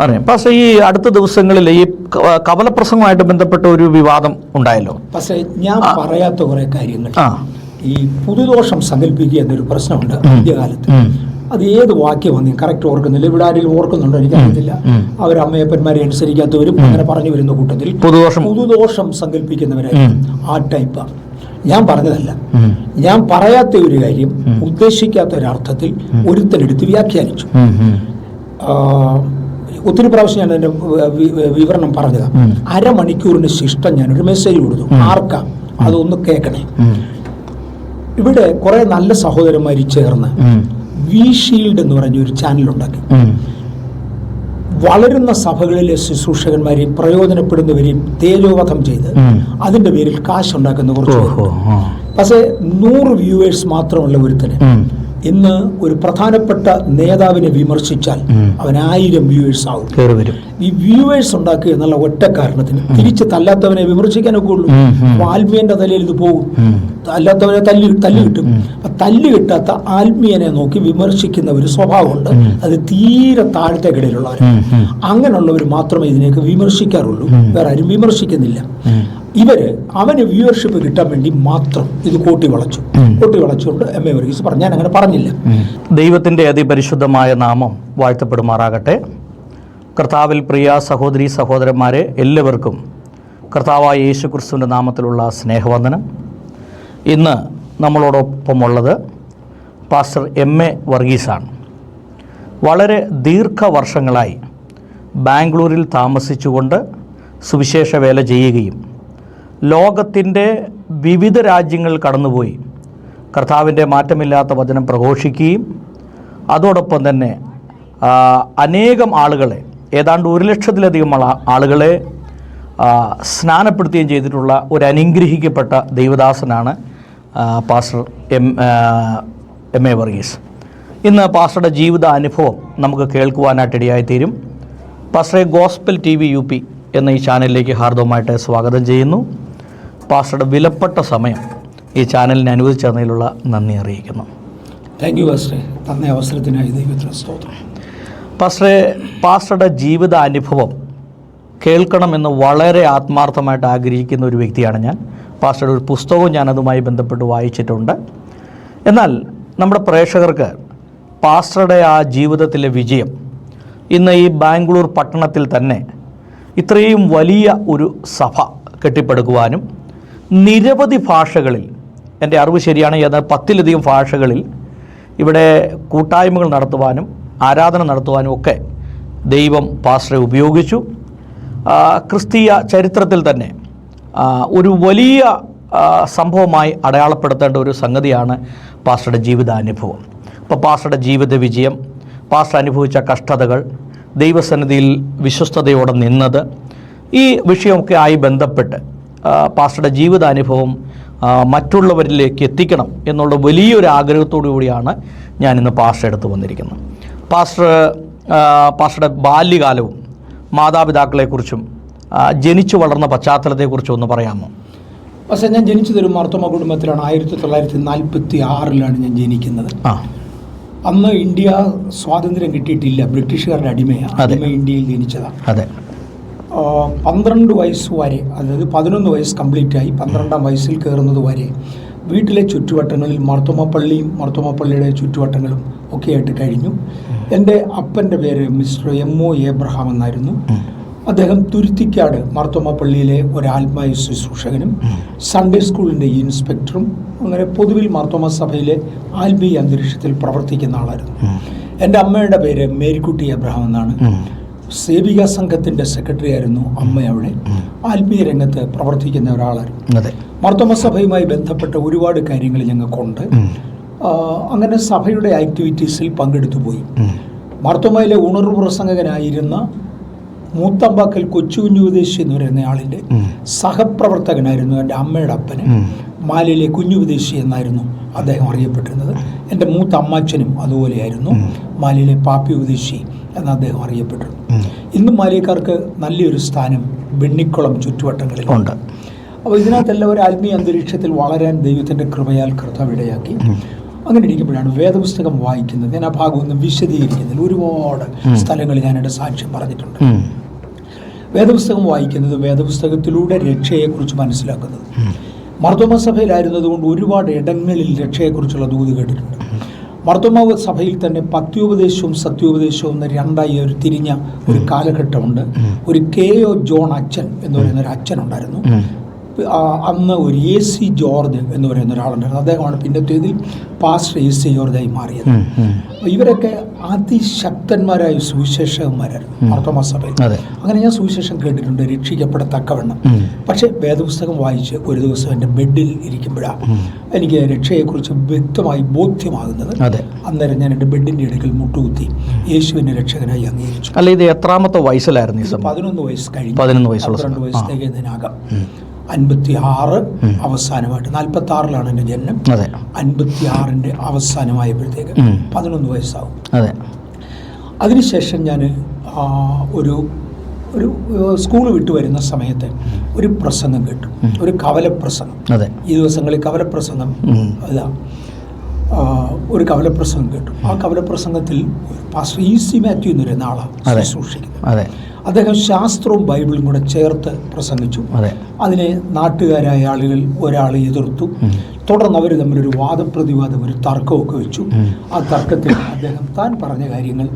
അറിയാം. പക്ഷേ ഈ അടുത്ത ദിവസങ്ങളിൽ ഈ കവലപ്രസംഗവുമായിട്ട് ബന്ധപ്പെട്ട ഒരു വിവാദം ഉണ്ടായല്ലോ. പക്ഷേ ഞാൻ പറയാത്ത കുറെ കാര്യങ്ങൾ, ഈ പുതുദോഷം സങ്കല്പിക്കുക എന്നൊരു പ്രശ്നമുണ്ട് ഇന്ത്യകാലത്ത്. അത് ഏത് വാക്യം കറക്റ്റ് ഓർക്കുന്നില്ല. ഇവിടെ ആരെങ്കിലും ഓർക്കുന്നുണ്ടോ എനിക്കറിയത്തില്ല. അവരമ്മയപ്പന്മാരെ അനുസരിക്കാത്തവരും അങ്ങനെ പറഞ്ഞു വരുന്ന കൂട്ടത്തിൽ പുതുദോഷം സങ്കല്പിക്കുന്നവരായിരിക്കും. ആ ടൈപ്പ് ഞാൻ പറഞ്ഞതല്ല. ഞാൻ പറയാത്ത ഒരു കാര്യം ഉദ്ദേശിക്കാത്ത ഒരർത്ഥത്തിൽ ഒരുത്തനെടുത്ത് വ്യാഖ്യാനിച്ചു. ഒത്തിരി പ്രാവശ്യം ഞാൻ എൻ്റെ വിവരണം പറഞ്ഞതാണ്. അരമണിക്കൂറിന് ശിഷ്ടം ഞാനൊരു മെസ്സേജ് കൊടുത്തു. ആർക്കാം അതൊന്ന് കേൾക്കണേ. ഇവിടെ കുറെ നല്ല സഹോദരന്മാർ ചേർന്ന് വി ഷീൽഡ് എന്ന് പറഞ്ഞ ഒരു ചാനൽ ഉണ്ടാക്കി. വളരുന്ന സഭകളിലെ ശുശ്രൂഷകന്മാരെയും പ്രയോജനപ്പെടുന്നവരെയും തേജോവധം ചെയ്ത് അതിന്റെ പേരിൽ കാശുണ്ടാക്കുന്ന കുറച്ച്. പക്ഷേ 100 വ്യൂവേഴ്സ് മാത്രമുള്ള ഒരുത്തന് ഇന്ന് ഒരു പ്രധാനപ്പെട്ട നേതാവിനെ വിമർശിച്ചാൽ അവൻ 1000 വ്യൂവേഴ്സ് ആവും. ഈ വ്യൂവേഴ്സ് ഉണ്ടാക്കുക എന്നുള്ള ഒറ്റ കാരണത്തിന് തിരിച്ച് തല്ലാത്തവനെ വിമർശിക്കാനൊക്കെ ഉള്ളൂ. ആത്മീയന്റെ തലയിൽ ഇത് പോകും. അല്ലാത്തവനെ തല്ലി കിട്ടും. തല്ലി കിട്ടാത്ത ആത്മീയനെ നോക്കി വിമർശിക്കുന്ന ഒരു സ്വഭാവമുണ്ട്. അത് തീരെ താഴത്തെ കിടയിലുള്ളവർ. അങ്ങനെയുള്ളവർ മാത്രമേ ഇതിനെയൊക്കെ വിമർശിക്കാറുള്ളൂ. വേറെ ആരും വിമർശിക്കുന്നില്ല. ഇവര് അവന് വ്യൂവർഷിപ്പ് കിട്ടാൻ വേണ്ടി മാത്രം ഇത് കൂട്ടി വളച്ചുകൊണ്ട് എം എ വർഗീസ് പറഞ്ഞു. ഞാൻ അങ്ങനെ പറഞ്ഞില്ല. ദൈവത്തിൻ്റെ അതിപരിശുദ്ധമായ നാമം വാഴ്ത്തപ്പെടുമാറാകട്ടെ. കർത്താവിൽ പ്രിയ സഹോദരീ സഹോദരന്മാരെ, എല്ലാവർക്കും കർത്താവായ യേശു ക്രിസ്തുവിൻ്റെ നാമത്തിലുള്ള സ്നേഹവന്ദനം. ഇന്ന് നമ്മളോടൊപ്പമുള്ളത് പാസ്റ്റർ എം എ വർഗീസാണ്. വളരെ ദീർഘവർഷങ്ങളായി ബാംഗ്ലൂരിൽ താമസിച്ചുകൊണ്ട് സുവിശേഷ വേല ചെയ്യുകയും ലോകത്തിൻ്റെ വിവിധ രാജ്യങ്ങളിൽ കടന്നുപോയി കർത്താവിൻ്റെ മാറ്റമില്ലാത്ത വചനം പ്രഘോഷിക്കുകയും അതോടൊപ്പം തന്നെ അനേകം ആളുകളെ, ഏതാണ്ട് 100,000-ലധികം ആളുകളെ സ്നാനപ്പെടുത്തുകയും ചെയ്തിട്ടുള്ള ഒരു അനുഗ്രഹിക്കപ്പെട്ട ദൈവദാസനാണ് പാസ്റ്റർ എം എ വർഗീസ്. ഇന്ന് പാസ്റ്ററുടെ ജീവിത അനുഭവം നമുക്ക് കേൾക്കുവാനായിട്ടിടയായിത്തീരും. പാസ്റ്ററെ ഗോസ്പൽ TV UP എന്ന ഈ ചാനലിലേക്ക് ഹാർദവമായിട്ട് സ്വാഗതം ചെയ്യുന്നു. പാസ്റ്ററുടെ വിലപ്പെട്ട സമയം ഈ ചാനലിന് അനുവദിച്ചു തന്നതിലുള്ള നന്ദി അറിയിക്കുന്നു. താങ്ക് യു പാസ്റ്ററെ. തന്ന അവസരത്തിനായി ദൈവത്തിന് സ്തോത്രം. പാസ്റ്ററുടെ ജീവിത അനുഭവം കേൾക്കണമെന്ന് വളരെ ആത്മാർത്ഥമായിട്ട് ആഗ്രഹിക്കുന്ന ഒരു വ്യക്തിയാണ് ഞാൻ. പാസ്റ്ററുടെ ഒരു പുസ്തകവും ഞാൻ അതുമായി ബന്ധപ്പെട്ട് വായിച്ചിട്ടുണ്ട്. എന്നാൽ നമ്മുടെ പ്രേക്ഷകർക്ക് പാസ്റ്ററുടെ ആ ജീവിതത്തിലെ വിജയം, ഇന്ന് ഈ ബാംഗ്ലൂർ പട്ടണത്തിൽ തന്നെ ഇത്രയും വലിയ ഒരു സഭ കെട്ടിപ്പടുക്കുവാനും നിരവധി ഭാഷകളിൽ, എൻ്റെ അറിവ് ശരിയാണ്, ഏതാണ്ട് 10-ലധികം ഭാഷകളിൽ ഇവിടെ കൂട്ടായ്മകൾ നടത്തുവാനും ആരാധന നടത്തുവാനും ഒക്കെ ദൈവം പാസ്റ്ററെ ഉപയോഗിച്ചു. ക്രിസ്തീയ ചരിത്രത്തിൽ തന്നെ ഒരു വലിയ സംഭവമായി അടയാളപ്പെടുത്തേണ്ട ഒരു സംഗതിയാണ് പാസ്റ്ററുടെ ജീവിതാനുഭവം. അപ്പോൾ പാസ്റ്ററുടെ ജീവിത വിജയം, പാസ്റ്റർ അനുഭവിച്ച കഷ്ടതകൾ, ദൈവസന്നിധിയിൽ വിശ്വസ്തയോടെ നിന്നത്, ഈ വിഷയമൊക്കെ ആയി ബന്ധപ്പെട്ട് പാസ്റ്ററുടെ ജീവിതാനുഭവം മറ്റുള്ളവരിലേക്ക് എത്തിക്കണം എന്നുള്ള വലിയൊരു ആഗ്രഹത്തോടു കൂടിയാണ് ഞാനിന്ന് പാസ്റ്റർ എടുത്തു വന്നിരിക്കുന്നത്. പാസ്റ്ററുടെ ബാല്യകാലവും മാതാപിതാക്കളെക്കുറിച്ചും ജനിച്ചു വളർന്ന പശ്ചാത്തലത്തെക്കുറിച്ചും ഒന്ന് പറയാമോ? പക്ഷേ ഞാൻ ജനിച്ചതൊരു മാർത്തോമ കുടുംബത്തിലാണ്. 1946 ഞാൻ ജനിക്കുന്നത്. അന്ന് ഇന്ത്യ സ്വാതന്ത്ര്യം കിട്ടിയിട്ടില്ല. ബ്രിട്ടീഷുകാരുടെ അടിമ ഇന്ത്യയിൽ ജനിച്ചതാണ്. അതെ. 12 വയസ്സ് വരെ, അതായത് 11 വയസ്സ് കംപ്ലീറ്റ് ആയി 12ാം വയസ്സിൽ കയറുന്നത് വരെ വീട്ടിലെ ചുറ്റുവട്ടങ്ങളിൽ മാർത്തോമ പള്ളിയുടെ ചുറ്റുവട്ടങ്ങളും ഒക്കെ ആയിട്ട് കഴിഞ്ഞു. എൻ്റെ അപ്പൻ്റെ പേര് മിസ്റ്റർ M.O. എബ്രഹാം എന്നായിരുന്നു. അദ്ദേഹം തുരുത്തിക്കാട് മാർത്തോമ പള്ളിയിലെ ഒരു ആത്മായ ശുശ്രൂഷകനും സൺഡേ സ്കൂളിൻ്റെ ഇൻസ്പെക്ടറും, അങ്ങനെ പൊതുവിൽ മാർത്തോമ സഭയിലെ ആത്മീയ അന്തരീക്ഷത്തിൽ പ്രവർത്തിക്കുന്ന ആളായിരുന്നു. എൻ്റെ അമ്മയുടെ പേര് മേരിക്കുട്ടി എബ്രഹാം എന്നാണ്. സേവിക സംഘത്തിൻ്റെ സെക്രട്ടറി ആയിരുന്നു അമ്മ. അവിടെ ആത്മീയ രംഗത്ത് പ്രവർത്തിക്കുന്ന ഒരാളായിരുന്നു. മാർത്തോമ സഭയുമായി ബന്ധപ്പെട്ട ഒരുപാട് കാര്യങ്ങൾ ഞങ്ങൾക്കുണ്ട്. അങ്ങനെ സഭയുടെ ആക്ടിവിറ്റീസിൽ പങ്കെടുത്തു പോയി. മാർത്തോമയിലെ ഉണർവ് പ്രസംഗകനായിരുന്ന മൂത്തമ്പാക്കൽ കൊച്ചുകുഞ്ഞുപദേശി എന്ന് പറയുന്ന ആളിൻ്റെ സഹപ്രവർത്തകനായിരുന്നു എൻ്റെ അമ്മയുടെ അപ്പന്. മാലിയിലെ കുഞ്ഞുപദേശി എന്നായിരുന്നു അദ്ദേഹം അറിയപ്പെട്ടിരുന്നത്. എൻ്റെ മൂത്ത അമ്മാച്ചനും അതുപോലെയായിരുന്നു. മാലിയിലെ പാപ്പി ഉപദേശി എന്ന് അദ്ദേഹം അറിയപ്പെട്ടിരുന്നു. ഇന്നും മാലിയക്കാർക്ക് നല്ലൊരു സ്ഥാനം വെണ്ണിക്കുളം ചുറ്റുവട്ടങ്ങളിലുണ്ട്. അപ്പോൾ ഇതിനകത്തെല്ലാം ഒരു ആത്മീയ അന്തരീക്ഷത്തിൽ വളരാൻ ദൈവത്തിൻ്റെ കൃപയാൽ കർത്താവ് ഇടയാക്കി. അങ്ങനെ ഇരിക്കുമ്പോഴാണ് വേദപുസ്തകം വായിക്കുന്നത്. ഞാൻ ആ ഭാഗമൊന്നും വിശദീകരിക്കുന്നില്ല, ഒരുപാട് സ്ഥലങ്ങളിൽ ഞാൻ എൻ്റെ സാക്ഷ്യം പറഞ്ഞിട്ടുണ്ട്. വേദപുസ്തകം വായിക്കുന്നത്, വേദപുസ്തകത്തിലൂടെ രക്ഷയെക്കുറിച്ച് മനസ്സിലാക്കുന്നത്. മർത്തോമ സഭയിലായിരുന്നതുകൊണ്ട് ഒരുപാട് ഇടങ്ങളിൽ രക്ഷയെക്കുറിച്ചുള്ള ദൂത് കേട്ടിട്ടുണ്ട്. മർത്തോമ സഭയിൽ തന്നെ പത്യോപദേശവും സത്യോപദേശവും എന്ന രണ്ടായി ഒരു തിരിഞ്ഞ ഒരു കാലഘട്ടമുണ്ട്. ഒരു KO ജോൺ അച്ഛൻ എന്ന് പറയുന്ന ഒരു അച്ഛനുണ്ടായിരുന്നു. അന്ന് ഒരു AC ജോർജ് എന്ന് പറയുന്ന ഒരാളുണ്ടായിരുന്നു. അദ്ദേഹമാണ് പിന്നത്തേതിൽ പാസ്റ്റർ AC ജോർജായി മാറിയത്. ഇവരൊക്കെ അതിശക്തന്മാരായ സുവിശേഷകന്മാരായിരുന്നു മർത്തോമ സഭയിൽ. അങ്ങനെ ഞാൻ സുവിശേഷം കേട്ടിട്ടുണ്ട്, രക്ഷിക്കപ്പെടത്തക്കവണ്ണം. പക്ഷേ വേദപുസ്തകം വായിച്ച് ഒരു ദിവസം എൻ്റെ ബെഡിൽ ഇരിക്കുമ്പോഴാണ് എനിക്ക് രക്ഷയെക്കുറിച്ച് വ്യക്തമായി ബോധ്യമാകുന്നത്. അന്നേരം ഞാൻ എൻ്റെ ബെഡിൻ്റെ ഇടയ്ക്കൽ മുട്ടുകുത്തി യേശുവിനെ രക്ഷകനായി അംഗീകരിച്ചു. അല്ല, ഇത് എത്രാമത്തെ വയസ്സിലായിരുന്നു? 11 വയസ്സ് കഴിഞ്ഞു. 11 വയസ്സുള്ള 12 വയസ്സ് തികയുന്നതിനകം 56 അവസാനമായിട്ട്, 46-ലാണ് എൻ്റെ ജനനം. 56-ൻ്റെ അവസാനമായപ്പോഴത്തേക്ക് 11 വയസ്സാവും. അതിനുശേഷം ഞാൻ ഒരു സ്കൂൾ വിട്ടു വരുന്ന സമയത്ത് ഒരു പ്രസംഗം കേട്ടു, ഒരു കവലപ്രസംഗം. ഈ ദിവസങ്ങളിൽ കവലപ്രസംഗം ഒരു കവലപ്രസംഗം കേട്ടു. ആ കവലപ്രസംഗത്തിൽ പാസ്റ്റർ EC മാത്യു എന്ന് പറയുന്ന ആളാണ് ശുശ്രൂഷിക്കുന്നത്. അദ്ദേഹം ശാസ്ത്രവും ബൈബിളും കൂടെ ചേർത്ത് പ്രസംഗിച്ചു. അതിനെ നാട്ടുകാരായ ആളുകൾ ഒരാൾ എതിർത്തു. തുടർന്ന് അവർ തമ്മിലൊരു വാദപ്രതിവാദം, ഒരു തർക്കമൊക്കെ വെച്ചു. ആ തർക്കത്തിൽ അദ്ദേഹം താൻ പറഞ്ഞ കാര്യങ്ങൾ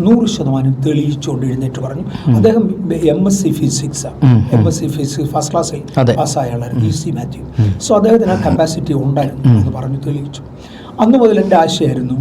100% തെളിയിച്ചുകൊണ്ട് എഴുന്നേറ്റ് പറഞ്ഞു. അദ്ദേഹം MSc ഫിസിക്സ് ഫസ്റ്റ് ക്ലാസ്സിൽ പാസ്സായ ആളായിരുന്നു EC മാത്യു. സോ അദ്ദേഹത്തിന് ആ കപ്പാസിറ്റി ഉണ്ടായിരുന്നു എന്ന് പറഞ്ഞു തെളിയിച്ചു. അന്ന് മുതൽ എൻ്റെ ആശയമായിരുന്നു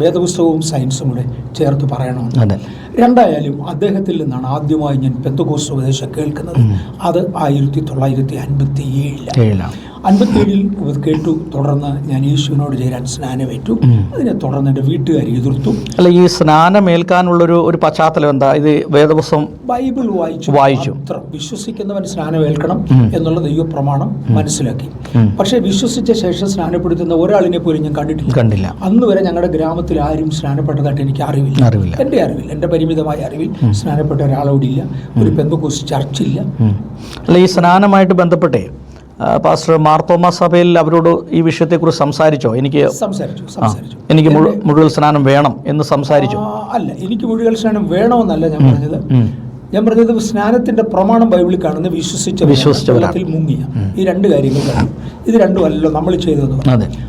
വേദപുസ്തകവും സയൻസും കൂടെ ചേർത്ത് പറയണമെന്ന്. രണ്ടായാലും അദ്ദേഹത്തിൽ നിന്നാണ് ആദ്യമായി ഞാൻ പെന്തക്കോസ്ത് ഉപദേശം കേൾക്കുന്നത്. അത് 1957-ലാണ്. 57-ൽ കേട്ടു. തുടർന്ന് ഞാൻ യേശുവിനോട് ചേരാൻ സ്നാനമേറ്റു. അതിനെ തുടർന്ന് എൻ്റെ വീട്ടുകാർ എതിർത്തു. അല്ല, ഈ സ്നാനമേൽക്കാനുള്ള ഒരു പശ്ചാത്തലം എന്താ? ഇത് വേദപുസ്തകം ബൈബിൾ വായിച്ചു. വിശ്വസിക്കുന്നവൻ സ്നാനമേൽക്കണം എന്നുള്ള ദൈവപ്രമാണം മനസ്സിലാക്കി. പക്ഷേ വിശ്വസിച്ച ശേഷം സ്നാനപ്പെടുത്തുന്ന ഒരാളിനെ പോലും ഞാൻ കണ്ടില്ല. അന്ന് വരെ ഞങ്ങളുടെ ഗ്രാമത്തിൽ ആരും സ്നാനപ്പെട്ടതായിട്ട് എനിക്ക് അറിവില്ല. എൻ്റെ പരിമിതമായ അറിവിൽ സ്നാനപ്പെട്ട ഒരാളോടില്ല. ഒരു പെന്തക്കോസ്ത് ചർച്ചില്ല. അല്ല, ഈ സ്നാനമായിട്ട് ബന്ധപ്പെട്ടേ പാസ്റ്റർ മാർത്തോമ സഭയിൽ അവരോട് ഈ വിഷയത്തെക്കുറിച്ച് സംസാരിച്ചോ? എനിക്ക് മുഴുവൻ സ്നാനം വേണം എന്ന് സംസാരിച്ചു? അല്ല, എനിക്ക് മുഴുവൻ സ്നാനം വേണമെന്നല്ല ഞാൻ പറഞ്ഞത്. സ്നാനത്തിന്റെ പ്രമാണം ബൈബിളിൽ കാണുന്ന വിശ്വസിച്ചവരിൽ മുങ്ങിയ ഈ രണ്ട് കാര്യങ്ങൾ കാണും. ഇത് രണ്ടും അല്ലല്ലോ നമ്മൾ ചെയ്തത്.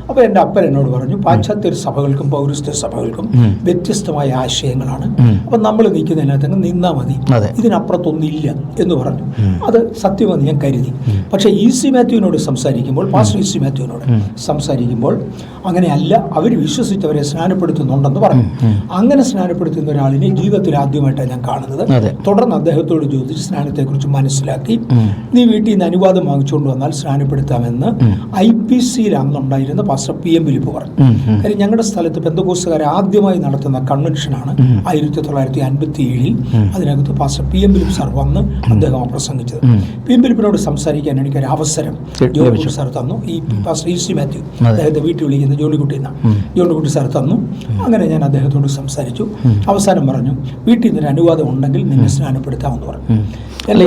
അപ്പോൾ എൻ്റെ അപ്പൻ എന്നോട് പറഞ്ഞു, പാശ്ചാത്യ സഭകൾക്കും പൗരസ്ത്യ സഭകൾക്കും വ്യത്യസ്തമായ ആശയങ്ങളാണ്. അപ്പം നമ്മൾ നിൽക്കുന്നതിനകത്ത് നിന്നാൽ മതി, ഇതിനപ്പുറത്തൊന്നില്ല എന്ന് പറഞ്ഞു. അത് സത്യമെന്ന് ഞാൻ കരുതി. പക്ഷേ EC മാത്യുവിനോട് സംസാരിക്കുമ്പോൾ, പാസ്റ്റർ EC മാത്യുവിനോട് സംസാരിക്കുമ്പോൾ അങ്ങനെയല്ല, അവർ വിശ്വസിച്ചവരെ സ്നാനപ്പെടുത്തുന്നുണ്ടെന്ന് പറഞ്ഞു. അങ്ങനെ സ്നാനപ്പെടുത്തുന്ന ഒരാളിനെ ജീവിതത്തിൽ ആദ്യമായിട്ടാണ് ഞാൻ കാണുന്നത്. തുടർന്ന് അദ്ദേഹത്തോട് ചോദിച്ച് സ്നാനത്തെക്കുറിച്ച് മനസ്സിലാക്കി. നീ വീട്ടിൽ നിന്ന് അനുവാദം വാങ്ങിച്ചുകൊണ്ട് വന്നാൽ സ്നാനപ്പെടുത്താമെന്ന് IPCയിൽ അന്നുണ്ടായിരുന്ന പാസ്റ്റർ PM ഫിലിപ്പ് പറഞ്ഞു. കാര്യം ഞങ്ങളുടെ സ്ഥലത്ത് പെന്തക്കോസ്തുകാരെ ആദ്യമായി നടത്തുന്ന കൺവെൻഷനാണ് 1957-ൽ. അതിനകത്ത് പാസ്റ്റർ PM ഫിലിപ്പ് സാർ വന്ന് അദ്ദേഹം പ്രസംഗിച്ചത്. PM ഫിലിപ്പിനോട് സംസാരിക്കാൻ എനിക്കൊരു അവസരം ജോണിക്കുട്ടി സാർ തന്നു. ഈ പാസ്റ്റർ EC മാത്യു അദ്ദേഹത്തെ വീട്ടിൽ വിളിക്കുന്ന ജോണിക്കുട്ടി സാർ തന്നു. അങ്ങനെ ഞാൻ അദ്ദേഹത്തോട് സംസാരിച്ചു. അവസാനം പറഞ്ഞു, വീട്ടിൽ നിന്നൊരു അനുവാദം ഉണ്ടെങ്കിൽ നിന്നെ സ്നാനപ്പെടുത്താമെന്ന് പറഞ്ഞു.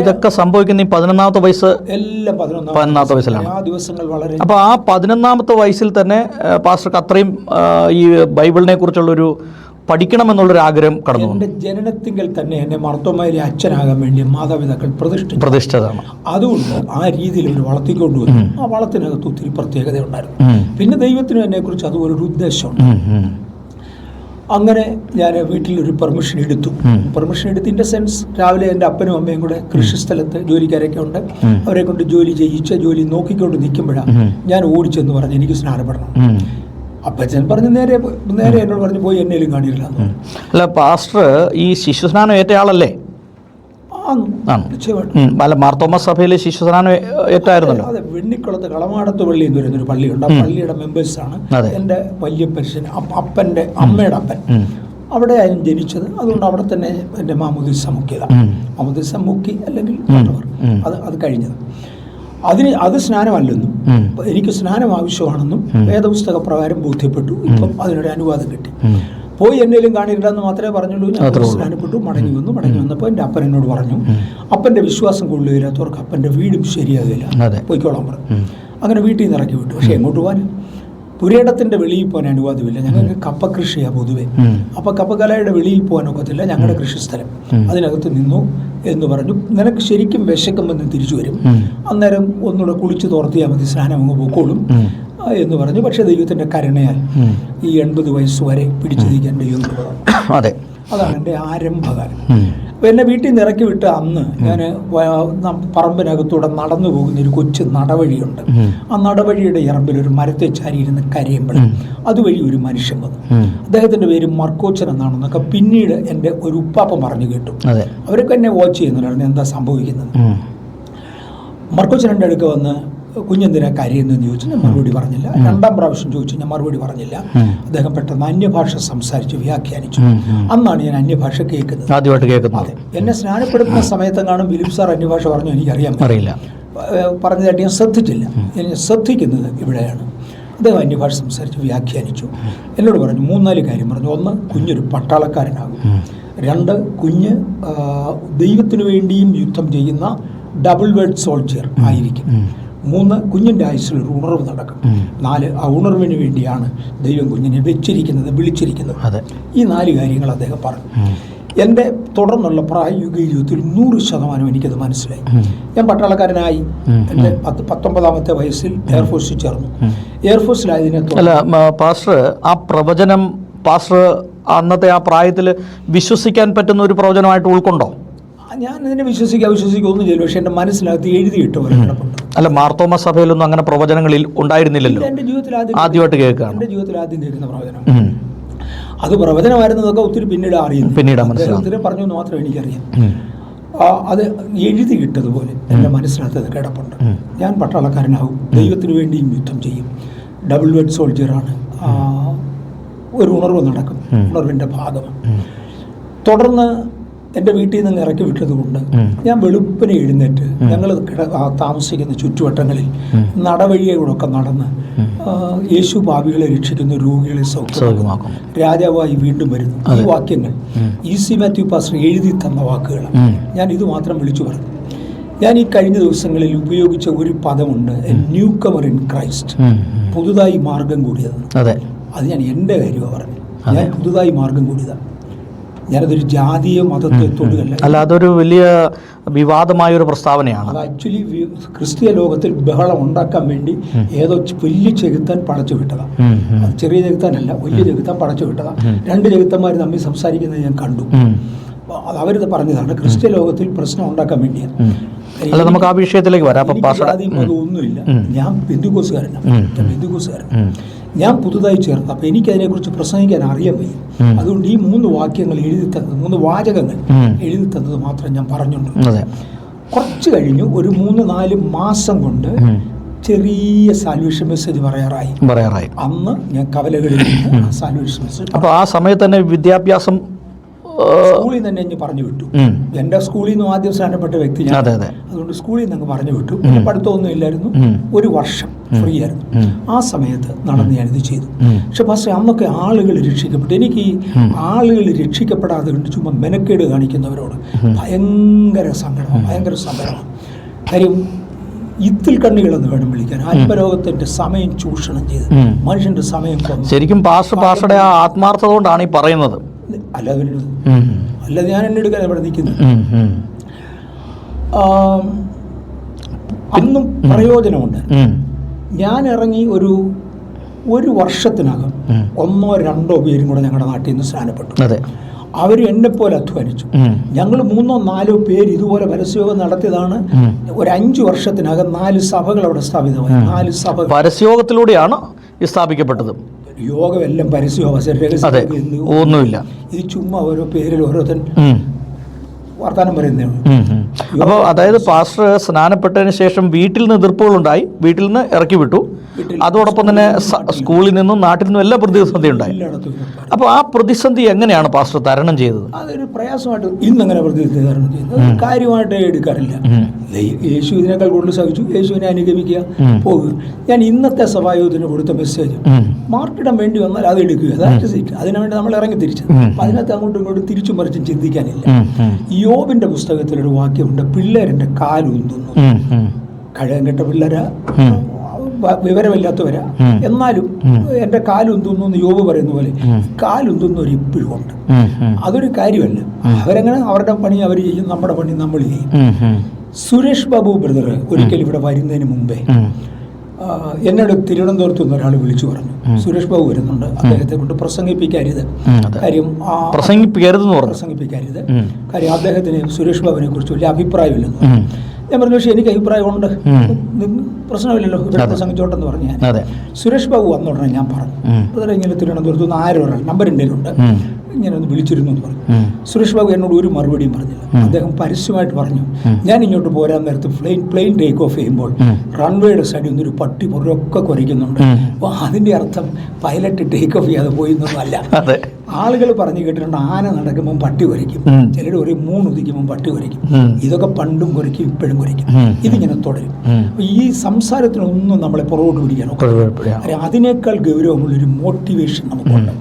ഇതൊക്കെ സംഭവിക്കുന്ന ഈ 11ാമത്തെ വയസ്സ്, എല്ലാം 11ാമത്തെ വയസ്സിലാണ്. ആ ദിവസങ്ങൾ വളരെ. അപ്പോൾ ആ 11ാമത്തെ വയസ്സിൽ തന്നെ പാസ്റ്റർക്ക് അത്രയും ഈ ബൈബിളിനെ കുറിച്ചുള്ളൊരു പഠിക്കണമെന്നുള്ളൊരു ആഗ്രഹം കടന്നു. എൻ്റെ ജനനത്തിങ്കിൽ തന്നെ എന്നെ മർത്തോമായിലെ അച്ഛനാകാൻ വേണ്ടി മാതാപിതാക്കൾ പ്രതിഷ്ഠിച്ചതാണ്. അതുകൊണ്ട് ആ രീതിയിൽ അവർ വളർത്തിക്കൊണ്ടുവന്നു. ആ വളത്തിനകത്ത് ഒത്തിരി പ്രത്യേകത ഉണ്ടായിരുന്നു. പിന്നെ ദൈവത്തിനും എന്നെക്കുറിച്ച് അതുപോലൊരു ഉദ്ദേശമുണ്ട്. അങ്ങനെ ഞാൻ വീട്ടിലൊരു പെർമിഷൻ എടുത്തു. ഇൻ ദ സെൻസ്, രാവിലെ എൻ്റെ അപ്പനും അമ്മയും കൂടെ കൃഷിസ്ഥലത്ത് ജോലിക്കാരൊക്കെ ഉണ്ട്, അവരെ കൊണ്ട് ജോലി നോക്കിക്കൊണ്ട് നിൽക്കുമ്പോഴാണ് ഞാൻ ഓടിച്ചെന്ന് പറഞ്ഞ് എനിക്ക് സ്നാനപ്പെടണം. അപ്പച്ചൻ പറഞ്ഞ് നേരെ എന്നോട് പറഞ്ഞു, പോയി എന്നേലും കാണിയില്ല. അല്ല, പാസ്റ്റർ ഈ ശിശുസ്നാനം ഏറ്റ ആളല്ലേ? മാർത്തോമ സഭയിലെ ശിശുസ്നാനം ഏറ്റായിരുന്നല്ലോ. അതെ, വെണ്ണിക്കുളത്ത് കളമാടത്ത് പള്ളി എന്ന് പറയുന്നൊരു പള്ളിയുണ്ട്. ആ പള്ളിയുടെ മെമ്പേഴ്സാണ് എൻ്റെ വലിയ പരിശീലനം. അപ്പൻ്റെ അമ്മയുടെ അപ്പൻ അവിടെ ആയിരുന്നു ജനിച്ചത്. അതുകൊണ്ട് അവിടെ തന്നെ എൻ്റെ മാമോദിസ മുക്കി അല്ലെങ്കിൽ അത് കഴിഞ്ഞത്. അത് സ്നാനമല്ലെന്നും എനിക്ക് സ്നാനം ആവശ്യമാണെന്നും വേദപുസ്തക പ്രകാരം ബോധ്യപ്പെട്ടു. ഇപ്പം അതിനൊരു അനുവാദം കിട്ടി. പോയി എന്നേലും കാണില്ലെന്ന് മാത്രമേ പറഞ്ഞുള്ളൂ. ഞാൻ സ്നാനപ്പെട്ടു, മടങ്ങി വന്നപ്പോൾ എൻ്റെ അപ്പൻ എന്നോട് പറഞ്ഞു, അപ്പൻ്റെ വിശ്വാസം കൊള്ളുകയില്ലാത്തവർക്ക് അപ്പൻ്റെ വീടും ശരിയാകില്ല, പോയിക്കോളാൻ പറഞ്ഞു. അങ്ങനെ വീട്ടിൽ നിന്ന് ഇറക്കി വിട്ടു. പക്ഷേ എങ്ങോട്ട് പോകാൻ? പുരയിടത്തിൻ്റെ വെളിയിൽ പോകാൻ അനുവാദമില്ല. ഞങ്ങൾക്ക് കപ്പ കൃഷിയാണ് പൊതുവെ. അപ്പോൾ കപ്പക്കലയുടെ വെളിയിൽ പോകാൻ ഒക്കത്തില്ല, ഞങ്ങളുടെ കൃഷിസ്ഥലം അതിനകത്ത് നിന്നു എന്ന് പറഞ്ഞു. നിനക്ക് ശരിക്കും വിശക്കുമ്പോൾ നീ തിരിച്ചു വരും, അന്നേരം ഒന്നുകൂടെ കുളിച്ച് തോർത്തിയാൽ മതി, സ്നാനം അങ്ങ് പൊക്കോളും എന്ന് പറഞ്ഞു. പക്ഷേ ദൈവത്തിൻ്റെ കരുണയാൽ ഈ 80 വയസ്സ് വരെ പിടിച്ചു നീക്കാൻ ദൈവം അതെ, അതാണ് എൻ്റെ ആരംഭകാലം. അപ്പോൾ എന്നെ വീട്ടിൽ നിന്ന് ഇറക്കി വിട്ട് അന്ന് ഞാൻ പറമ്പിനകത്തൂടെ നടന്നു പോകുന്ന ഒരു കൊച്ചു നടവഴിയുണ്ട്. ആ നടവഴിയുടെ ഇറമ്പിൽ ഒരു മരത്തെ ചാരിയിരുന്ന് കരയുമ്പോൾ അതുവഴി ഒരു മനുഷ്യൻ വന്നു. അദ്ദേഹത്തിൻ്റെ പേര് മർക്കോച്ചൻ എന്നാണെന്നൊക്കെ പിന്നീട് എൻ്റെ ഒരു ഉപ്പാപ്പൻ പറഞ്ഞു കേട്ടു. അവരൊക്കെ എന്നെ വാച്ച് ചെയ്യുന്നവരാണ് എന്താ സംഭവിക്കുന്നത്. മർക്കോച്ചൻ എൻ്റെ അടുക്ക വന്ന് കുഞ്ഞെന്തിനാ കരയുന്നതെന്ന് ചോദിച്ചു. ഞാൻ മറുപടി പറഞ്ഞില്ല. 2ാം പ്രാവശ്യം ചോദിച്ചു, ഞാൻ മറുപടി പറഞ്ഞില്ല. അദ്ദേഹം പെട്ടെന്ന് അന്യഭാഷ സംസാരിച്ച് വ്യാഖ്യാനിച്ചു. അന്നാണ് ഞാൻ അന്യഭാഷ കേൾക്കുന്നത്, ആദ്യമായിട്ട് കേൾക്കുന്നത്. എന്നെ സ്നാനപ്പെടുത്തുന്ന സമയത്തെങ്ങാനും ഫിലിപ്പ് സാർ അന്യഭാഷ പറഞ്ഞു, എനിക്കറിയാൻ അറിയില്ല, പറഞ്ഞതായിട്ട് ഞാൻ ശ്രദ്ധിച്ചില്ല. ഞാൻ ശ്രദ്ധിക്കുന്നത് ഇവിടെയാണ്. അദ്ദേഹം അന്യഭാഷ സംസാരിച്ച് വ്യാഖ്യാനിച്ചു. എന്നോട് പറഞ്ഞു 3-4 കാര്യം പറഞ്ഞു. 1, കുഞ്ഞൊരു പട്ടാളക്കാരനാകും. 2, കുഞ്ഞ് ദൈവത്തിനു വേണ്ടിയും യുദ്ധം ചെയ്യുന്ന ഡബിൾ വേർഡ് സോൾജിയർ ആയിരിക്കും. 3, കുഞ്ഞിൻ്റെ ആയുസ്സിലൊരു ഉണർവ് നടക്കും. 4, ആ ഉണർവിന് വേണ്ടിയാണ് ദൈവം കുഞ്ഞിനെ വെച്ചിരിക്കുന്നത്, വിളിച്ചിരിക്കുന്നത്. ഈ 4 കാര്യങ്ങൾ അദ്ദേഹം പറഞ്ഞു. എൻ്റെ തുടർന്നുള്ള പ്രായോഗിക ജീവിതത്തിൽ 100% എനിക്കത് മനസ്സിലായി. ഞാൻ പട്ടാളക്കാരനായി. എൻ്റെ 19ാമത്തെ വയസ്സിൽ എയർഫോഴ്സിൽ ചേർന്നു. എയർഫോഴ്സിലായതിനെ പാസ്റ്റർ, ആ പ്രവചനം പാസ്റ്റർ അന്നത്തെ ആ പ്രായത്തിൽ വിശ്വസിക്കാൻ പറ്റുന്ന ഒരു പ്രവചനമായിട്ട് ഉൾക്കൊണ്ടോ? ഞാൻ ഇതിനെ വിശ്വസിക്കൊന്നും ചെയ്യില്ല. പക്ഷേ എൻ്റെ മനസ്സിനകത്ത് എഴുതിയിട്ട് പോലെ കിടപ്പുണ്ട്. അല്ല, മാർത്തോമ സഭയിലൊന്നും അങ്ങനെ പ്രവചനങ്ങളിൽ ഉണ്ടായിരുന്നില്ലല്ലോ. എൻ്റെ ജീവിതത്തിൽ ആദ്യമായിട്ട് കേൾക്കുകയാണ്. എൻ്റെ ജീവിതത്തിൽ ആദ്യം കേൾക്കുന്ന പ്രവചനം. അത് പ്രവചനമായിരുന്നതൊക്കെ ഒത്തിരി പിന്നീട് മനസ്സിലായി പറഞ്ഞു എന്ന് മാത്രമേ എനിക്കറിയാം. അത് എഴുതി കിട്ടതുപോലെ എൻ്റെ മനസ്സിനകത്ത് അത് കിടപ്പുണ്ട്. ഞാൻ പട്ടാളക്കാരനാകും, ദൈവത്തിന് വേണ്ടിയും യുദ്ധം ചെയ്യും, ഡബിൾ വേർഡ് സോൾജിയറാണ്, ഒരു ഉണർവ് നടക്കും, ഉണർവിൻ്റെ ഭാഗമാണ്. തുടർന്ന് എൻ്റെ വീട്ടിൽ നിന്ന് ഇറക്കി വിട്ടതുകൊണ്ട് ഞാൻ വെളുപ്പിനെ എഴുന്നേറ്റ് ഞങ്ങൾ താമസിക്കുന്ന ചുറ്റുവട്ടങ്ങളിൽ നടവഴിയോടൊക്കെ നടന്ന് യേശു പാപികളെ രക്ഷിക്കുന്നു, രോഗികളെ സൗഖ്യമാക്കും, രാജാവായി വീണ്ടും വരുന്നു. ഈ വാക്യങ്ങൾ ഈസി മാത്യു പാസ്റ്റർ എഴുതി തന്ന വാക്കുകളാണ്. ഞാൻ ഇത് മാത്രം വിളിച്ചു പറഞ്ഞു. ഞാൻ ഈ കഴിഞ്ഞ ദിവസങ്ങളിൽ ഉപയോഗിച്ച ഒരു പദമുണ്ട്, ന്യൂ കമർ ഇൻ ക്രൈസ്റ്റ്, പുതുതായി മാർഗം കൂടിയത്. അത് ഞാൻ എൻ്റെ കാര്യമാണ് പറഞ്ഞു. ഞാൻ പുതുതായി മാർഗം കൂടിയതാണ്. ഞാനതൊരു ജാതീയ മതത്തെ തൊടുകല്ല. അല്ല, അതൊരു വലിയ വിവാദമായൊരു പ്രസ്താവനയാണ്. അത് ആക്ച്വലി ക്രിസ്തീയ ലോകത്തിൽ ബഹളം ഉണ്ടാക്കാൻ വേണ്ടി ഏതോ വലിയ ചെകുത്താൻ പടച്ചു വിട്ടതാണ്. അത് ചെറിയ ചെകുത്താനല്ല, വലിയ ചെകുത്താൻ പടച്ചു വിട്ടതാണ്. 2 ചെകുത്തന്മാർ തമ്മിൽ സംസാരിക്കുന്നത് ഞാൻ കണ്ടു. അവരിത് പറഞ്ഞതാണ്, ക്രിസ്തീയ ലോകത്തിൽ പ്രശ്നം ഉണ്ടാക്കാൻ വേണ്ടിയാണ്. അല്ല, നമുക്ക് ആ വിഷയത്തിലേക്ക് വരാം. അതൊന്നുമില്ല. ഞാൻ ബന്ധുക്കോസുകാരനാണ്. ഞാൻ പുതുതായി ചേർന്നു. അപ്പോൾ എനിക്കതിനെക്കുറിച്ച് പ്രസംഗിക്കാൻ അറിയാൻ വയ്യ. അതുകൊണ്ട് ഈ 3 വാക്യങ്ങൾ എഴുതി തന്നത്, 3 വാചകങ്ങൾ എഴുതി തന്നത് മാത്രം ഞാൻ പറഞ്ഞുകൊണ്ട് കുറച്ച് കഴിഞ്ഞു. ഒരു 3-4 മാസം കൊണ്ട് ചെറിയ സാൽവേഷൻ മെസ്സേജ് പറയാറായി. അന്ന് ഞാൻ കവലകളിൽ നിന്ന് സാൽവേഷൻ മെസ്സേജ്. അപ്പോൾ ആ സമയത്ത് തന്നെ വിദ്യാഭ്യാസം സ്കൂളിൽ നിന്ന് തന്നെ പറഞ്ഞു വിട്ടു. എൻ്റെ സ്കൂളിൽ നിന്നും ആദ്യം സ്നാനപ്പെട്ട വ്യക്തി ഞാൻ. അതുകൊണ്ട് സ്കൂളിൽ നിന്ന് പറഞ്ഞു വിട്ടു. പഠിത്തമൊന്നും ഇല്ലായിരുന്നു. 1 വർഷം ഫ്രീ ആയിരുന്നു. ആ സമയത്ത് നടന്ന് ഞാനിത് ചെയ്തു. പക്ഷെ പക്ഷേ അന്നൊക്കെ ആളുകൾ രക്ഷിക്കപ്പെട്ടു. എനിക്ക് ഈ ആളുകൾ രക്ഷിക്കപ്പെടാതെ കണ്ട് ചുമ്മാ മെനക്കേട് കാണിക്കുന്നവരോട് ഭയങ്കര സങ്കടമാണ്. കാര്യം ഇത്തിൽ കണ്ണികളെന്ന് വേണം വിളിക്കാൻ. ആത്മരോഗത്തിന്റെ സമയം ചൂഷണം ചെയ്ത് മനുഷ്യന്റെ സമയം ശരിക്കും പാസ്റ്ററുടെ ആ ആത്മാർത്ഥത കൊണ്ടാണ് ഈ പറയുന്നത്. അല്ലാതെ ഞാൻ എന്നെ എടുക്കാൻ ഇവിടെ നിൽക്കുന്നത്. അന്നും പ്രയോജനമുണ്ട്. ഞാൻ ഇറങ്ങി ഒരു വർഷത്തിനകം 1-2 പേരും കൂടെ ഞങ്ങളുടെ നാട്ടിൽ നിന്ന് സ്നാനപ്പെട്ടു. അവർ എന്നെപ്പോലെ അധ്വാനിച്ചു. ഞങ്ങൾ 3-4 പേര് ഇതുപോലെ പരസ്യയോഗം നടത്തിയതാണ്. ഒരു 5 വർഷത്തിനകം 4 സഭകൾ അവിടെ സ്ഥാപിതമായി. 4 സഭ പരസ്യയോഗത്തിലൂടെയാണ് സ്ഥാപിക്കപ്പെട്ടത്. യോഗമെല്ലാം പരസ്യയോഗം, ഒന്നുമില്ല. ഇത് ചുമ്മാ ഓരോ പേരിൽ ഓരോരുത്തൻ വർത്താനം പറയുന്നേ ഉള്ളൂ. അപ്പോൾ അതായത് പാസ്റ്റർ സ്നാനപ്പെട്ടതിന് ശേഷം വീട്ടിൽ നിന്ന് എതിർപ്പുകളുണ്ടായി, വീട്ടിൽ നിന്ന് ഇറക്കി വിട്ടു. അതോടൊപ്പം തന്നെ സ്കൂളിൽ നിന്നും നാട്ടിൽ നിന്നും എല്ലാം പ്രതിസന്ധി ഉണ്ടായി. അപ്പോൾ ആ പ്രതിസന്ധി എങ്ങനെയാണ് പാസ്റ്റർ തരണം ചെയ്തത്? അതൊരു പ്രയാസമായിട്ട് ഇന്നങ്ങനെ പ്രതിസന്ധി തരണം ചെയ്യുന്നത് കാര്യമായിട്ട് എടുക്കാറില്ല. യേശു ഇതിനേക്കാൾ കൂടുതൽ സഹിച്ചു, യേശുവിനെ അനുഗമിക്കുക, പോകുക. ഞാൻ ഇന്നത്തെ സഭായോഗത്തിന് കൊടുത്ത മെസ്സേജ് മാർക്കിടാൻ വേണ്ടി വന്നാൽ അത് എടുക്കുക, അതിനുവേണ്ടി നമ്മൾ ഇറങ്ങി തിരിച്ചത്. അതിനകത്ത് അങ്ങോട്ടും ഇങ്ങോട്ടും തിരിച്ചും മറിച്ചും ചിന്തിക്കാനില്ല. യോബിന്റെ പുസ്തകത്തിലൊരു വാക്യമുണ്ട്, പിള്ളേരെന്റെ കാലൂന്തുന്നു. കഴകം കെട്ട പിള്ളേരാ, വിവരമില്ലാത്തവരാ. എന്നാലും എൻ്റെ കാലുന്തുന്നു എന്ന് യോബ് പറയുന്ന പോലെ കാലുന്തുന്നവർ ഇപ്പോഴും ഉണ്ട്. അതൊരു കാര്യമല്ല. അവരങ്ങനെ അവരുടെ പണി അവർ ചെയ്യും, നമ്മുടെ പണി നമ്മൾ ചെയ്യും. സുരേഷ് ബാബു ബ്രദർ ഒരിക്കൽ ഇവിടെ വരുന്നതിന് മുമ്പേ എന്നോട് തിരുവനന്തപുരത്ത് നിന്ന് ഒരാൾ വിളിച്ചു പറഞ്ഞു, സുരേഷ് ബാബു വരുന്നുണ്ട്, അദ്ദേഹത്തെ കൊണ്ട് പ്രസംഗിപ്പിക്കരുത്. കാര്യം പ്രസംഗിപ്പിക്കരുത്. കാര്യം അദ്ദേഹത്തിന് സുരേഷ് ബാബുവിനെ കുറിച്ച് വലിയ അഭിപ്രായമില്ലെന്ന് പറഞ്ഞു. ഞാൻ പറഞ്ഞു, പക്ഷേ എനിക്ക് അഭിപ്രായമുണ്ട്, പ്രശ്നമില്ലല്ലോ, ഇവിടെ പ്രസംഗിച്ചോട്ടെന്ന് പറഞ്ഞു ഞാൻ. സുരേഷ് ബാബു വന്ന ഉടനെ ഞാൻ പറഞ്ഞു, ബ്രദറെ ഇങ്ങനെ തിരുവനന്തപുരത്ത് നിന്ന് ആരോ ഒരാൾ നമ്പർ എൻ്റെ ഉണ്ട്, ഇങ്ങനെ ഒന്ന് വിളിച്ചിരുന്നു എന്ന് പറഞ്ഞു. സുരേഷ് ബാബു എന്നോട് ഒരു മറുപടിയും പറഞ്ഞില്ല. അദ്ദേഹം പരസ്യമായിട്ട് പറഞ്ഞു, ഞാൻ ഇങ്ങോട്ട് പോരാൻ നേരത്ത് പ്ലെയിൻ ടേക്ക് ഓഫ് ചെയ്യുമ്പോൾ റൺവേയുടെ സൈഡിൽ നിന്നൊരു പട്ടി പുറമൊക്കെ കുരയ്ക്കുന്നുണ്ട്. അപ്പോൾ അതിൻ്റെ അർത്ഥം പൈലറ്റ് ടേക്ക് ഓഫ് ചെയ്യാതെ പോയി എന്നൊന്നും അല്ല. ആളുകൾ പറഞ്ഞു കേട്ടിട്ടുണ്ട്, ആന നടക്കുമ്പോൾ പട്ടി കുരയ്ക്കും, ചിലർ ഒരു 3 ഉദിക്കുമ്പോൾ പട്ടി കുരയ്ക്കും. ഇതൊക്കെ പണ്ടും കുരയ്ക്കും, ഇപ്പോഴും കുരയ്ക്കും. ഇതിങ്ങനെ തുടരും. ഈ സംസാരത്തിനൊന്നും നമ്മളെ പുറകോട്ട് പിടിക്കാനോ, അതിനേക്കാൾ ഗൗരവമുള്ളൊരു മോട്ടിവേഷൻ നമുക്കുണ്ട്.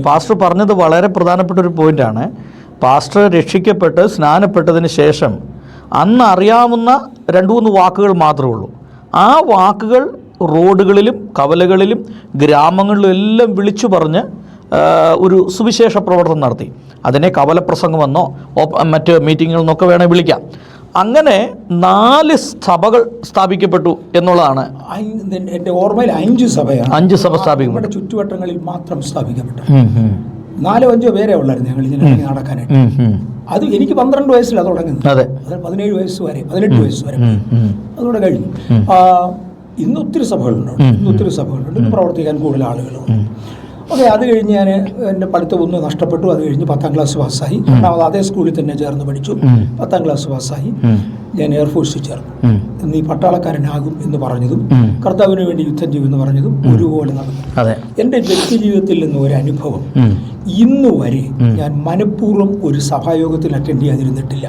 പാസ്റ്റർ പറഞ്ഞത് വളരെ പ്രധാനപ്പെട്ട ഒരു പോയിന്റാണ്. പാസ്റ്റർ രക്ഷിക്കപ്പെട്ട് സ്നാനപ്പെട്ടതിന് ശേഷം അന്ന് അറിയാവുന്ന 2-3 വാക്കുകൾ മാത്രമേ ഉള്ളൂ. ആ വാക്കുകൾ റോഡുകളിലും കവലകളിലും ഗ്രാമങ്ങളിലും എല്ലാം വിളിച്ചു പറഞ്ഞ് ഒരു സുവിശേഷ പ്രവർത്തനം നടത്തി. അതിനെ കവലപ്രസംഗമെന്നോ മറ്റ് മീറ്റിങ്ങുകൾ എന്നൊക്കെ വേണമെങ്കിൽ വിളിക്കാം. അങ്ങനെ 4 സഭകൾ സ്ഥാപിക്കപ്പെട്ടു എന്നുള്ളതാണ് എൻ്റെ ഓർമ്മയിൽ. 5 സഭയാണ്. 5 സഭ സ്ഥാപിക്കപ്പെട്ടു. നമ്മുടെ ചുറ്റുവട്ടങ്ങളിൽ മാത്രം സ്ഥാപിക്കപ്പെട്ടു. 4-5 പേരെ ഉള്ളായിരുന്നു ഞങ്ങൾ ഇതിനെ നടക്കാനായിട്ട്. അത് എനിക്ക് 12 വയസ്സിലാണ് തുടങ്ങുന്നത്. അത് 17 വയസ്സ് വരെ, 18 വയസ്സ് വരെ അതോടെ കഴിഞ്ഞു. ഇന്ന് ഒത്തിരി സഭകളുണ്ട്. ഇന്ന് പ്രവർത്തിക്കാൻ കൂടുതൽ ആളുകളുണ്ട്. ഓക്കെ, അത് കഴിഞ്ഞ് ഞാൻ എൻ്റെ പഠിത്തം ഒന്ന് നഷ്ടപ്പെട്ടു. അത് കഴിഞ്ഞ് 10ാം ക്ലാസ് പാസ്സായി. രണ്ടാമത് അതേ സ്കൂളിൽ തന്നെ ചേർന്ന് പഠിച്ചു. 10ാം ക്ലാസ് പാസ്സായി. ഞാൻ എയർഫോഴ്സിൽ ചേർന്നു. നീ പട്ടാളക്കാരനാകും എന്ന് പറഞ്ഞതും കർത്താവിന് വേണ്ടി യുദ്ധം ചെയ്യുമെന്ന് പറഞ്ഞതും ഒരുപോലെ നടന്നു. എൻ്റെ വ്യക്തി ജീവിതത്തിൽ നിന്ന് ഒരു അനുഭവം ഇന്ന് വരെ ഞാൻ മനഃപൂർവ്വം ഒരു സഭായോഗത്തിൽ അറ്റൻഡ് ചെയ്യാതിരുന്നിട്ടില്ല.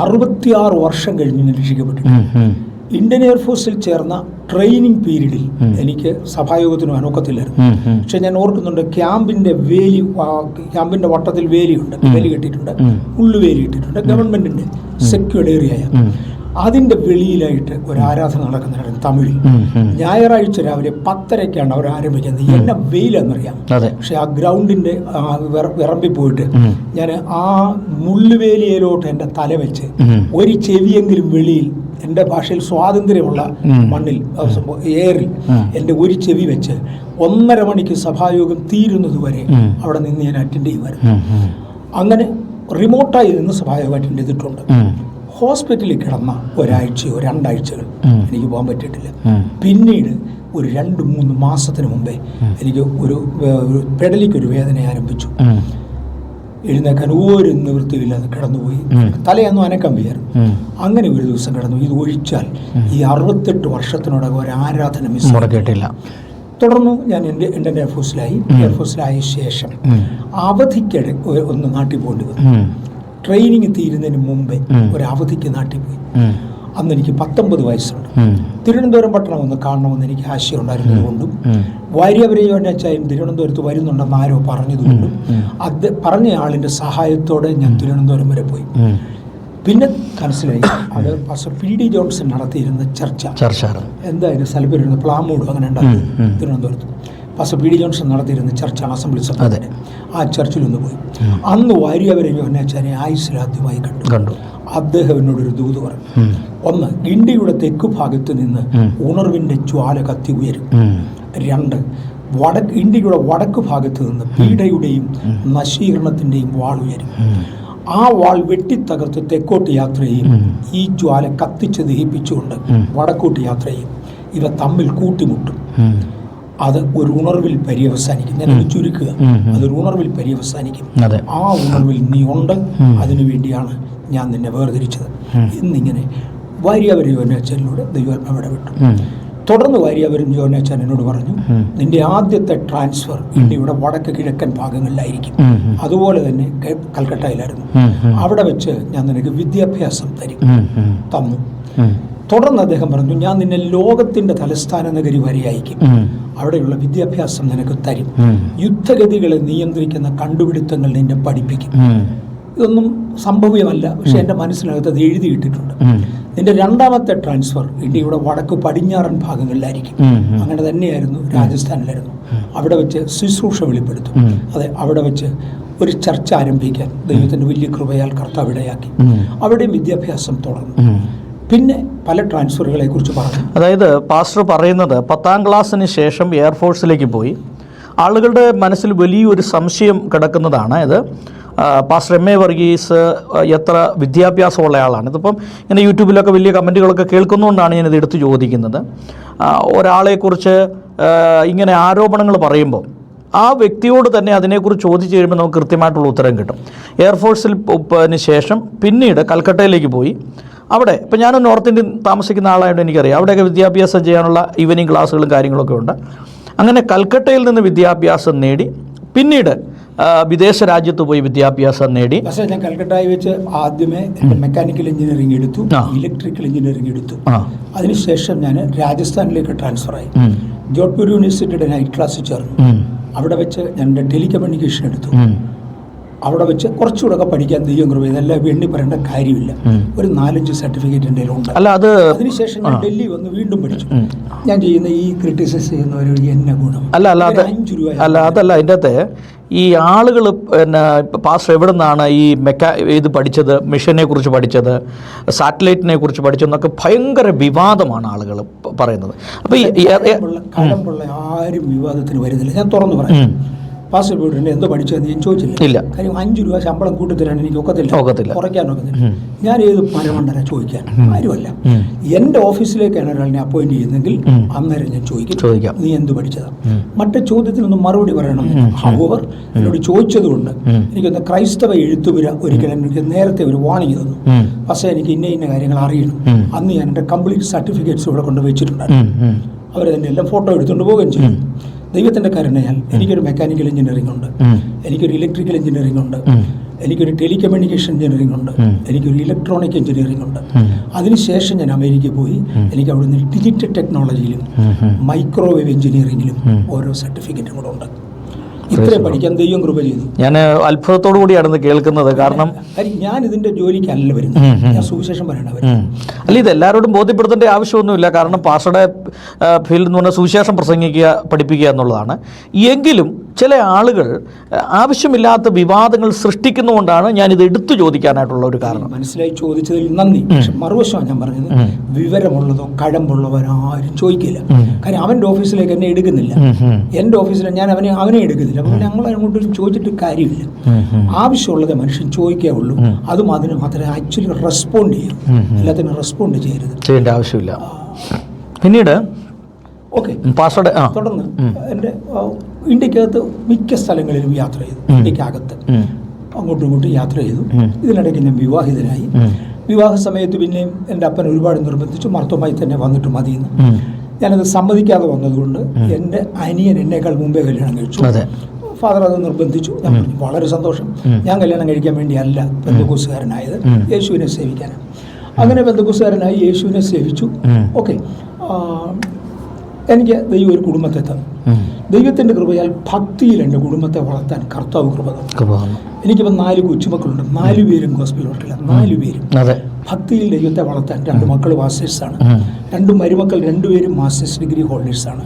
66 വർഷം കഴിഞ്ഞ് ഞാൻ രക്ഷിക്കപ്പെട്ടിട്ടുണ്ട്. ഇന്ത്യൻ എയർഫോഴ്സിൽ ചേർന്ന ട്രെയിനിങ് പീരീഡിൽ എനിക്ക് സഭായോഗത്തിന് അനൊക്കത്തില്ലായിരുന്നു. പക്ഷെ ഞാൻ ഓർക്കുന്നുണ്ട്, ക്യാമ്പിന്റെ വട്ടത്തിൽ വേലിയുണ്ട്, വേലി കെട്ടിയിട്ടുണ്ട്, ഉള്ളുവേലി ഇട്ടിട്ടുണ്ട്, ഗവൺമെന്റിന്റെ സെക്യൂർഡ് ഏരിയയായ. അതിന്റെ വെളിയിലായിട്ട് ഒരു ആരാധന നടക്കുന്നുണ്ടായിരുന്നു തമിഴിൽ. ഞായറാഴ്ച രാവിലെ 10:30 അവർ ആരംഭിക്കുന്നത്. എന്നെ വെയിലെന്നറിയാം. പക്ഷെ ആ ഗ്രൗണ്ടിന്റെ വിറമ്പി പോയിട്ട് ഞാൻ ആ മുള്ളുവേലിയിലോട്ട് എൻ്റെ തല വെച്ച് ഒരു ചെവിയെങ്കിലും വെളിയിൽ, എൻ്റെ ഭാഷയിൽ സ്വാതന്ത്ര്യമുള്ള മണ്ണിൽ, എയറിൽ എൻ്റെ ഒരു ചെവി വെച്ച് 1.5 മണിക്ക് സഭായോഗം തീരുന്നത് വരെ അവിടെ നിന്ന് ഞാൻ അറ്റൻഡ് ചെയ്യുമായിരുന്നു. അങ്ങനെ റിമോട്ടായി നിന്ന് സഭായോഗം അറ്റൻഡ് ചെയ്തിട്ടുണ്ട്. ഹോസ്പിറ്റലിൽ കിടന്ന ഒരാഴ്ചയോ 2 ആഴ്ചകൾ എനിക്ക് പോകാൻ പറ്റിയിട്ടില്ല. പിന്നീട് ഒരു 2-3 മാസത്തിന് മുമ്പേ എനിക്ക് ഒരു പെടലിക്കൊരു വേദന ആരംഭിച്ചു. എഴുന്നേക്കാൻ ഒരു നിവൃത്തിയില്ലാതെ കിടന്നുപോയി. തലയൊന്നും അനക്കം വയ്യായിരുന്നു. അങ്ങനെ ഒരു ദിവസം കിടന്നു. ഇത് ഒഴിച്ചാൽ ഈ 68 വർഷത്തിനോടകം ഒരു ആരാധന മിസ്സായിട്ടില്ല. തുടർന്നു ഞാൻ എൻ്റെ എയർഫോഴ്സിലായ ശേഷം അവധിക്കിടെ ഒന്ന് നാട്ടിൽ പോകേണ്ടി വന്നു. ട്രെയിനിങ് തീരുന്നതിന് മുമ്പേ ഒരു അവധിക്ക് നാട്ടിൽ പോയി. അന്ന് എനിക്ക് 19 വയസ്സുണ്ട്. തിരുവനന്തപുരം പട്ടണം ഒന്ന് കാണണമെന്ന് എനിക്ക് ആശയം ഉണ്ടായിരുന്നതുകൊണ്ടും വാര്യവരെയോച്ചായും തിരുവനന്തപുരത്ത് വരുന്നുണ്ടെന്ന് ആരോ പറഞ്ഞതുകൊണ്ടും അത് പറഞ്ഞ ആളിൻ്റെ സഹായത്തോടെ ഞാൻ തിരുവനന്തപുരം വരെ പോയി. പിന്നെ മനസ്സിലായി, അത് പാസ്റ്റർ PD ജോൺസൺ നടത്തിയിരുന്ന ചർച്ച എന്തായാലും സ്ഥലപ്പേരുന്ന പ്ലാമൂട് അങ്ങനെ ഉണ്ടായിരുന്നു തിരുവനന്തപുരത്ത്. പാസ്റ്റർ PD ജോൺസൺ നടത്തിയിരുന്ന ചർച്ചാണ്, അസംബ്ലി സഭ. ആ ചർച്ചിലൊന്ന് പോയി. അന്ന് വാര്യവരെയോച്ചാനെ ആയുസ്സിലാദ്യമായി കണ്ടു. അദ്ദേഹം എന്നോടൊരു ദൂത് പറഞ്ഞു. ഒന്ന്, ഇന്ത്യയുടെ തെക്കു ഭാഗത്ത് നിന്ന് ഉണർവിൻ്റെ ജ്വാല കത്തി ഉയരും. 2, ഇന്ത്യയുടെ വടക്ക് ഭാഗത്ത് നിന്ന് പീഡയുടെയും നശീകരണത്തിൻ്റെയും വാൾ ഉയരും. ആ വാൾ വെട്ടിത്തകർത്ത് തെക്കോട്ട് യാത്ര ചെയ്യും. ഈ ജ്വാല കത്തിച്ച് ദഹിപ്പിച്ചുകൊണ്ട് വടക്കോട്ട് യാത്ര ചെയ്യും. ഇവ തമ്മിൽ കൂട്ടിമുട്ടും. അത് ഒരു ഉണർവിൽ പര്യവസാനിക്കും. ഞാനത് ചുരുക്കുക, അതൊരു ഉണർവിൽ പര്യവസാനിക്കും. ആ ഉണർവിൽ നീ ഉണ്ട്, അതിനുവേണ്ടിയാണ് ഞാൻ നിന്നെ വേർതിരിച്ചത് എന്നിങ്ങനെ വാര്യവരെയോച്ചാനിലൂടെ ദൈവാത്മാവ് ഇടപെട്ടു. തുടർന്ന് വാര്യവരും യോനാച്ചാൻ എന്നോട് പറഞ്ഞു, നിന്റെ ആദ്യത്തെ ട്രാൻസ്ഫർ ഇന്ത്യയുടെ വടക്ക് കിഴക്കൻ ഭാഗങ്ങളിലായിരിക്കും. അതുപോലെ തന്നെ കൽക്കട്ടയിലായിരുന്നു. അവിടെ വെച്ച് ഞാൻ നിനക്ക് വിദ്യാഭ്യാസം തന്നു. തുടർന്ന് അദ്ദേഹം പറഞ്ഞു, ഞാൻ നിന്നെ ലോകത്തിന്റെ തലസ്ഥാന നഗരി വരെ അയക്കും. അവിടെയുള്ള വിദ്യാഭ്യാസം നിനക്ക് തരും. യുദ്ധഗതികളെ നിയന്ത്രിക്കുന്ന കണ്ടുപിടുത്തങ്ങൾ നിന്നെ പഠിപ്പിക്കും. ഇതൊന്നും സംഭവ്യമല്ല, പക്ഷെ എൻ്റെ മനസ്സിനകത്ത് അത് എഴുതിയിട്ടിട്ടുണ്ട്. നിന്റെ രണ്ടാമത്തെ ട്രാൻസ്ഫർ ഇന്ത്യയുടെ വടക്ക് പടിഞ്ഞാറൻ ഭാഗങ്ങളിലായിരിക്കും. അങ്ങനെ തന്നെയായിരുന്നു. രാജസ്ഥാനിലായിരുന്നു. അവിടെ വെച്ച് ശുശ്രൂഷ വെളിപ്പെടുത്തും. അതെ, അവിടെ വെച്ച് ഒരു ചർച്ച ആരംഭിക്കാൻ ദൈവത്തിൻ്റെ വലിയ കൃപയാൽ കർത്താവ് ഇടയാക്കി. അവിടെയും വിദ്യാഭ്യാസം തുടർന്നു. പിന്നെ പല ട്രാൻസ്ഫറുകളെ കുറിച്ച് പറഞ്ഞു. അതായത് പാസ്റ്റർ പറയുന്നത് 10ാം ക്ലാസ്സിന് ശേഷം എയർഫോഴ്സിലേക്ക് പോയി. ആളുകളുടെ മനസ്സിൽ വലിയൊരു സംശയം കിടക്കുന്നതാണ്. ഇത് പാസ്റ്റർ എം എ വർഗീസ് എത്ര വിദ്യാഭ്യാസമുള്ള ആളാണ്. ഇതിപ്പം ഇങ്ങനെ യൂട്യൂബിലൊക്കെ വലിയ കമൻറ്റുകളൊക്കെ കേൾക്കുന്നതുകൊണ്ടാണ് ഞാനിത് എടുത്ത് ചോദിക്കുന്നത്. ഒരാളെക്കുറിച്ച് ഇങ്ങനെ ആരോപണങ്ങൾ പറയുമ്പോൾ ആ വ്യക്തിയോട് തന്നെ അതിനെക്കുറിച്ച് ചോദിച്ചു കഴിയുമ്പോൾ നമുക്ക് കൃത്യമായിട്ടുള്ള ഉത്തരം കിട്ടും. എയർഫോഴ്സിൽ ശേഷം പിന്നീട് കൽക്കട്ടയിലേക്ക് പോയി. അവിടെ ഇപ്പം ഞാൻ നോർത്ത് ഇന്ത്യൻ താമസിക്കുന്ന ആളായിട്ട് എനിക്കറിയാം. അവിടെയൊക്കെ വിദ്യാഭ്യാസം ചെയ്യാനുള്ള ഈവനിങ് ക്ലാസ്സുകളും കാര്യങ്ങളൊക്കെ ഉണ്ട്. അങ്ങനെ കൽക്കട്ടയിൽ നിന്ന് വിദ്യാഭ്യാസം നേടി പിന്നീട് വിദേശ രാജ്യത്ത് പോയി വിദ്യാഭ്യാസം നേടി. പക്ഷേ ഞാൻ കൽക്കട്ടയിൽ വെച്ച് ആദ്യമേ മെക്കാനിക്കൽ എഞ്ചിനീയറിംഗ് എടുത്തു, ഇലക്ട്രിക്കൽ എഞ്ചിനീയറിംഗ് എടുത്തു. അതിനുശേഷം ഞാൻ രാജസ്ഥാനിലേക്ക് ട്രാൻസ്ഫറായി. ജോധ്പൂർ യൂണിവേഴ്സിറ്റിയുടെ നൈറ്റ് ക്ലാസ്സിൽ ചേർന്നു. അവിടെ വെച്ച് ഞാൻ ടെലികമ്മ്യൂണിക്കേഷൻ എടുത്തു. അവിടെ വെച്ച് കുറച്ചുകൂടെ പഠിക്കാൻ ദൈവം കൃപ. ഇതെല്ലാം എണ്ണി പറയേണ്ട കാര്യമില്ല. ഒരു 4-5 സർട്ടിഫിക്കറ്റ് എൻ്റെ ഉണ്ട്. അതിനുശേഷം ഞാൻ ഡൽഹി വന്ന് വീണ്ടും പഠിച്ചു. ഞാൻ ചെയ്യുന്ന ഈ ക്രിറ്റിസൈസ് ചെയ്യുന്നവർ എന്നെ ഗുണം ₹5 അതല്ല. അതിൻ്റെ അകത്ത് ഈ ആളുകൾ പിന്നെ പാസ്റ്റർ എവിടെ നിന്നാണ് ഈ ഇത് പഠിച്ചത്, മിഷനെ കുറിച്ച് പഠിച്ചത്, സാറ്റലൈറ്റിനെ കുറിച്ച് പഠിച്ചതെന്നൊക്കെ ഭയങ്കര വിവാദമാണ് ആളുകൾ പറയുന്നത്. അപ്പോൾ ഈ കടമ്പുള്ള ആരും വിവാദത്തിന് വരുന്നില്ല. ഞാൻ തുറന്നു പറയാം. പാസ്റ്റർ പോയിട്ട് എന്തോ പഠിച്ചതെന്ന് ഞാൻ ചോദിച്ചില്ല. കാര്യം ₹5 ശമ്പളം കൂട്ടിത്തരാൻ എനിക്ക് ഒക്കത്തില്ല, കുറയ്ക്കാൻ ഒക്കത്തില്ല. ഞാൻ ഏത് പരമണ്ടര ചോദിക്കാൻ ആരുമല്ല. എൻ്റെ ഓഫീസിലേക്കാണ് ഒരാളിനെ അപ്പോയിന്റ് ചെയ്യുന്നതെങ്കിൽ അന്നേരം ഞാൻ ചോദിക്കാം, നീ എന്ത് പഠിച്ചതാണ്. മറ്റേ ചോദ്യത്തിനൊന്നും മറുപടി പറയണം. ഹൗവർ എന്നോട് ചോദിച്ചതുകൊണ്ട് എനിക്കൊന്ന് ക്രൈസ്തവ എഴുത്തുപുര ഒരിക്കലും എനിക്ക് നേരത്തെ ഒരു വാണിംഗ് തന്നു. പക്ഷേ എനിക്ക് ഇന്ന കാര്യങ്ങൾ അറിയണം. അന്ന് ഞാൻ എൻ്റെ കംപ്ലീറ്റ് സർട്ടിഫിക്കറ്റ്സ് ഇവിടെ കൊണ്ട് വെച്ചിട്ടുണ്ടായിരുന്നു. അവർ തന്നെ എല്ലാം ഫോട്ടോ എടുത്തുകൊണ്ട് പോവുകയും ചെയ്യും. ദൈവത്തിൻ്റെ കരുണയാൽ എനിക്കൊരു മെക്കാനിക്കൽ എഞ്ചിനീയറിംഗ് ഉണ്ട്, എനിക്കൊരു ഇലക്ട്രിക്കൽ എഞ്ചിനീയറിംഗ് ഉണ്ട്, എനിക്കൊരു ടെലികമ്മ്യൂണിക്കേഷൻ എഞ്ചിനീയറിംഗ് ഉണ്ട്, എനിക്കൊരു ഇലക്ട്രോണിക് എഞ്ചിനീയറിംഗ് ഉണ്ട്. അതിനുശേഷം ഞാൻ അമേരിക്കയിൽ പോയി. എനിക്ക് അവിടുന്ന് ഡിജിറ്റൽ ടെക്നോളജിയിലും മൈക്രോവേവ് എഞ്ചിനീയറിംഗിലും ഓരോ സർട്ടിഫിക്കറ്റും കൂടെ ഉണ്ട്. ഇത്രയും പഠിക്കാൻ ദൈവം കൃപ ചെയ്തു. ഞാൻ അത്ഭുതത്തോടു കൂടിയാണ് കേൾക്കുന്നത്. കാരണം ഞാൻ ഇതിന്റെ ജോലിക്കല്ല വരുന്നത്, ഞാൻ സുവിശേഷം പറയണവർ. അല്ല, ഇത് എല്ലാവരോടും ബോധ്യപ്പെടുത്തേണ്ട ആവശ്യമൊന്നുമില്ല. കാരണം പാസ്റ്ററുടെ ഫീൽഡ് എന്ന് പറഞ്ഞാൽ സുവിശേഷം പ്രസംഗിക്കുക, പഠിപ്പിക്കുക എന്നുള്ളതാണ്. എങ്കിലും ചില ആളുകൾ ആവശ്യമില്ലാത്ത വിവാദങ്ങൾ സൃഷ്ടിക്കുന്നതുകൊണ്ടാണ് ഞാനിത് എടുത്തു ചോദിക്കാനായിട്ടുള്ള ഒരു കാരണം. മനസ്സിലായി, ചോദിച്ചതിൽ നന്ദി. പക്ഷെ മറുവശമാണ് ഞാൻ പറഞ്ഞത്, വിവരമുള്ളതോ കഴമ്പുള്ളവരോ ആരും ചോദിക്കില്ല. കാര്യം അവൻ്റെ ഓഫീസിലേക്ക് എന്നെ എടുക്കുന്നില്ല, എൻ്റെ ഓഫീസിൽ ഞാൻ അവനെ എടുക്കുന്നില്ല. അപ്പോൾ ഞങ്ങൾ അങ്ങോട്ടും ചോദിച്ചിട്ട് കാര്യമില്ല. ആവശ്യമുള്ളത് മനുഷ്യൻ ചോദിക്കാവുള്ളൂ. അതും അതിന് മാത്രമേ ആക്ച്വലി റെസ്പോണ്ട് ചെയ്യൂ. എല്ലാത്തിനും റെസ്പോണ്ട് ചെയ്യേണ്ട ആവശ്യമില്ല. പിന്നീട് തുടർന്ന് എൻ്റെ ഇന്ത്യക്കകത്ത് മിക്ക സ്ഥലങ്ങളിലും യാത്ര ചെയ്തു. ഇന്ത്യക്കകത്ത് അങ്ങോട്ടും ഇങ്ങോട്ടും യാത്ര ചെയ്തു. ഇതിനിടയ്ക്ക് ഞാൻ വിവാഹിതനായി. വിവാഹ സമയത്ത് പിന്നെയും എൻ്റെ അപ്പൻ ഒരുപാട് നിർബന്ധിച്ചു, മർത്തമായി തന്നെ വന്നിട്ട് മതിയെന്ന്. ഞാനത് സമ്മതിക്കാതെ വന്നതുകൊണ്ട് എൻ്റെ അനിയൻ എന്നേക്കാൾ മുമ്പേ കല്യാണം കഴിച്ചു. ഫാദർ അത് നിർബന്ധിച്ചു. ഞാൻ പറഞ്ഞു വളരെ സന്തോഷം, ഞാൻ കല്യാണം കഴിക്കാൻ വേണ്ടിയല്ല പെന്തക്കോസ്തുകാരനായത്, യേശുവിനെ സേവിക്കാനാണ്. അങ്ങനെ പെന്തക്കോസ്തുകാരനായി യേശുവിനെ സേവിച്ചു. ഓക്കെ, എനിക്ക് ദൈവം ഒരു കുടുംബത്തെ തന്നു. ദൈവത്തിൻ്റെ കൃപയാൽ ഭക്തിയിൽ എൻ്റെ കുടുംബത്തെ വളർത്താൻ കർത്താവ് കൃപ തന്നു. എനിക്കിപ്പോൾ 4 കൊച്ചുമക്കളുണ്ട്. 4 പേരും ഗോസ്പൽ വർക്കില്ല. 4 പേരും ഭക്തിയിൽ ദൈവത്തെ വളർത്താൻ. 2 മക്കൾ മാസ്റ്റേഴ്സാണ്, 2 മരുമക്കൾ 2 പേരും മാസ്റ്റേഴ്സ് ഡിഗ്രി ഹോൾഡേഴ്സാണ്.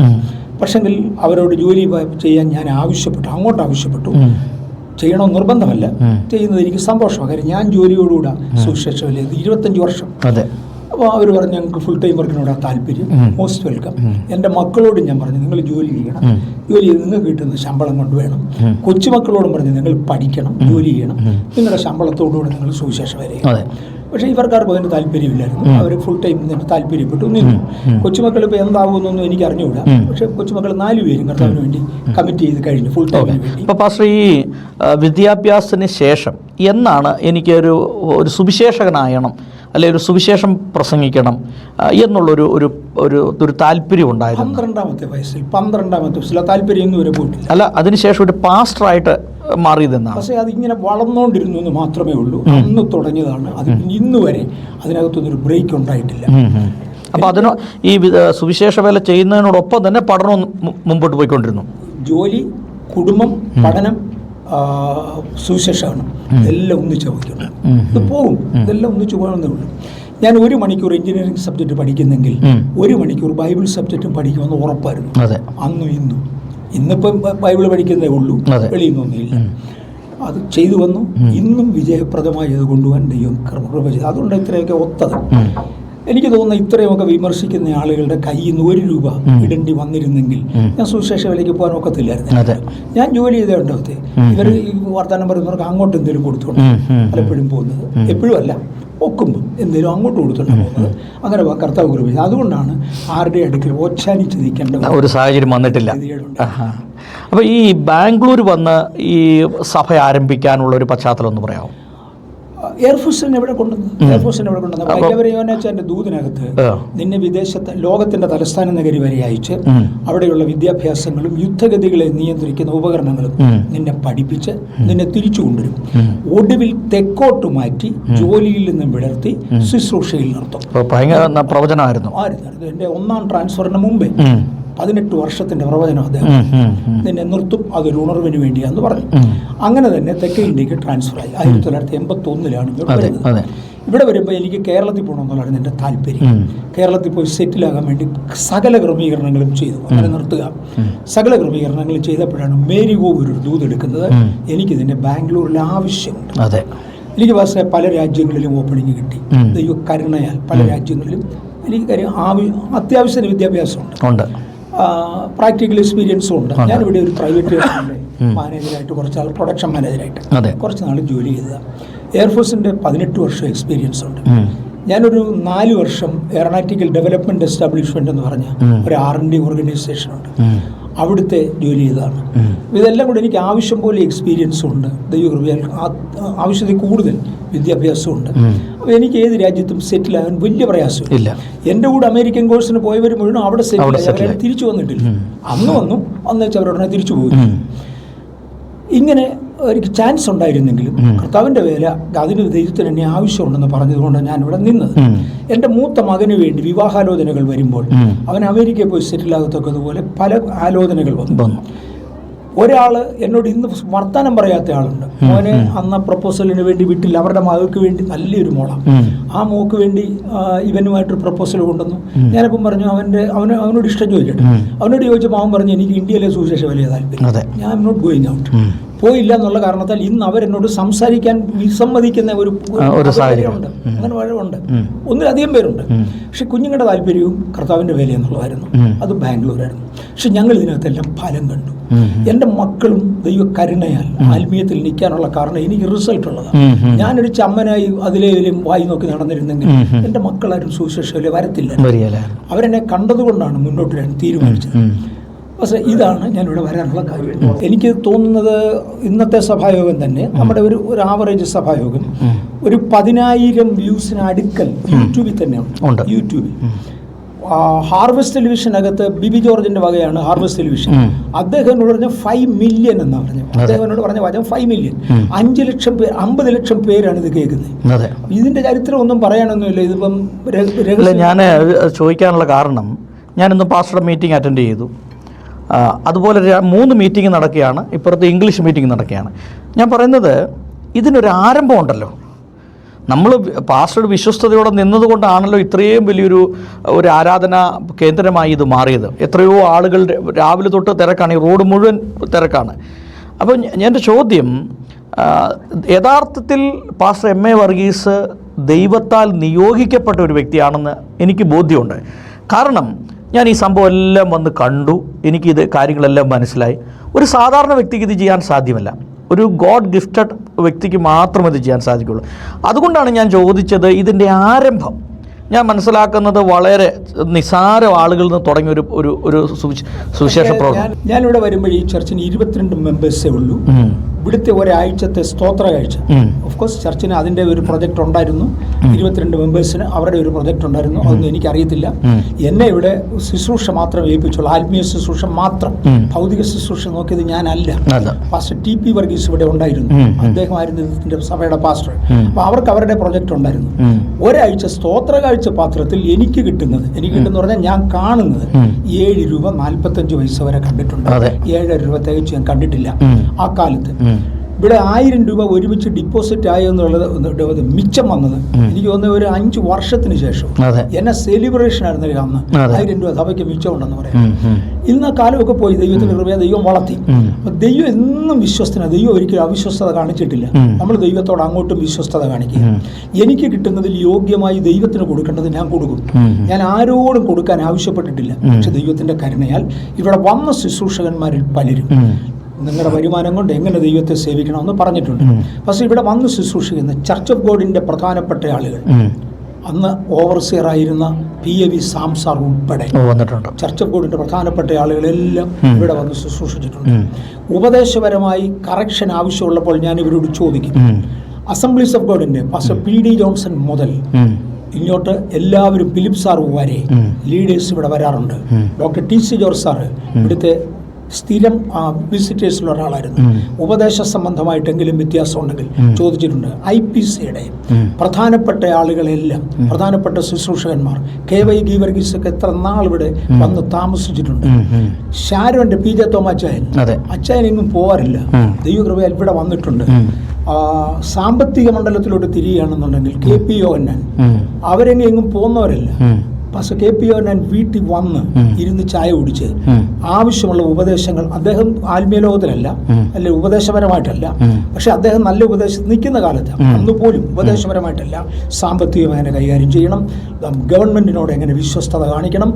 പക്ഷെങ്കിൽ അവരോട് ജോലി ചെയ്യാൻ ഞാൻ അങ്ങോട്ട് ആവശ്യപ്പെട്ടു. ചെയ്യണമെന്ന് നിർബന്ധമല്ല, ചെയ്യുന്നത് എനിക്ക് സന്തോഷമാണ്. കാര്യം ഞാൻ ജോലിയോടുകൂടെ സുശേഷമല്ലേ 25 വർഷം. അപ്പോൾ അവർ പറഞ്ഞു ഞങ്ങൾക്ക് ഫുൾ ടൈം വർക്കിനോടാണ് താല്പര്യം, മോസ്റ്റ് വെൽക്കം. എൻ്റെ മക്കളോടും ഞാൻ പറഞ്ഞു നിങ്ങൾ ജോലി ചെയ്യണം, ജോലി ചെയ്ത് നിങ്ങൾക്ക് കിട്ടുന്ന ശമ്പളം കൊണ്ട് വേണം. കൊച്ചുമക്കളോടും പറഞ്ഞു നിങ്ങൾ പഠിക്കണം, ജോലി ചെയ്യണം, നിങ്ങളുടെ ശമ്പളത്തോടുകൂടെ നിങ്ങൾ സുവിശേഷം വരിക. പക്ഷേ ഇവർക്കാർക്കും അതിന് താല്പര്യമില്ലായിരുന്നു. അവർ ഫുൾ ടൈം തന്നെ താല്പര്യപ്പെട്ടു നിന്നു. കൊച്ചുമക്കൾ ഇപ്പോൾ എന്താകുമെന്നൊന്നും എനിക്ക് അറിഞ്ഞുകൂടാ. പക്ഷേ കൊച്ചുമക്കൾ 4 പേരും കർത്താവിന് വേണ്ടി കമ്മിറ്റ് ചെയ്ത് കഴിഞ്ഞു ഫുൾ ടൈമിന് വേണ്ടി. ഇപ്പോൾ പാസ്റ്റർ, ഈ വിദ്യാഭ്യാസത്തിന് ശേഷം എന്നാണ് എനിക്കൊരു സുവിശേഷകനായണം അല്ലെ ഒരു സുവിശേഷം പ്രസംഗിക്കണം എന്നുള്ളൊരു ഒരു താല്പര്യം ഉണ്ടായിരുന്നു? 12ാമത്തെ വയസ്സിൽ താല്പര്യം ഇന്ന് വരെ പോയിട്ടില്ല. അല്ല, അതിനുശേഷം ഒരു പാസ്റ്ററായിട്ട് മാറിയതെന്നാണ്. പക്ഷേ അതിങ്ങനെ വളർന്നുകൊണ്ടിരുന്നു എന്ന് മാത്രമേ ഉള്ളൂ. അന്ന് തുടങ്ങിയതാണ്. അത് ഇന്ന് വരെ അതിനകത്തൊന്നൊരു ബ്രേക്ക് ഉണ്ടായിട്ടില്ല. അപ്പോൾ ഈ സുവിശേഷ വേല ചെയ്യുന്നതിനോടൊപ്പം തന്നെ പഠനവും മുമ്പോട്ട് പോയിക്കൊണ്ടിരുന്നു. ജോലി, കുടുംബം, പഠനം, സുവിശേഷമാണ്, എല്ലാം ഒന്നിച്ച് വയ്ക്കണം. ഇത് പോകും, ഇതെല്ലാം ഒന്നിച്ച് പോകണമെന്നേ ഉള്ളൂ. ഞാൻ 1 മണിക്കൂർ എഞ്ചിനീയറിംഗ് സബ്ജക്റ്റ് പഠിക്കുന്നെങ്കിൽ 1 മണിക്കൂർ ബൈബിൾ സബ്ജക്റ്റും പഠിക്കുമെന്ന് ഉറപ്പായിരുന്നു. അന്നും ഇന്നും. ഇന്നിപ്പം ബൈബിൾ പഠിക്കുന്നതേ ഉള്ളൂ, വെളിയിൽ നിന്നൊന്നുമില്ല. അത് ചെയ്തു വന്നു. ഇന്നും വിജയപ്രദമായി അത് കൊണ്ടുപോകാൻ ദൈവം കൃപ ചെയ്തു. അതുകൊണ്ട് ഇത്രയൊക്കെ ഒത്തത്. എനിക്ക് തോന്നുന്നു ഇത്രയുമൊക്കെ വിമർശിക്കുന്ന ആളുകളുടെ കയ്യിൽ നിന്ന് 1 രൂപ ഇടേണ്ടി വന്നിരുന്നെങ്കിൽ ഞാൻ സുവിശേഷ വിലയ്ക്ക് പോകാൻ ഒക്കത്തില്ലായിരുന്നു. ഞാൻ ജോലി ചെയ്തേണ്ടത് ഇവർ ഈ വർത്തമാനം പറയുന്നവർക്ക് അങ്ങോട്ട് എന്തെങ്കിലും കൊടുത്തോണ്ട് പലപ്പോഴും പോകുന്നത്, എപ്പോഴും അല്ല, ഒക്കുമ്പോൾ എന്തെങ്കിലും അങ്ങോട്ട് കൊടുത്തോണ്ടാണ് പോകുന്നത്. അങ്ങനെ കർത്താവ് കൃപ. അതുകൊണ്ടാണ് ആരുടെ അടുക്കൽ ഓച്ചാനിച്ച് നിൽക്കേണ്ട ഒരു സാഹചര്യം വന്നിട്ടില്ല. അപ്പോൾ ഈ ബാംഗ്ലൂർ വന്ന് ഈ സഭ ആരംഭിക്കാനുള്ള ഒരു പശ്ചാത്തലം ഒന്ന് പറയാമോ? എയർഫോഴ്സിനെ എവിടെ കൊണ്ടുവന്നു യോനാച്ചാന്റെ ദൂതിനകത്ത് നിന്നെ വിദേശത്ത് ലോകത്തിന്റെ തലസ്ഥാന നഗരി വരെ അയച്ച് അവിടെയുള്ള വിദ്യാഭ്യാസങ്ങളും യുദ്ധഗതികളെ നിയന്ത്രിക്കുന്ന ഉപകരണങ്ങളും നിന്നെ പഠിപ്പിച്ച് നിന്നെ തിരിച്ചു കൊണ്ടുവരും. ഒടുവിൽ തെക്കോട്ട് മാറ്റി ജോലിയിൽ നിന്നും വിടർത്തി ശുശ്രൂഷയിൽ നിർത്തും. പ്രവചനമായിരുന്നു എന്റെ 1ാം ട്രാൻസ്ഫറിന് മുമ്പേ 18 വർഷത്തിന്റെ പ്രവചനം അദ്ദേഹം നിന്നെ നിർത്തും, അതൊരു ഉണർവിന് വേണ്ടിയാന്ന് പറഞ്ഞു. അങ്ങനെ തന്നെ തെക്കേ ഇന്ത്യക്ക് ട്രാൻസ്ഫർ ആയി. 1981 ഇവിടെ വരുമ്പോൾ എനിക്ക് കേരളത്തിൽ പോകണമെന്നുള്ളതാണ് എൻ്റെ താല്പര്യം. കേരളത്തിൽ പോയി സെറ്റിലാകാൻ വേണ്ടി സകല ക്രമീകരണങ്ങളും ചെയ്തു. അങ്ങനെ നിർത്തുക. സകല ക്രമീകരണങ്ങളും ചെയ്തപ്പോഴാണ് മേരി ഗോവ് ഒരു ദൂതെടുക്കുന്നത്. എനിക്കിതിൻ്റെ ബാംഗ്ലൂരിൽ ആവശ്യമുണ്ട്. എനിക്ക് പക്ഷേ പല രാജ്യങ്ങളിലും ഓപ്പണിങ് കിട്ടി. ദൈവ കരുണയാൽ പല രാജ്യങ്ങളിലും എനിക്ക് അത്യാവശ്യത്തിന് വിദ്യാഭ്യാസമുണ്ട്, പ്രാക്ടിക്കൽ എക്സ്പീരിയൻസും ഉണ്ട്. ഞാനിവിടെ ഒരു പ്രൈവറ്റ് മാനേജറായിട്ട് കുറച്ചാൾ പ്രൊഡക്ഷൻ മാനേജറായിട്ട് കുറച്ച് നാൾ ജോലി ചെയ്തതാണ്. എയർഫോഴ്സിൻ്റെ 18 വർഷം എക്സ്പീരിയൻസ് ഉണ്ട്. ഞാനൊരു 4 വർഷം എയറോനോട്ടിക്കൽ ഡെവലപ്മെൻറ്റ് എസ്റ്റാബ്ലിഷ്മെൻ്റ് എന്ന് പറഞ്ഞ ഒരു R&D ഓർഗനൈസേഷനുണ്ട്, അവിടുത്തെ ജോലി ചെയ്തതാണ്. ഇതെല്ലാം കൂടെ എനിക്ക് ആവശ്യം പോലെ എക്സ്പീരിയൻസും ഉണ്ട്. ദൈവകൃപയാൽ ആവശ്യത്തിൽ കൂടുതൽ വിദ്യാഭ്യാസമുണ്ട്. അപ്പോൾ എനിക്ക് ഏത് രാജ്യത്തും സെറ്റിലാകാൻ വലിയ പ്രയാസമില്ല. എൻ്റെ കൂടെ അമേരിക്കൻ കോഴ്സിന് പോയവർ മുഴുവൻ അവിടെ സെറ്റിൽ തിരിച്ചു വന്നിട്ടില്ല. അന്ന് വെച്ച് അവരുടനെ തിരിച്ചു പോകും. ഇങ്ങനെ എനിക്ക് ചാൻസ് ഉണ്ടായിരുന്നെങ്കിലും കർത്താവിൻ്റെ വേല അതിന് ദൈവത്തിന് എന്നെ ആവശ്യമുണ്ടെന്ന് പറഞ്ഞതുകൊണ്ട് ഞാനിവിടെ നിന്നത്. എൻ്റെ മൂത്ത മകന് വേണ്ടി വിവാഹാലോചനകൾ വരുമ്പോൾ അവൻ അമേരിക്കയിൽ പോയി സെറ്റിലാകത്തക്കതുപോലെ പല ആലോചനകൾ വന്നു. ഒരാൾ എന്നോട് ഇന്ന് വർത്തമാനം പറയാത്ത ആളുണ്ട്. മോനെ അന്ന് പ്രപ്പോസലിന് വേണ്ടി വീട്ടിൽ അവരുടെ മകൾക്ക് വേണ്ടി നല്ലൊരു മോളാണ്. ആ മോക്ക് വേണ്ടി ഇവനുമായിട്ടൊരു പ്രപ്പോസൽ കൊണ്ടുവന്നു. ഞാനിപ്പം പറഞ്ഞു അവനോട് ഇഷ്ടം ചോദിക്കട്ടെ. അവനോട് ചോദിച്ചപ്പോൾ അവൻ പറഞ്ഞു എനിക്ക് ഇന്ത്യയിലെ സുവിശേഷ വലിയ താല്പര്യം, ഞാൻ I am not going out. പോയില്ല എന്നുള്ള കാരണത്താൽ ഇന്ന് അവരെന്നോട് സംസാരിക്കാൻ വിസമ്മതിക്കുന്ന ഒരു സാഹചര്യമുണ്ട്. അങ്ങനെ ഉണ്ട്, ഒന്നിലധികം പേരുണ്ട്. പക്ഷെ കുഞ്ഞുങ്ങളുടെ താല്പര്യവും കർത്താവിൻ്റെ വേല എന്നുള്ളതായിരുന്നു. അത് ബാംഗ്ലൂരായിരുന്നു. പക്ഷെ ഞങ്ങൾ ഇതിനകത്തെല്ലാം ഫലം കണ്ടു. എൻ്റെ മക്കളും ദൈവ കരുണയാൽ ആത്മീയത്തിൽ നിൽക്കാനുള്ള കാരണം എനിക്ക് റിസൾട്ട് ഉള്ളതാണ്. ഞാനൊരു ചമ്മനായി അതിലേലും വായി നോക്കി നടന്നിരുന്നെങ്കിൽ എൻ്റെ മക്കളാരും സുവിശേഷയിലെ വരത്തില്ല. അവരെന്നെ കണ്ടതുകൊണ്ടാണ് മുന്നോട്ട് വരാൻ തീരുമാനിച്ചത്. പക്ഷേ ഇതാണ് ഞാനിവിടെ വരാനുള്ള കാര്യം. എനിക്ക് തോന്നുന്നത് ഇന്നത്തെ സഭായോഗം തന്നെ നമ്മുടെ ഒരു ആവറേജ് സഭായോഗം ഒരു 10,000 വ്യൂസിന് അടുക്കൽ യൂട്യൂബിൽ തന്നെ ഉണ്ട്. യൂട്യൂബിൽ ഹാർവസ്റ്റ് ടെലിവിഷനകത്ത് ബിബി ജോർജിന്റെ വകയാണ് ഹാർവസ്റ്റ് ടെലിവിഷൻ. അദ്ദേഹം എന്നോട് പറഞ്ഞ 5 മില്യൺ എന്നാണ് പറഞ്ഞത്. അദ്ദേഹം എന്നോട് പറഞ്ഞ വാചകം 5 മില്യൺ, 5 ലക്ഷം പേർ, 50 ലക്ഷം പേരാണ് ഇത് കേൾക്കുന്നത്. ഇതിന്റെ ചരിത്രം ഒന്നും പറയാനൊന്നുമില്ല. ഇതിപ്പം ഞാൻ ചോദിക്കാനുള്ള കാരണം, ഞാനിന്ന് പാസ്റ്ററുടെ മീറ്റിംഗ് അറ്റൻഡ് ചെയ്തു. അതുപോലെ 3 മീറ്റിംഗ് നടക്കുകയാണ്, ഇപ്പുറത്ത് ഇംഗ്ലീഷ് മീറ്റിംഗ് നടക്കുകയാണ്. ഞാൻ പറയുന്നത് ഇതിനൊരു ആരംഭമുണ്ടല്ലോ. നമ്മൾ പാസ്റ്ററുടെ വിശ്വസ്തയോടെ നിന്നതുകൊണ്ടാണല്ലോ ഇത്രയും വലിയൊരു ആരാധനാ കേന്ദ്രമായി ഇത് മാറിയത്. എത്രയോ ആളുകൾ രാവിലെ തൊട്ട് തിരക്കാണ്, ഈ റോഡ് മുഴുവൻ തിരക്കാണ്. അപ്പോൾ എൻ്റെ ചോദ്യം, യഥാർത്ഥത്തിൽ പാസ്റ്റർ M.A. വർഗീസ് ദൈവത്താൽ നിയോഗിക്കപ്പെട്ട ഒരു വ്യക്തിയാണെന്ന് എനിക്ക് ബോധ്യമുണ്ട്. കാരണം ഞാൻ ഈ സംഭവം എല്ലാം വന്ന് കണ്ടു, എനിക്കിത് കാര്യങ്ങളെല്ലാം മനസ്സിലായി. ഒരു സാധാരണ വ്യക്തിക്ക് ഇത് ചെയ്യാൻ സാധ്യമല്ല. ഒരു ഗോഡ് ഗിഫ്റ്റഡ് വ്യക്തിക്ക് മാത്രം ഇത് ചെയ്യാൻ സാധിക്കുള്ളൂ. അതുകൊണ്ടാണ് ഞാൻ ചോദിച്ചത്, ഇതിൻ്റെ ആരംഭം ഞാൻ മനസ്സിലാക്കുന്നത് വളരെ നിസാര ആളുകളിൽ നിന്ന് തുടങ്ങിയ ഒരു സുവിശേഷ പ്രവർത്തനം. ഞാനിവിടെ വരുമ്പോൾ ഈ ചർച്ചിന് 22 മെമ്പേഴ്സേ ഉള്ളൂ. ഇവിടുത്തെ ഒരാഴ്ചത്തെ സ്തോത്ര കാഴ്ച, ഓഫ്കോഴ്സ് ചർച്ചിന് അതിൻ്റെ ഒരു പ്രൊജക്റ്റ് ഉണ്ടായിരുന്നു. 22 മെമ്പേഴ്സിന് അവരുടെ ഒരു പ്രൊജക്റ്റ് ഉണ്ടായിരുന്നു. അതൊന്നും എനിക്കറിയത്തില്ല. എന്നെ ഇവിടെ ശുശ്രൂഷ മാത്രം ഏൽപ്പിച്ചുള്ളൂ, ആത്മീയ ശുശ്രൂഷ മാത്രം. ഭൗതിക ശുശ്രൂഷ നോക്കിയത് ഞാനല്ല. പാസ്റ്റർ TP വർഗീസ് ഇവിടെ ഉണ്ടായിരുന്നു, അദ്ദേഹമായിരുന്നു ഇതിൻ്റെ സഭയുടെ പാസ്റ്റർ. അപ്പോൾ അവർക്ക് അവരുടെ പ്രൊജക്റ്റ് ഉണ്ടായിരുന്നു. ഒരാഴ്ച സ്തോത്ര കാഴ്ച പാത്രത്തിൽ എനിക്ക് കിട്ടുന്ന പറഞ്ഞാൽ ഞാൻ കാണുന്നത് 7 രൂപ 45 പൈസ വരെ കണ്ടിട്ടുണ്ട്. 7.5 രൂപ തികച്ചു ഞാൻ കണ്ടിട്ടില്ല ആ കാലത്ത്. ഇവിടെ 1000 രൂപ ഒരുമിച്ച് ഡിപ്പോസിറ്റ് ആയെന്നുള്ളത് മിച്ചം വന്നത് എനിക്ക് തോന്നുന്നത് ഒരു 5 വർഷത്തിന് ശേഷം. എന്നെ സെലിബ്രേഷൻ ആയിരുന്നു അന്ന്. 1000 രൂപ സഭയ്ക്ക് മിച്ചം ഉണ്ടെന്ന് പറയാം. ഇന്ന് കാലമൊക്കെ പോയി. ദൈവത്തിന്റെ കൃപയെ ദൈവം വളർത്തി. അപ്പൊ ദൈവം എന്നും വിശ്വസ്തനാണ്. ദൈവം ഒരിക്കലും അവിശ്വസ്തത കാണിച്ചിട്ടില്ല. നമ്മൾ ദൈവത്തോട് അങ്ങോട്ടും വിശ്വസ്തത കാണിക്കുക. എനിക്ക് കിട്ടുന്നതിൽ യോഗ്യമായി ദൈവത്തിന് കൊടുക്കേണ്ടത് ഞാൻ കൊടുക്കും. ഞാൻ ആരോടും കൊടുക്കാൻ ആവശ്യപ്പെട്ടിട്ടില്ല. പക്ഷെ ദൈവത്തിന്റെ കരുണയാൽ ഇവിടെ വന്ന ശുശ്രൂഷകന്മാരിൽ പലരും നിങ്ങളുടെ വരുമാനം കൊണ്ട് എങ്ങനെ ദൈവത്തെ സേവിക്കണമെന്ന് പറഞ്ഞിട്ടുണ്ട്. പക്ഷേ ഇവിടെ വന്ന് ശുശ്രൂഷിക്കുന്ന ചർച്ച് ഓഫ് ഗോഡിന്റെ പ്രധാനപ്പെട്ട ആളുകൾ, അന്ന് ഓവർസിയർ ആയിരുന്ന PAV സാംസാർ ഉൾപ്പെടെ ചർച്ച് ഓഫ് ഗോഡിന്റെ പ്രധാനപ്പെട്ട ആളുകളെല്ലാം ഇവിടെ വന്ന് ശുശ്രൂഷിച്ചിട്ടുണ്ട്. ഉപദേശപരമായി കറക്ഷൻ ആവശ്യമുള്ളപ്പോൾ ഞാൻ ഇവരോട് ചോദിക്കും. അസംബ്ലീസ് ഓഫ് ഗോഡിന്റെ പാസ്റ്റർ PD ജോൺസൺ മുതൽ ഇങ്ങോട്ട് എല്ലാവരും, ഫിലിപ്പ് സാർ വരെ ലീഡേഴ്സ് ഇവിടെ വരാറുണ്ട്. ഡോക്ടർ TC ജോർജ് സാറ് ഇവിടുത്തെ സ്ഥിരം വിസിറ്റേഴ്സിലുള്ള ഒരാളായിരുന്നു. ഉപദേശ സംബന്ധമായിട്ടെങ്കിലും വ്യത്യാസം ഉണ്ടെങ്കിൽ ചോദിച്ചിട്ടുണ്ട്. IPCയുടെ പ്രധാനപ്പെട്ട ആളുകളെല്ലാം, പ്രധാനപ്പെട്ട ശുശ്രൂഷകന്മാർ, KY ഗീവർഗീസ് ഒക്കെ എത്ര നാൾ ഇവിടെ വന്ന് താമസിച്ചിട്ടുണ്ട്. ഷാരോന്റെ PJ തോമാച്ചായൻ, അച്ചായൻ എങ്ങും പോവാറില്ല. ദൈവകൃപയാൽ ഇവിടെ വന്നിട്ടുണ്ട്. സാമ്പത്തിക മണ്ഡലത്തിലോട്ട് തിരിയുകയാണെന്നുണ്ടെങ്കിൽ KP യോഹന്നാൻ, അവരെങ്ങും പോകുന്നവരല്ല. പക്ഷെ KP യോഹന്നാൻ വീട്ടിൽ വന്ന് ഇരുന്ന് ചായ കുടിച്ച് ആവശ്യമുള്ള ഉപദേശങ്ങൾ, അദ്ദേഹം ആത്മീയ ലോകത്തിലല്ല, അല്ലെ ഉപദേശപരമായിട്ടല്ല, പക്ഷെ അദ്ദേഹം നല്ല ഉപദേശം നിൽക്കുന്ന കാലത്ത് അന്ന് പോലും ഉപദേശപരമായിട്ടല്ല, സാമ്പത്തികമായി എങ്ങനെ കൈകാര്യം ചെയ്യണം, ഗവൺമെന്റിനോട് എങ്ങനെ വിശ്വസ്തത കാണിക്കണം,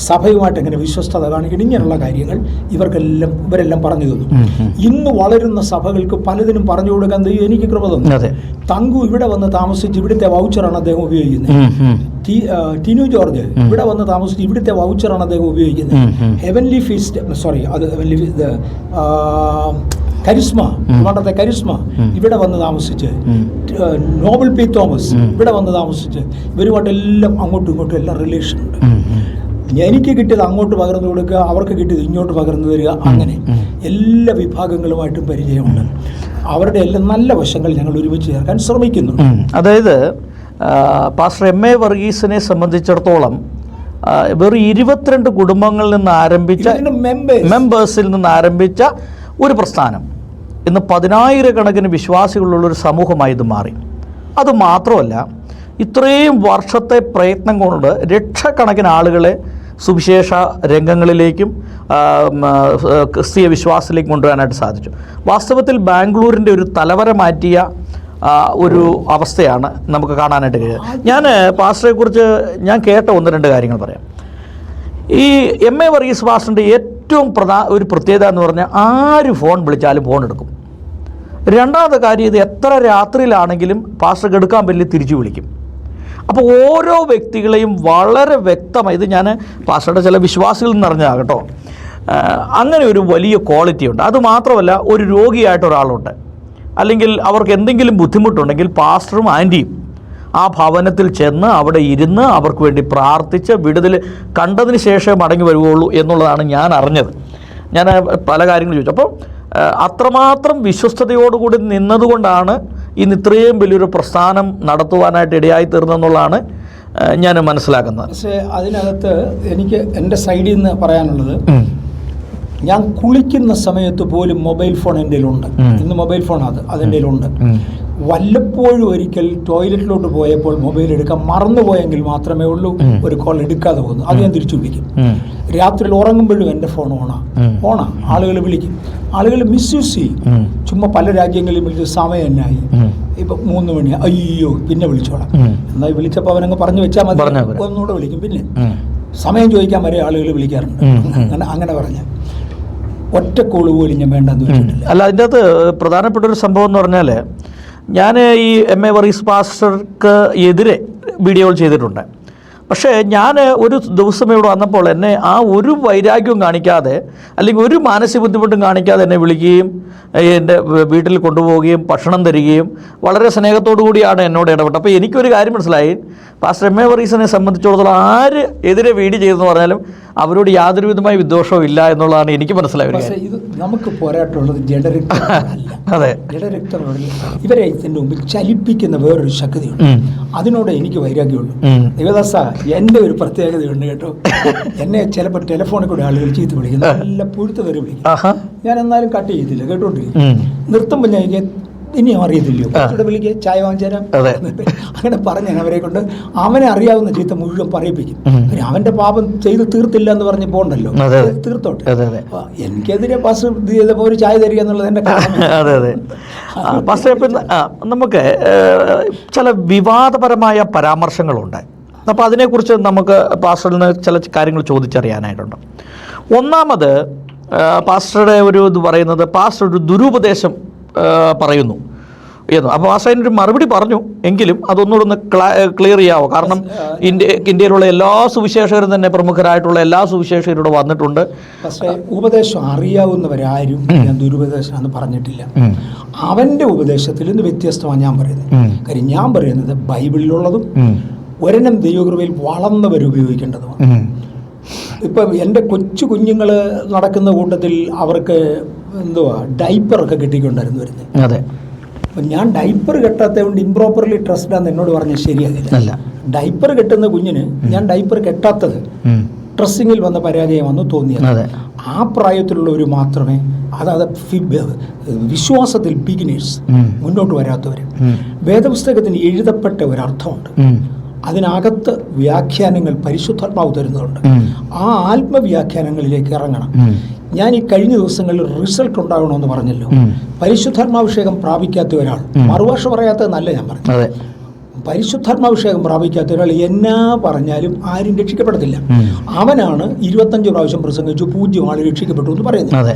സഭയുമായിട്ട് എങ്ങനെ വിശ്വസ്തത കാണിക്കണം, ഇങ്ങനെയുള്ള കാര്യങ്ങൾ ഇവരെല്ലാം പറഞ്ഞു തന്നു. ഇന്ന് വളരുന്ന സഭകൾക്ക് പലതിനും പറഞ്ഞു കൊടുക്കാൻ ദൈവം എനിക്ക് കൃപ തന്നു. തങ്കു ഇവിടെ വന്ന് താമസിച്ച് ഇവിടുത്തെ വൗച്ചറാണ് അദ്ദേഹം ഉപയോഗിക്കുന്നത്. ടിനു ജോർജ് ഇവിടെ വന്ന് താമസിച്ച് ഇവിടുത്തെ വൗച്ചറാണ് അദ്ദേഹം ഉപയോഗിക്കുന്നത്. ഹെവൻലി ഫീസ്റ്റ്, സോറി, അത് ഹെവൻലി കരിസ്മ, പണ്ടത്തെ കരിസ്മ ഇവിടെ വന്ന് താമസിച്ച്, നോബൽ P. തോമസ് ഇവിടെ വന്ന് താമസിച്ച്, ഇവരുമായിട്ടെല്ലാം അങ്ങോട്ടും ഇങ്ങോട്ടും എല്ലാം റിലേഷൻ ഉണ്ട്. എനിക്ക് കിട്ടിയത് അങ്ങോട്ട് പകർന്നു കൊടുക്കുക, അവർക്ക് കിട്ടിയത് ഇങ്ങോട്ട് പകർന്നു തരിക, അങ്ങനെ എല്ലാ വിഭാഗങ്ങളുമായിട്ടും പരിചയമുണ്ട്. അവരുടെ എല്ലാം നല്ല വശങ്ങൾ ഞങ്ങൾ ഒരുമിച്ച് ചേർക്കാൻ ശ്രമിക്കുന്നു. അതായത് പാസ്റ്റർ MA വർഗീസിനെ സംബന്ധിച്ചിടത്തോളം വെറും 22 കുടുംബങ്ങളിൽ നിന്ന് ആരംഭിച്ച, മെമ്പേഴ്സിൽ നിന്ന് ആരംഭിച്ച ഒരു പ്രസ്ഥാനം ഇന്ന് 10,000 വിശ്വാസികളുള്ളൊരു സമൂഹമായി ഇത് മാറി. അതുമാത്രമല്ല, ഇത്രയും വർഷത്തെ പ്രയത്നം കൊണ്ട് ലക്ഷക്കണക്കിന് ആളുകളെ സുവിശേഷ രംഗങ്ങളിലേക്കും ക്രിസ്തീയ വിശ്വാസത്തിലേക്കും കൊണ്ടുവരാനായിട്ട് സാധിച്ചു. വാസ്തവത്തിൽ ബാംഗ്ലൂരിൻ്റെ ഒരു തലവര മാറ്റിയ ഒരു അവസ്ഥയാണ് നമുക്ക് കാണാനായിട്ട് കഴിയുക. ഞാൻ പാസ്റ്ററെക്കുറിച്ച് ഞാൻ കേട്ട 1-2 കാര്യങ്ങൾ പറയാം. ഈ MA വർഗീസ് പാസ്റ്ററിൻ്റെ ഏറ്റവും ഒരു പ്രത്യേകത എന്ന് പറഞ്ഞാൽ ആര് ഫോൺ വിളിച്ചാലും ഫോൺ എടുക്കും. രണ്ടാമത്തെ കാര്യം, ഇത് എത്ര രാത്രിയിലാണെങ്കിലും പാസ്റ്റർക്ക് എടുക്കാൻ പറ്റില്ല, തിരിച്ചു വിളിക്കും. അപ്പോൾ ഓരോ വ്യക്തികളെയും വളരെ വ്യക്തമായി, ഇത് ഞാൻ പാസ്റ്ററുടെ ചില വിശ്വാസികളിൽ നിന്ന് അറിഞ്ഞതാണ് കേട്ടോ, അങ്ങനെ ഒരു വലിയ ക്വാളിറ്റി ഉണ്ട്. അതുമാത്രമല്ല, ഒരു രോഗിയായിട്ട് ഒരാളുണ്ട്, അല്ലെങ്കിൽ അവർക്ക് എന്തെങ്കിലും ബുദ്ധിമുട്ടുണ്ടെങ്കിൽ പാസ്റ്ററും ആൻറ്റിയും ആ ഭവനത്തിൽ ചെന്ന് അവിടെ ഇരുന്ന് അവർക്ക് വേണ്ടി പ്രാർത്ഥിച്ച് വിടുതൽ കണ്ടതിന് ശേഷം മടങ്ങി വരുവുള്ളൂ എന്നുള്ളതാണ് ഞാൻ അറിഞ്ഞത്. ഞാൻ പല കാര്യങ്ങളും ചോദിച്ചു. അപ്പോൾ അത്രമാത്രം വിശ്വസ്തയോടുകൂടി നിന്നതുകൊണ്ടാണ് ഇന്ന് ഇത്രയും വലിയൊരു പ്രസ്ഥാനം നടത്തുവാനായിട്ട് ഇടയായി തീർന്നെന്നുള്ളതാണ് ഞാൻ മനസ്സിലാക്കുന്നത്. പക്ഷേ അതിനകത്ത് എനിക്ക് എൻ്റെ സൈഡിൽ നിന്ന് പറയാനുള്ളത്, ഞാൻ കുളിക്കുന്ന സമയത്ത് പോലും മൊബൈൽ ഫോൺ എൻ്റെ കയ്യിലുണ്ട്. ഇന്ന് മൊബൈൽ ഫോൺ അതെൻ്റെ കയ്യിലുണ്ട്. വല്ലപ്പോഴും ഒരിക്കൽ ടോയ്ലറ്റിലോട്ട് പോയപ്പോൾ മൊബൈൽ എടുക്കാൻ മറന്നുപോയെങ്കിൽ മാത്രമേ ഉള്ളൂ ഒരു കോൾ എടുക്കാതെ പോകുന്നു. അത് ഞാൻ തിരിച്ചു വിളിക്കും. രാത്രിയിൽ ഉറങ്ങുമ്പോഴും എൻ്റെ ഫോൺ ഓണാ. ആളുകൾ വിളിക്കും, ആളുകൾ മിസ്യൂസ് ചെയ്യും. ചുമ്മാ പല രാജ്യങ്ങളിൽ വിളിച്ച് സമയം എന്നായി, ഇപ്പം 3 മണി, അയ്യോ പിന്നെ വിളിച്ചോളാം, എന്നാൽ വിളിച്ചപ്പോൾ അവനങ്ങ് പറഞ്ഞു വെച്ചാൽ മതി, ഒന്നുകൂടെ വിളിക്കും. പിന്നെ സമയം ചോദിക്കാൻ വരെ ആളുകൾ വിളിക്കാറുണ്ട്. അങ്ങനെ പറഞ്ഞ ഒറ്റ കോള് പോലും ഞാൻ വേണ്ടെന്ന് വെച്ചിട്ടില്ല. അല്ല, അതിൻ്റെ അകത്ത് പ്രധാനപ്പെട്ട ഒരു സംഭവം എന്ന് പറഞ്ഞാൽ, ഞാൻ ഈ MA വർഗീസ് പാസ്റ്റർക്ക് എതിരെ വീഡിയോകൾ ചെയ്തിട്ടുണ്ട്. പക്ഷേ ഞാൻ ഒരു ദിവസം ഇവിടെ വന്നപ്പോൾ എന്നെ ആ ഒരു വൈരാഗ്യവും കാണിക്കാതെ, അല്ലെങ്കിൽ ഒരു മാനസിക ബുദ്ധിമുട്ടും കാണിക്കാതെ എന്നെ വിളിക്കുകയും എൻ്റെ വീട്ടിൽ കൊണ്ടുപോവുകയും ഭക്ഷണം തരികയും വളരെ സ്നേഹത്തോടു കൂടിയാണ് എന്നോട് ഇടപെട്ടത്. അപ്പോൾ എനിക്കൊരു കാര്യം മനസ്സിലായി, പാസ്റ്റർ MA വർഗീസിനെ സംബന്ധിച്ചിടത്തോളം ആര് എതിരെ വീഡിയോ ചെയ്തെന്ന് പറഞ്ഞാലും അവരോട് യാതൊരു വിധമായ വിദ്വേഷവും ഇല്ല എന്നുള്ളതാണ് എനിക്ക് മനസ്സിലായത്. ഇത് നമുക്ക് പോരാട്ടമുള്ളത് അതെ, ജഡരക്തങ്ങളോട് ഇവരെ ഇതിൻ്റെ മുമ്പിൽ ചലിപ്പിക്കുന്ന വേറൊരു ശക്തിയുണ്ട്. അതിനോട് എനിക്ക് വൈരാഗ്യമുള്ളൂ. ദേവദാസ, എൻ്റെ ഒരു പ്രത്യേകതയുണ്ട് കേട്ടോ. എന്നെ ചിലപ്പോൾ ടെലിഫോണിൽ കൂടെ ആളുകൾ ചീത്ത വിളിക്കുന്നു, നല്ല പുഴുത്ത് കയറി വിളിക്കും. ഞാൻ എന്നാലും കട്ട് ചെയ്തില്ല, കേട്ടോണ്ടിരിക്കും. നിർത്തുമ്പോൾ ഞാൻ ഇനിയും അറിയത്തില്ലയോ, കുറച്ചുകൂടെ വിളിക്കുക, ചായ വാങ്ങിച്ചു തരാം, അങ്ങനെ പറഞ്ഞാൽ അവരെ കൊണ്ട് അവനെ അറിയാവുന്ന ചീത്ത മുഴുവൻ പറയിപ്പിക്കും. പിന്നെ അവന്റെ പാപം ചെയ്ത് തീർത്തില്ല എന്ന് പറഞ്ഞ് പോകണ്ടല്ലോ, തീർത്തോട്ടെ. എനിക്കെതിരെ പാസ് ചെയ്തപ്പോൾ ഒരു ചായ തരിക എന്നുള്ളത് എൻ്റെ നമുക്ക് ചില വിവാദപരമായ പരാമർശങ്ങളുണ്ട്. അപ്പോൾ അതിനെക്കുറിച്ച് നമുക്ക് പാസ്റ്ററിൽ നിന്ന് ചില കാര്യങ്ങൾ ചോദിച്ചറിയാനായിട്ടുണ്ട്. ഒന്നാമത് പാസ്റ്ററുടെ ഒരു ഇത് പറയുന്നത്, പാസ്റ്റർ ഒരു ദുരുപദേശം പറയുന്നു എന്ന്. അപ്പോൾ പാസ്റ്റർ അതിനൊരു മറുപടി പറഞ്ഞു, എങ്കിലും അതൊന്നുകൂടെ ഒന്ന് ക്ലിയർ ചെയ്യാവോ? കാരണം ഇന്ത്യയിലുള്ള എല്ലാ സുവിശേഷകരും തന്നെ പ്രമുഖരായിട്ടുള്ള എല്ലാ സുവിശേഷകരോട് വന്നിട്ടുണ്ട്. പക്ഷേ ഉപദേശം അറിയാവുന്നവരാരും ഞാൻ ദുരുപദേശമാണെന്ന് പറഞ്ഞിട്ടില്ല. അവൻ്റെ ഉപദേശത്തിൽ നിന്ന് വ്യത്യസ്തമാണ് ഞാൻ പറയുന്നത്. കാര്യം ഞാൻ പറയുന്നത് ബൈബിളിലുള്ളതും ഒരെണ്ണം ദൈവകൃപയിൽ വളർന്നവരുപയോഗിക്കേണ്ടതുമാണ്. ഇപ്പം എൻ്റെ കൊച്ചു കുഞ്ഞുങ്ങൾ നടക്കുന്ന കൂട്ടത്തിൽ അവർക്ക് ഡൈപ്പറൊക്കെ കെട്ടിക്കൊണ്ടായിരുന്നു വരുന്നത്. അതെ. അപ്പം ഞാൻ ഡൈപ്പർ കെട്ടാത്തത് കൊണ്ട് ഇംപ്രോപ്പർലി ട്രസ്ഡാന്ന് എന്നോട് പറഞ്ഞാൽ ശരിയാകില്ല. ഡൈപ്പർ കെട്ടുന്ന കുഞ്ഞിന് ഞാൻ ഡൈപ്പർ കെട്ടാത്തത് ഡ്രസ്സിങ്ങിൽ വന്ന പരാജയമെന്ന് തോന്നിയത്. ആ പ്രായത്തിലുള്ളവർ മാത്രമേ, അതായത് വിശ്വാസത്തിൽ ബിഗിനേഴ്സ്, മുന്നോട്ട് വരാത്തവർ. വേദപുസ്തകത്തിന് എഴുതപ്പെട്ട ഒരർത്ഥമുണ്ട്, അതിനകത്ത് വ്യാഖ്യാനങ്ങൾ പരിശുദ്ധാത്മാവ് തരുന്നുണ്ട്. ആ ആത്മവ്യാഖ്യാനങ്ങളിലേക്ക് ഇറങ്ങണം. ഞാൻ ഈ കഴിഞ്ഞ ദിവസങ്ങളിൽ റിസൾട്ട് ഉണ്ടാകണമെന്ന് പറഞ്ഞല്ലോ. പരിശുദ്ധാത്മാഭിഷേകം പ്രാപിക്കാത്ത ഒരാൾ, മറുഭാഷ പറയാത്തതെന്നല്ല ഞാൻ പറഞ്ഞു, പരിശുദ്ധാത്മാഭിഷേകം പ്രാപിക്കാത്ത ഒരാൾ എന്നാ പറഞ്ഞാലും ആരും രക്ഷിക്കപ്പെടത്തില്ല. അവനാണ് 25 പ്രാവശ്യം പ്രസംഗിച്ചു 0 ആൾ രക്ഷിക്കപ്പെട്ടു എന്ന് പറയുന്നത്.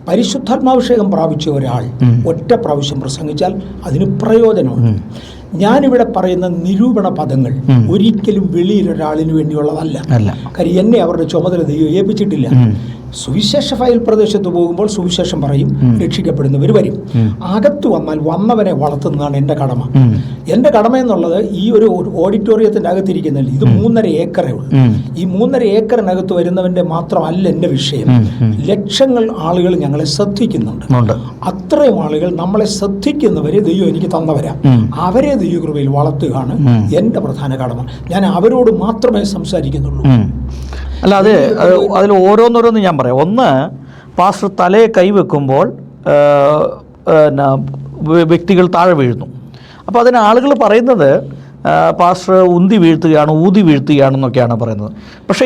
പരിശുദ്ധാത്മാഭിഷേകം പ്രാപിച്ച ഒരാൾ ഒറ്റ പ്രാവശ്യം പ്രസംഗിച്ചാൽ അതിന് പ്രയോജനമുണ്ട്. ഞാനിവിടെ പറയുന്ന നിരൂപണ പദങ്ങൾ ഒരിക്കലും വെളിയിലൊരാളിന് വേണ്ടിയുള്ളതല്ല. കാര്യം എന്നെ അവരുടെ ചുമതല ദൈവം ഏൽപ്പിച്ചിട്ടില്ല. സുവിശേഷ ഫയൽ പ്രദേശത്ത് പോകുമ്പോൾ സുവിശേഷം പറയും, രക്ഷിക്കപ്പെടുന്നവർ വരും. അകത്ത് വന്നാൽ വന്നവനെ വളർത്തുന്നതാണ് എൻ്റെ കടമ. എൻ്റെ കടമ എന്നുള്ളത് ഈ ഒരു ഓഡിറ്റോറിയത്തിൻ്റെ അകത്തിരിക്കുന്നില്ല, ഇത് 3.5 ഏക്കറേ ഉള്ളൂ. ഈ 3.5 ഏക്കറിനകത്ത് വരുന്നവൻ്റെ മാത്രമല്ല എൻ്റെ വിഷയം. ലക്ഷങ്ങൾ ആളുകൾ ഞങ്ങളെ ശ്രദ്ധിക്കുന്നുണ്ട്. അത്രയും ആളുകൾ നമ്മളെ ശ്രദ്ധിക്കുന്നവരെ ദൈവം എനിക്ക് തന്നവരാ. അവരെ ദൈവകൃപയിൽ വളർത്തുകയാണ് എൻ്റെ പ്രധാന കടമ. ഞാൻ അവരോട് മാത്രമേ സംസാരിക്കുന്നുള്ളൂ. അല്ല, അതിൽ ഓരോന്നോരോന്ന് ഞാൻ പറയാം. ഒന്ന്, പാസ്റ്റർ തലയെ കൈവെക്കുമ്പോൾ വ്യക്തികൾ താഴെ വീഴുന്നു. അപ്പോൾ അതിന് ആളുകൾ പറയുന്നത് പാസ്റ്റർ ഉന്തി വീഴ്ത്തുകയാണ്, ഊതി വീഴ്ത്തുകയാണെന്നൊക്കെയാണ് പറയുന്നത്. പക്ഷേ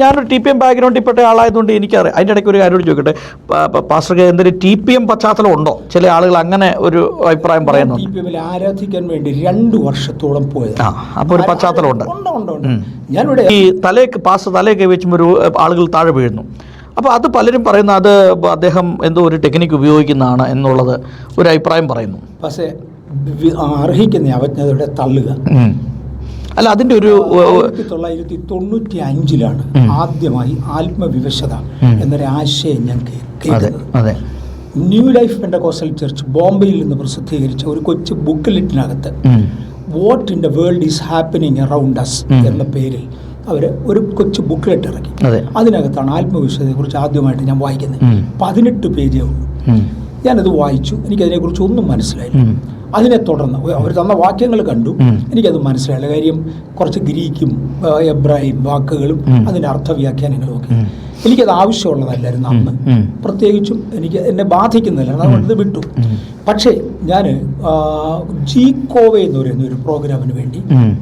ഞാനൊരു TPM ബാക്ക്ഗ്രൗണ്ടിൽപ്പെട്ട ആളായതുകൊണ്ട് എനിക്കറിയാം. അതിൻ്റെ ഇടയ്ക്ക് ഒരു കാര്യം ചോദിക്കട്ടെ, പാസ്റ്റർക്ക് എന്തെങ്കിലും TPM പശ്ചാത്തലം ഉണ്ടോ? ചില ആളുകൾ അങ്ങനെ ഒരു അഭിപ്രായം പറയുന്നു. TPM ആരാധിക്കാൻ വേണ്ടി 2 വർഷത്തോളം പോയത്. അപ്പോൾ ഒരു പശ്ചാത്തലമുണ്ട്. ഞാനിവിടെ ഈ പാസ്റ്റർ തലയൊക്കെ വെച്ചുമ്പോൾ ഒരു ആളുകൾ താഴെ വീഴുന്നു. അപ്പോൾ അത് പലരും പറയുന്ന അത് അദ്ദേഹം എന്തോ ഒരു ടെക്നിക്ക് ഉപയോഗിക്കുന്നതാണ് എന്നുള്ളത് ഒരു അഭിപ്രായം പറയുന്നു. പക്ഷേ അർഹിക്കുന്ന അവജ്ഞതയുടെ തള്ളുക. അല്ല, അതിൻ്റെ ഒരു 1995 ആദ്യമായി ആത്മവിവശത എന്നൊരു ആശയം ഞാൻ കേൾക്കുന്നത്. ന്യൂ ലൈഫ് പെന്തക്കോസ്റ്റൽ ചർച്ച് ബോംബെയിൽ നിന്ന് പ്രസിദ്ധീകരിച്ച ഒരു കൊച്ചു ബുക്ക്ലെറ്റിനകത്ത് what in the world is happening around us എന്ന പേരിൽ അവർ ഒരു കൊച്ചു ബുക്ക്ലെറ്റ് ഇറക്കി. അതിനകത്താണ് ആത്മവിശ്വാസത്തെക്കുറിച്ച് ആദ്യമായിട്ട് ഞാൻ വായിക്കുന്നത്. 18 പേജേ ഉള്ളൂ. ഞാനത് വായിച്ചു, എനിക്കതിനെക്കുറിച്ച് ഒന്നും മനസ്സിലായില്ല. അതിനെ തുടർന്ന് അവർ തന്ന വാക്യങ്ങൾ കണ്ടു, എനിക്കത് മനസ്സിലായില്ല. കാര്യം കുറച്ച് ഗ്രീക്കും എബ്രാഹിം വാക്കുകളും അതിൻ്റെ അർത്ഥവ്യാഖ്യാനങ്ങളും ഒക്കെ എനിക്കത് ആവശ്യമുള്ളതല്ലായിരുന്നു അന്ന്. പ്രത്യേകിച്ചും എന്നെ ബാധിക്കുന്നില്ല, അതുകൊണ്ട് ഇത് വിട്ടു. പക്ഷേ ഞാൻ ജീക്കോവെ എന്ന് പറയുന്ന ഒരു പ്രോഗ്രാമിന് വേണ്ടി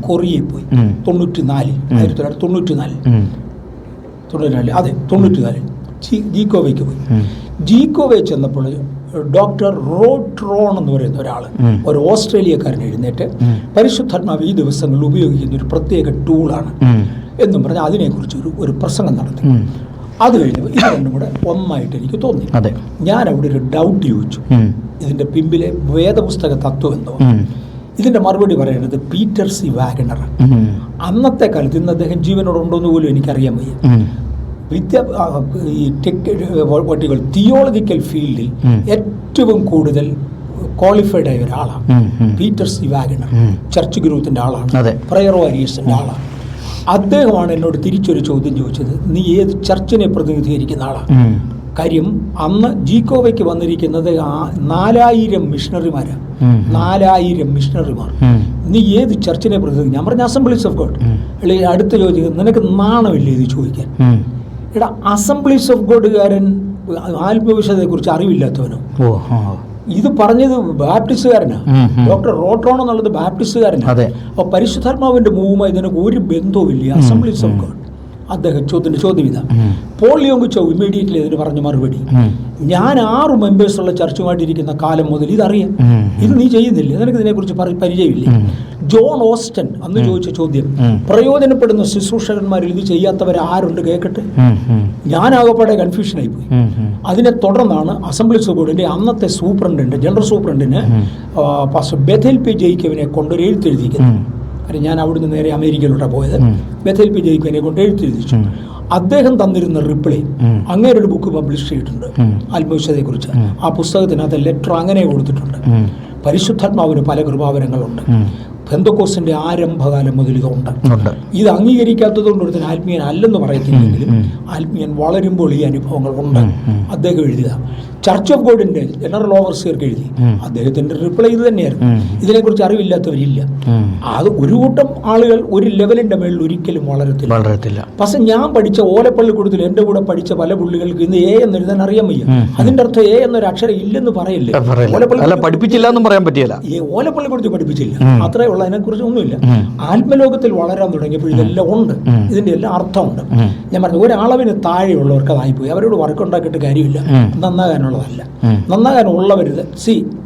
കൊറിയയിൽ പോയി. 1994 ജീക്കോവയ്ക്ക് പോയി. ജീക്കോവെ ചെന്നപ്പോൾ ഡോക്ടർ റോട്രോൺ എന്ന് പറയുന്ന ഒരാൾ, ഒരു ഓസ്ട്രേലിയക്കാരൻ എഴുന്നേറ്റ് പരിശുദ്ധാത്മാവ് ഈ ദിവസങ്ങളിൽ ഉപയോഗിക്കുന്ന ഒരു പ്രത്യേക ടൂളാണ് എന്നും പറഞ്ഞ് അതിനെക്കുറിച്ച് ഒരു പ്രസംഗം നടത്തി. അത് കഴിഞ്ഞപ്പോൾ ഇത് രണ്ടും കൂടെ ഒന്നായിട്ട് എനിക്ക് തോന്നി. ഞാൻ അവിടെ ഒരു ഡൗട്ട് ചോദിച്ചു, ഇതിൻ്റെ പിമ്പിലെ വേദപുസ്തക തത്വം എന്തോ. ഇതിൻ്റെ മറുപടി പറയുന്നത് പീറ്റർ സി വാഗണർ. അന്നത്തെ കാലത്ത് ഇന്ന് അദ്ദേഹം ജീവനോടുണ്ടോന്ന് പോലും എനിക്കറിയാൻ വയ്യ. തിയോളജിക്കൽ ഫീൽഡിൽ ഏറ്റവും കൂടുതൽ ക്വാളിഫൈഡ് ആയ ഒരാളാണ് പീറ്റർ സി വാഗണർ. ചർച്ച് ഗ്രൂപ്പിൻ്റെ ആളാണ്, പ്രയർ വാരിയേഴ്സിൻ്റെ ആളാണ്. അദ്ദേഹമാണ് എന്നോട് തിരിച്ചൊരു ചോദ്യം ചോദിച്ചത്, നീ ഏത് ചർച്ചിനെ പ്രതിനിധീകരിക്കുന്ന ആളാണ്? കാര്യം അന്ന് ജീക്കോവയ്ക്ക് വന്നിരിക്കുന്നത് 4000 മിഷണറിമാരാണ്. 4000 മിഷണറിമാർ. നീ ഏത് ചർച്ചിനെ പ്രതിനിധീകരിക്കും? ഞാൻ പറഞ്ഞ അസംബ്ലീസ് ഓഫ് ഗോഡ്. അടുത്ത ചോദിക്കുന്നത്, നിനക്ക് നാണമില്ലേ ഇത് ചോദിക്കാൻ? എടാ, അസംബ്ലീസ് ഓഫ് ഗോഡുകാരൻ ആത്മവിശ്വാസത്തെക്കുറിച്ച് അറിവില്ലാത്തവനോ? ഇത് പറഞ്ഞത് ബാപ്റ്റിസ്റ്റുകാരനാണ്. ഡോക്ടർ റോട്രോൺ എന്നുള്ളത് ബാപ്റ്റിസ്റ്റുകാരനാണ്. അപ്പോൾ പരിശുദ്ധാത്മാവിന്റെ മൂവുമായി ഇതിനൊക്കെ ഒരു ബന്ധവുമില്ല. Assemblies of God. അദ്ദേഹം ചോദ്യം ഇതാ. പോൾ യോങ് ചോ ഇമ്മീഡിയറ്റ്ലി അതിന് പറഞ്ഞ മറുപടി, ഞാൻ 6 മെമ്പേഴ്സുള്ള ചർച്ചുമായിട്ടിരിക്കുന്ന കാലം മുതൽ ഇതറിയാം, ഇത് നീ ചെയ്യുന്നില്ല, നിനക്ക് ഇതിനെക്കുറിച്ച് പരിചയമില്ല. ജോൺ ഓസ്റ്റൻ അന്ന് ചോദിച്ച ചോദ്യം, പ്രയോജനപ്പെടുന്ന ശുശ്രൂഷകന്മാരിൽ ഇത് ചെയ്യാത്തവർ ആരുണ്ട് കേൾക്കട്ടെ. ഞാനാകപ്പാടെ കൺഫ്യൂഷനായി പോയി. അതിനെ തുടർന്നാണ് അസംബ്ലീസ് ഓഫ് ഗോഡിന്റെ അന്നത്തെ സൂപ്രണ്ടിന്, ജനറൽ സൂപ്രണ്ടിന് പാസ്റ്റർ ബെഥേൽ പി ജയിക്കവിനെ കൊണ്ടൊരു എഴുത്തെഴുതിയിരിക്കുന്നത്. കാരണം ഞാൻ അവിടുന്ന് നേരെ അമേരിക്കയിലോട്ടാണ് പോയത്. ബെഥേൽ പി ജയിക്കവിനെ കൊണ്ട് എഴുത്തെഴുതിച്ചു. അദ്ദേഹം തന്നിരുന്ന റിപ്ലൈ അങ്ങനെ ഒരു ബുക്ക് പബ്ലിഷ് ചെയ്തിട്ടുണ്ട് ആത്മവിശ്വാസത്തെക്കുറിച്ച്. ആ പുസ്തകത്തിനകത്ത് ലെറ്റർ അങ്ങനെ കൊടുത്തിട്ടുണ്ട്. പരിശുദ്ധാത്മാവിന് പല കൃപാവരങ്ങളുണ്ട്. പെന്തക്കോസ്തിന്റെ ആരംഭകാലം മുതൽ ഇതുണ്ട്. ഇത് അംഗീകരിക്കാത്തത് കൊണ്ട് ഒരുത്തിന് ആത്മീയൻ അല്ലെന്ന് പറയത്തില്ലെങ്കിലും ആത്മീയൻ വളരുമ്പോൾ ഈ അനുഭവങ്ങൾ ഉണ്ട്. അദ്ദേഹം എഴുതിയ ചർച്ച് ഓഫ് ഗോഡിന്റെ ജനറൽ ഓവർസിയർക്ക് എഴുതി. അദ്ദേഹത്തിന്റെ റിപ്ലൈ ഇത് തന്നെയായിരുന്നു. ഇതിനെക്കുറിച്ച് അറിവില്ലാത്തവരില്ല. അത് ഒരു കൂട്ടം ആളുകൾ ഒരു ലെവലിന്റെ മേളിൽ ഒരിക്കലും വളരത്തില്ല. പക്ഷെ ഞാൻ പഠിച്ച ഓലപ്പള്ളിക്കൂടത്തിൽ എൻ്റെ കൂടെ പഠിച്ച പല പുള്ളികൾക്ക് ഇന്ന് എ എന്ന് എഴുതാൻ അറിയാൻ വയ്യ. അതിന്റെ അർത്ഥം എ എന്നൊരു അക്ഷരം ഇല്ലെന്ന് പറയില്ലേ. പഠിപ്പിച്ചില്ല എന്നും പറയാൻ പറ്റില്ല. ഓലപ്പള്ളിക്കൂടത്തിൽ പഠിപ്പിച്ചില്ല, അത്രേ ഉള്ള. അതിനെക്കുറിച്ച് ഒന്നുമില്ല. ആത്മലോകത്തിൽ വളരാൻ തുടങ്ങിയപ്പോൾ ഇതെല്ലാം ഉണ്ട്. ഇതിന്റെ എല്ലാം അർത്ഥമുണ്ട്. ഞാൻ പറഞ്ഞു, ഒരളവിന് താഴെയുള്ളവർക്ക് അതായിപ്പോയി. അവരോട് വർക്കുണ്ടാക്കിയിട്ട് കാര്യമില്ല. നന്നാകാനുള്ളതല്ല. നന്നാകാനുള്ളവരുത്.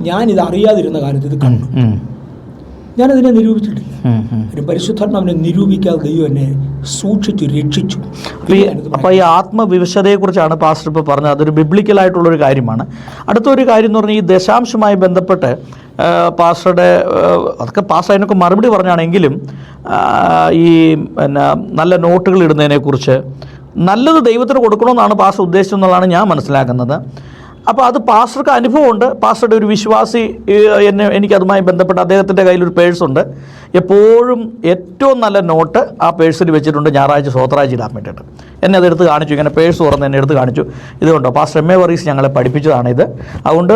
ഞാനിത് അറിയാതിരുന്ന കാലത്ത് ഇത് കണ്ടു. ഞാനതിനെ നിരൂപിച്ചിട്ടില്ല. ഒരു പരിശുദ്ധാത്മാവിനെ നിരൂപിക്കാതെ ദൈവം എന്നെ സൂക്ഷിച്ചു, രക്ഷിച്ചു. അപ്പോൾ ഈ ആത്മവിവശതയെക്കുറിച്ചാണ് പാസ്റ്റർ ഇപ്പോൾ പറഞ്ഞത്. അതൊരു ബിബ്ലിക്കലായിട്ടുള്ളൊരു കാര്യമാണ്. അടുത്തൊരു കാര്യം എന്ന് പറഞ്ഞാൽ ഈ ദശാംശമായി ബന്ധപ്പെട്ട് പാസ്റ്ററുടെ അതൊക്കെ പാസ്റ്റർ അതിനൊക്കെ മറുപടി പറഞ്ഞാണെങ്കിലും ഈ നല്ല നോട്ടുകൾ ഇടുന്നതിനെക്കുറിച്ച് നല്ലത് ദൈവത്തിന് കൊടുക്കണമെന്നാണ് പാസ്റ്റർ ഉദ്ദേശിച്ചതെന്നുള്ളതാണ് ഞാൻ മനസ്സിലാക്കുന്നത്. അപ്പോൾ അത് പാസ്റ്റർക്ക് അനുഭവമുണ്ട്. പാസ്റ്ററുടെ ഒരു വിശ്വാസി എനിക്കതുമായി ബന്ധപ്പെട്ട് അദ്ദേഹത്തിൻ്റെ കയ്യിലൊരു പേഴ്സുണ്ട്. എപ്പോഴും ഏറ്റവും നല്ല നോട്ട് ആ പേഴ്സിൽ വെച്ചിട്ടുണ്ട്. ഞായറാഴ്ച സ്വോത്രാഴ്ച ഇടാൻ വേണ്ടിയിട്ട് എന്നെ അതെടുത്ത് കാണിച്ചു. ഇങ്ങനെ പേഴ്സ് തുറന്ന് എന്നെ എടുത്ത് കാണിച്ചു. ഇതുകൊണ്ടോ പാസ്റ്റർ എം എ വർഗീസ് ഞങ്ങളെ പഠിപ്പിച്ചതാണിത്. അതുകൊണ്ട്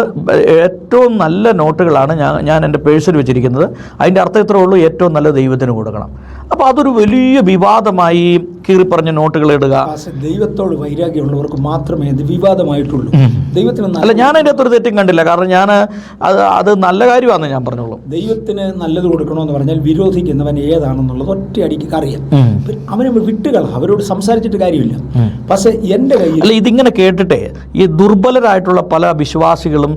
ഏറ്റവും നല്ല നോട്ടുകളാണ് ഞാൻ എൻ്റെ പേഴ്സിൽ വെച്ചിരിക്കുന്നത്. അതിൻ്റെ അർത്ഥം ഇത്രേ ഉള്ളൂ, ഏറ്റവും നല്ല ദൈവത്തിന് കൊടുക്കണം. അപ്പോൾ അതൊരു വലിയ വിവാദമായി കീറിപ്പറഞ്ഞ നോട്ടുകൾ ഇടുക. ദൈവത്തോട് വൈരാഗ്യമുള്ളവർക്ക് മാത്രമേ ഇത് വിവാദമായിട്ടുള്ളൂ. ദൈവത്തിന് അല്ല, ഞാൻ അതിൻ്റെ അകത്തൊരു തെറ്റും കണ്ടില്ല. കാരണം ഞാൻ അത് നല്ല കാര്യമാണെന്ന് ഞാൻ പറഞ്ഞോളൂ. ദൈവത്തിന് നല്ലത് കൊടുക്കണമെന്ന് പറഞ്ഞാൽ വിരോധിക്കുന്നവൻ ഏതാണെന്നുള്ളത് ഒറ്റയടിക്ക് അറിയാം. അവനെ വിട്ടുകള, അവരോട് സംസാരിച്ചിട്ട് കാര്യമില്ല. പക്ഷെ എൻ്റെ കയ്യിൽ അല്ല, ഇതിങ്ങനെ കേട്ടിട്ടേ ഈ ദുർബലരായിട്ടുള്ള പല വിശ്വാസികളും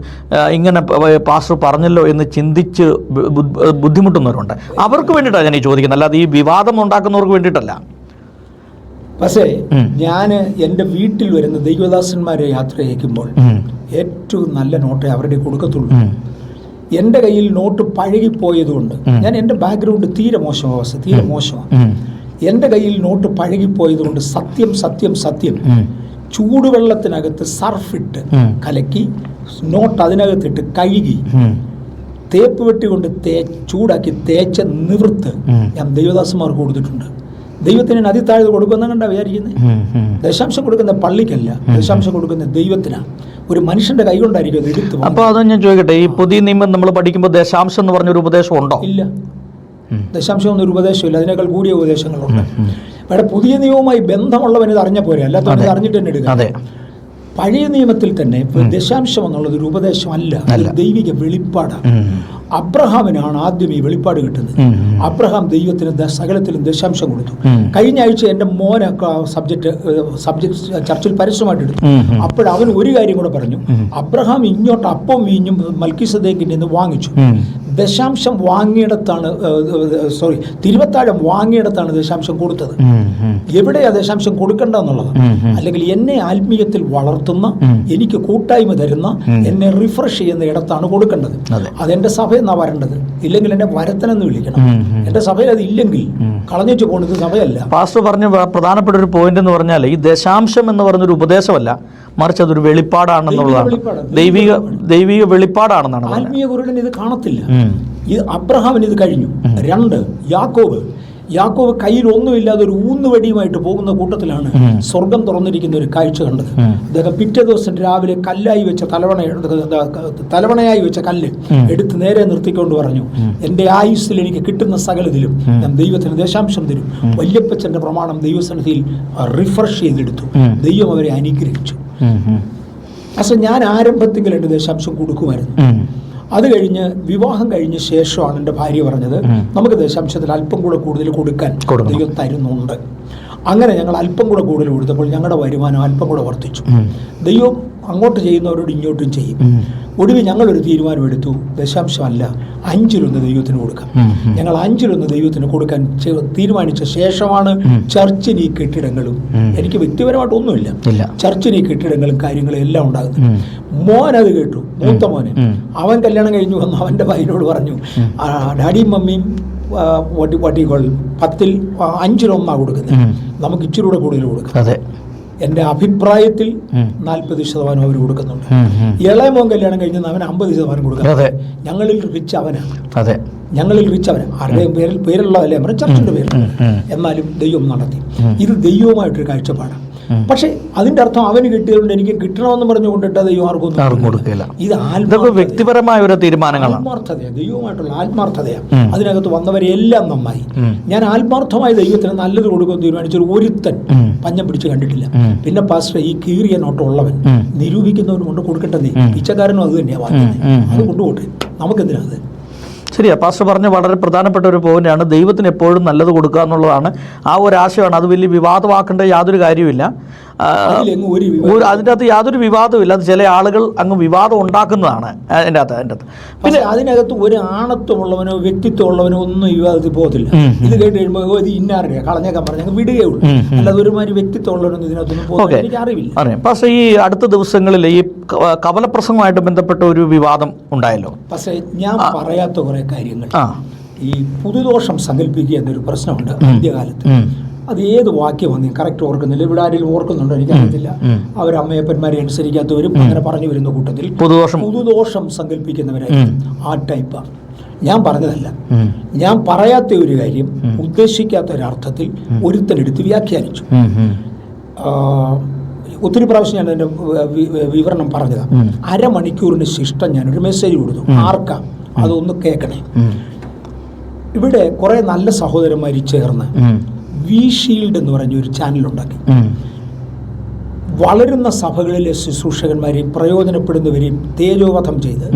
ഇങ്ങനെ പാസ്റ്റർ പറഞ്ഞല്ലോ എന്ന് ചിന്തിച്ച് ബുദ്ധിമുട്ടുന്നവരുണ്ട്. അവർക്ക് വേണ്ടിയിട്ടാണ് ഞാൻ ഈ ചോദിക്കുന്നത്, അല്ലാതെ ഈ വിവാദം ഉണ്ടാക്കുന്നവർക്ക് വേണ്ടിയിട്ടല്ല. പക്ഷേ ഞാൻ എൻ്റെ വീട്ടിൽ വരുന്ന ദൈവദാസന്മാരെ യാത്ര അയക്കുമ്പോൾ ഏറ്റവും നല്ല നോട്ടേ അവരുടെ കൊടുക്കത്തുള്ളൂ. എൻ്റെ കയ്യിൽ നോട്ട് പഴകിപ്പോയതുകൊണ്ട് ഞാൻ എൻ്റെ ബാക്ക്ഗ്രൗണ്ട് തീരെ മോശമാണ്. എൻ്റെ കയ്യിൽ നോട്ട് പഴകിപ്പോയതുകൊണ്ട് സത്യം ചൂടുവെള്ളത്തിനകത്ത് സർഫിട്ട് കലക്കി നോട്ട് അതിനകത്തിട്ട് കഴുകി തേപ്പ് വെട്ടി കൊണ്ട് ചൂടാക്കി തേച്ച നിവൃത്ത് ഞാൻ ദൈവദാസന്മാർക്ക് കൊടുത്തിട്ടുണ്ട്. ദൈവത്തിന് അതിത്താഴ്ത് കൊടുക്കുന്ന കണ്ടാ വിചാരിക്കുന്നത്. ദശാംശം കൊടുക്കുന്ന പള്ളിക്കല്ല, ദശാംശം കൊടുക്കുന്ന ദൈവത്തിനാണ്. ഒരു മനുഷ്യന്റെ കൈ കൊണ്ടായിരിക്കും അത് എടുത്തു. അപ്പോൾ അത് ഞാൻ ചോദിക്കട്ടെ, ഈ പുതിയ നിയമം നമ്മൾ പഠിക്കുമ്പോൾ ദശാംശം എന്ന് പറഞ്ഞൊരു ഉപദേശം ഉണ്ടോ? ഇല്ല, ദശാംശം ഒന്നും ഒരു ഉപദേശമില്ല. അതിനേക്കാൾ കൂടിയ ഉപദേശങ്ങളുണ്ട്. അവിടെ പുതിയ നിയമവുമായി ബന്ധമുള്ളവൻ ഇത് അറിഞ്ഞ പോരെ, അല്ലാത്തവൻ ഇത് അറിഞ്ഞിട്ട് തന്നെ എടുക്കുക. പഴയ നിയമത്തിൽ തന്നെ ദശാംശം എന്നുള്ളത് ഒരു ഉപദേശമല്ല, ദൈവിക വെളിപ്പാടാണ്. അബ്രഹാമിനാണ് ആദ്യം ഈ വെളിപ്പാട് കിട്ടുന്നത്. അബ്രഹാം ദൈവത്തിന് സകലത്തിലും ദശാംശം കൊടുത്തു. കഴിഞ്ഞ ആഴ്ച എൻ്റെ മോനെ സബ്ജക്ട് ചർച്ചിൽ പരസ്യമായിട്ട് എടുത്തു. അപ്പോഴവൻ ഒരു കാര്യം കൂടെ പറഞ്ഞു, അബ്രഹാം ഇങ്ങോട്ട് അപ്പം വീഞ്ഞും മൽക്കീസദേക്കിൻ്റെ നിന്ന് വാങ്ങിച്ചു. ദശാംശം വാങ്ങിയിടത്താണ്, തിരുവത്താഴം വാങ്ങിയിടത്താണ് ദശാംശം കൊടുത്തത്. എവിടെയാ ദശാംശം കൊടുക്കേണ്ടതെന്നുള്ളത്, അല്ലെങ്കിൽ എന്നെ ആത്മീയത്തിൽ വളർത്തുന്ന, എനിക്ക് കൂട്ടായ്മ തരുന്ന, എന്നെ റിഫ്രഷ് ചെയ്യുന്ന ഇടത്താണ് കൊടുക്കേണ്ടത്. അതെന്റെ സഭ എന്നാ വരേണ്ടത്. ഇല്ലെങ്കിൽ എന്നെ വരത്തനെന്ന് വിളിക്കണം. എന്റെ സഭയിൽ അത് ഇല്ലെങ്കിൽ കളഞ്ഞു പോകുന്നത് സഭയല്ല. പാസ്റ്റർ പറഞ്ഞ പ്രധാനപ്പെട്ട ഒരു പോയിന്റ് എന്ന് പറഞ്ഞാൽ ഈ ദശാംശം എന്ന് പറഞ്ഞൊരു ഉപദേശമല്ല, മറിച്ച് അതൊരു വെളിപ്പാടാണെന്നുള്ളതാണ്. ദൈവിക വെളിപ്പാടാണെന്നാണ്. ആത്മീയ കുരുടൻ ഇത് കാണത്തില്ല. ഇത് അബ്രഹാമിന് ഇത് കഴിഞ്ഞു. 2 യാക്കോബ് കയ്യിൽ ഒന്നുമില്ലാതെ ഒരു ഊന്നുവടിയുമായിട്ട് പോകുന്ന കൂട്ടത്തിലാണ് സ്വർഗം തുറന്നിരിക്കുന്ന ഒരു കാഴ്ച കണ്ടത്. അദ്ദേഹം പിറ്റേ ദിവസം രാവിലെ തലവണയായി വെച്ച കല്ല് എടുത്ത് നേരെ നിർത്തിക്കൊണ്ട് പറഞ്ഞു, എൻ്റെ ആയുസ്സിൽ എനിക്ക് കിട്ടുന്ന സകലത്തിലും ഞാൻ ദൈവത്തിന് ദശാംശം തരും. വല്യപ്പച്ചന്റെ പ്രമാണം ദൈവസന്നിധിയിൽ റിഫ്രഷ് ചെയ്തെടുത്തു. ദൈവം അവരെ അനുഗ്രഹിച്ചു. പക്ഷെ ഞാൻ ആരംഭത്തിൽ എൻ്റെ ദശാംശം കൊടുക്കുമായിരുന്നു. അത് കഴിഞ്ഞ് വിവാഹം കഴിഞ്ഞ ശേഷമാണ് എൻ്റെ ഭാര്യ പറഞ്ഞത് നമുക്ക് ദശാംശത്തിൽ അല്പം കൂടെ കൂടുതൽ കൊടുക്കാൻ ദൈവം തരുന്നുണ്ട്. അങ്ങനെ ഞങ്ങൾ അല്പം കൂടെ കൂടുതൽ കൊടുത്തപ്പോൾ ഞങ്ങളുടെ വരുമാനം അല്പം കൂടെ വർദ്ധിച്ചു. ദൈവം അങ്ങോട്ട് ചെയ്യുന്നവരോട് ഇങ്ങോട്ടും ചെയ്യും. ഒടുവിൽ ഞങ്ങളൊരു തീരുമാനമെടുത്തു, ദശാംശമല്ല 5-1 ദൈവത്തിന് കൊടുക്കാം. ഞങ്ങൾ 5-1 ദൈവത്തിന് കൊടുക്കാൻ തീരുമാനിച്ച ശേഷമാണ് ചർച്ചിന് ഈ കെട്ടിടങ്ങളും, എനിക്ക് വ്യക്തിപരമായിട്ടൊന്നുമില്ല, ചർച്ചിന് ഈ കെട്ടിടങ്ങളും കാര്യങ്ങളും എല്ലാം ഉണ്ടാകുന്നത്. മോൻ അത് കേട്ടു, മൂത്ത മോന്. അവൻ കല്യാണം കഴിഞ്ഞു വന്നു. അവൻ്റെ ഭാര്യയോട് പറഞ്ഞു, ഡാഡിയും മമ്മിയും വട്ടിക്കോൾ 10-ൽ 5-1 കൊടുക്കുന്നത്, നമുക്ക് ഇച്ചിരി കൂടെ കൂടുതൽ കൊടുക്കാം. എൻ്റെ അഭിപ്രായത്തിൽ 40% അവർ കൊടുക്കുന്നുണ്ട്. ഇളയ മോൻ കല്യാണം കഴിഞ്ഞാൽ അവൻ 50% കൊടുക്കാം. ഞങ്ങളിൽ റിച്ച് അവനാണ്, ഞങ്ങളിൽ റിച്ച് അവനാണ്. ആരുടെയും പേരുള്ളതല്ലേ, നമ്മുടെ ചർച്ചിൻ്റെ പേരിൽ. എന്നാലും ദൈവം നടത്തി. ഇത് ദൈവവുമായിട്ടൊരു കാഴ്ചപ്പാടാണ്. പക്ഷെ അതിന്റെ അർത്ഥം അവന് കിട്ടിയതുകൊണ്ട് എനിക്ക് കിട്ടണമെന്ന് പറഞ്ഞു കൊണ്ടിട്ട് ദൈവം ആർക്കും കൊടുക്കില്ല. ഇത് വ്യക്തിപരമായ ഒരു തീരുമാനങ്ങളാണ്, ആത്മാർത്ഥതയാണ്, ദൈവമായിട്ടുള്ള ആത്മാർത്ഥതയാണ്. അതിനകത്ത് വന്നവരെല്ലാം നന്നായി. ഞാൻ ആത്മാർത്ഥമായി ദൈവത്തിന് നല്ലത് കൊടുക്കുമെന്ന് തീരുമാനിച്ചൊരു ഒരുത്തൻ പഞ്ഞം പിടിച്ച് കണ്ടിട്ടില്ല. പിന്നെ പാസ്റ്റർ ഈ കീറിയ നോട്ടം ഉള്ളവൻ നിരൂപിക്കുന്നവനും കൊണ്ട് കൊടുക്കട്ടെ, നീ പിച്ചക്കാരനും അത് തന്നെയാണ് വാങ്ങിക്കുന്നത്, അത് കൊണ്ടുപോട്ടെ, നമുക്കെന്തിനാ അത്. ശരിയാ, പാസ്റ്റർ പറഞ്ഞ വളരെ പ്രധാനപ്പെട്ട ഒരു പോയിന്റാണ്. ദൈവത്തിന് എപ്പോഴും നല്ലത് കൊടുക്കുക എന്നുള്ളതാണ്. ആ ഒരു ആശയമാണ്. അത് വലിയ വിവാദമാക്കേണ്ട യാതൊരു കാര്യമില്ല. അതിൻ്റെ അകത്ത് യാതൊരു വിവാദവും ഇല്ല. അത് ചില ആളുകൾ അങ്ങ് വിവാദം ഉണ്ടാക്കുന്നതാണ് അതിൻ്റെ അകത്ത്. പിന്നെ അതിനകത്ത് ഒരു ആണത്വമുള്ളവനോ വ്യക്തിത്വമുള്ളവനോ ഒന്നും വിവാദത്തിൽ പോകത്തില്ല. ഇത് കേട്ട് കഴിയുമ്പോൾ ഇത് ഇന്നാറിയാ കളഞ്ഞേക്കാൻ പറഞ്ഞാൽ വിടുകയുള്ളൂ. അല്ലാതെ ഒരുമാതിരി വ്യക്തിത്വമുള്ളവനൊന്നും ഇതിനകത്തൊന്നും പോകും എനിക്ക് അറിവില്ല. അറിയാം. പക്ഷേ ഈ അടുത്ത ദിവസങ്ങളിൽ ഈ കവലപ്രസംഗമായിട്ട് ബന്ധപ്പെട്ട ഒരു വിവാദം ഉണ്ടായല്ലോ. പക്ഷേ ഞാൻ പറയാത്ത കുറെ കാര്യങ്ങൾ, ഈ പുതുദോഷം സങ്കല്പിക്കുക എന്നൊരു പ്രശ്നമുണ്ട് ആദ്യകാലത്ത്. അത് ഏത് വാക്യമാണ് കറക്റ്റ് ഓർക്കുന്നില്ല. ഇവിടെ ആരെങ്കിലും ഓർക്കുന്നുണ്ടോ എനിക്കറിയത്തില്ല. അവരമ്മയപ്പന്മാരെ അനുസരിക്കാത്തവരും അങ്ങനെ പറഞ്ഞു വരുന്ന കൂട്ടത്തിൽ പുതുദോഷം സങ്കല്പിക്കുന്നവരായിരിക്കും. ആ ടൈപ്പാണ്. ഞാൻ പറഞ്ഞതല്ല, ഞാൻ പറയാത്ത ഒരു കാര്യം ഉദ്ദേശിക്കാത്ത ഒരർത്ഥത്തിൽ ഒരുത്തനെടുത്ത് വ്യാഖ്യാനിച്ചു. ഒത്തിരി പ്രാവശ്യം ഞാൻ എൻ്റെ വിവരണം പറഞ്ഞതാണ്. അരമണിക്കൂറിന് ശിഷ്ടം ഞാനൊരു മെസ്സേജ് കൊടുത്തു. ആർക്കാ അതൊന്ന് കേൾക്കണേ. ഇവിടെ കുറെ നല്ല സഹോദരന്മാർ ചേർന്ന് വി ഷീൽഡ് എന്ന് പറഞ്ഞ ഒരു ചാനൽ ഉണ്ടാക്കി. വളരുന്ന സഭകളിലെ ശുശ്രൂഷകന്മാരെയും പ്രയോജനപ്പെടുന്നവരെയും തേജോവധം ചെയ്ത്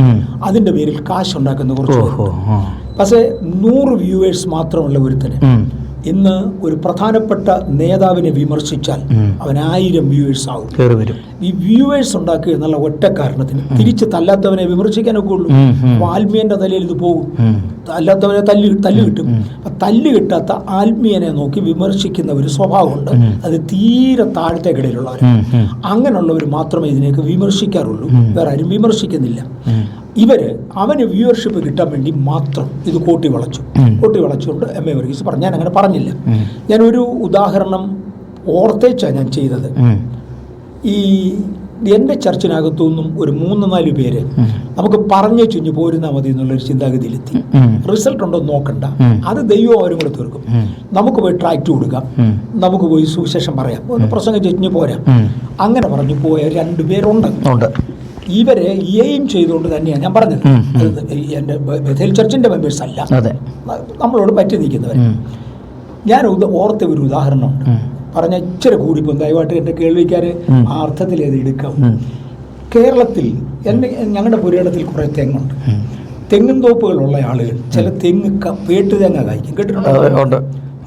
അതിന്റെ പേരിൽ കാശുണ്ടാക്കുന്ന കുറച്ച്. പക്ഷേ 100 വ്യൂവേഴ്സ് മാത്രമുള്ള ഒരുത്തന് ഇന്ന് ഒരു പ്രധാനപ്പെട്ട നേതാവിനെ വിമർശിച്ചാൽ അവൻ 1000 വ്യൂവേഴ്സ് ആകും. ഈ വ്യൂവേഴ്സ് ഉണ്ടാക്കുക എന്നുള്ള ഒറ്റ കാരണത്തിന് തിരിച്ച് തല്ലാത്തവനെ വിമർശിക്കാനൊക്കെ ഉള്ളൂ. ആത്മീയന്റെ തലയിൽ ഇത് പോകും. അല്ലാത്തവനെ തല്ല് കിട്ടും. തല്ല് കിട്ടാത്ത ആത്മീയനെ നോക്കി വിമർശിക്കുന്ന ഒരു സ്വഭാവമുണ്ട്. അത് തീരെ താഴത്തെ കിടയിലുള്ളവർ. അങ്ങനെയുള്ളവർ മാത്രമേ ഇതിനെയൊക്കെ വിമർശിക്കാറുള്ളൂ. വേറെ ആരും വിമർശിക്കുന്നില്ല. അവന് വ്യൂവർഷിപ്പ് കിട്ടാൻ വേണ്ടി മാത്രം ഇത് കൂട്ടി വളച്ചുകൊണ്ട് MA വർഗീസ് പറഞ്ഞു. ഞാൻ അങ്ങനെ പറഞ്ഞില്ല. ഞാനൊരു ഉദാഹരണം ഓർത്തേച്ചാണ് ഞാൻ ചെയ്തത്. ഈ എൻ്റെ ചർച്ചിനകത്തു നിന്നും ഒരു 3-4 പേര് നമുക്ക് പറഞ്ഞു ചുഞ്ഞു പോരുന്നാൽ മതി എന്നുള്ളൊരു ചിന്താഗതിയിലെത്തി. റിസൾട്ട് ഉണ്ടോ നോക്കണ്ട, അത് ദൈവം അവരും കൂടെ തീർക്കും. നമുക്ക് പോയി ട്രാക്ട് കൊടുക്കാം, നമുക്ക് പോയി സുവിശേഷം പറയാം, ഒന്ന് പ്രസംഗം ചുഞ്ഞു പോരാം. അങ്ങനെ പറഞ്ഞു പോയ 2 പേരുണ്ട്. ഇവരെ എയിം ചെയ്തുകൊണ്ട് തന്നെയാണ് ഞാൻ പറഞ്ഞത്. എൻ്റെ ബഥേൽ ചർച്ചിൻ്റെ മെമ്പേഴ്സ് അല്ല, നമ്മളോട് പറ്റി നിൽക്കുന്നവർ. ഞാൻ ഓർത്ത ഒരു ഉദാഹരണമുണ്ട്. പറഞ്ഞ ഇച്ചിരി കൂടിപ്പോൾ ദയവായിട്ട് എൻ്റെ കേൾവിക്കാര് ആ അർത്ഥത്തിൽ അത് എടുക്കാം. കേരളത്തിൽ ഞങ്ങളുടെ പുരയിടത്തിൽ കുറേ തെങ്ങുണ്ട്. തെങ്ങും തോപ്പുകളുള്ള ആളുകൾ ചില തെങ്ങ് പേട്ടുതേങ്ങ കായ്ക്കും, കേട്ടിട്ടുണ്ടോ?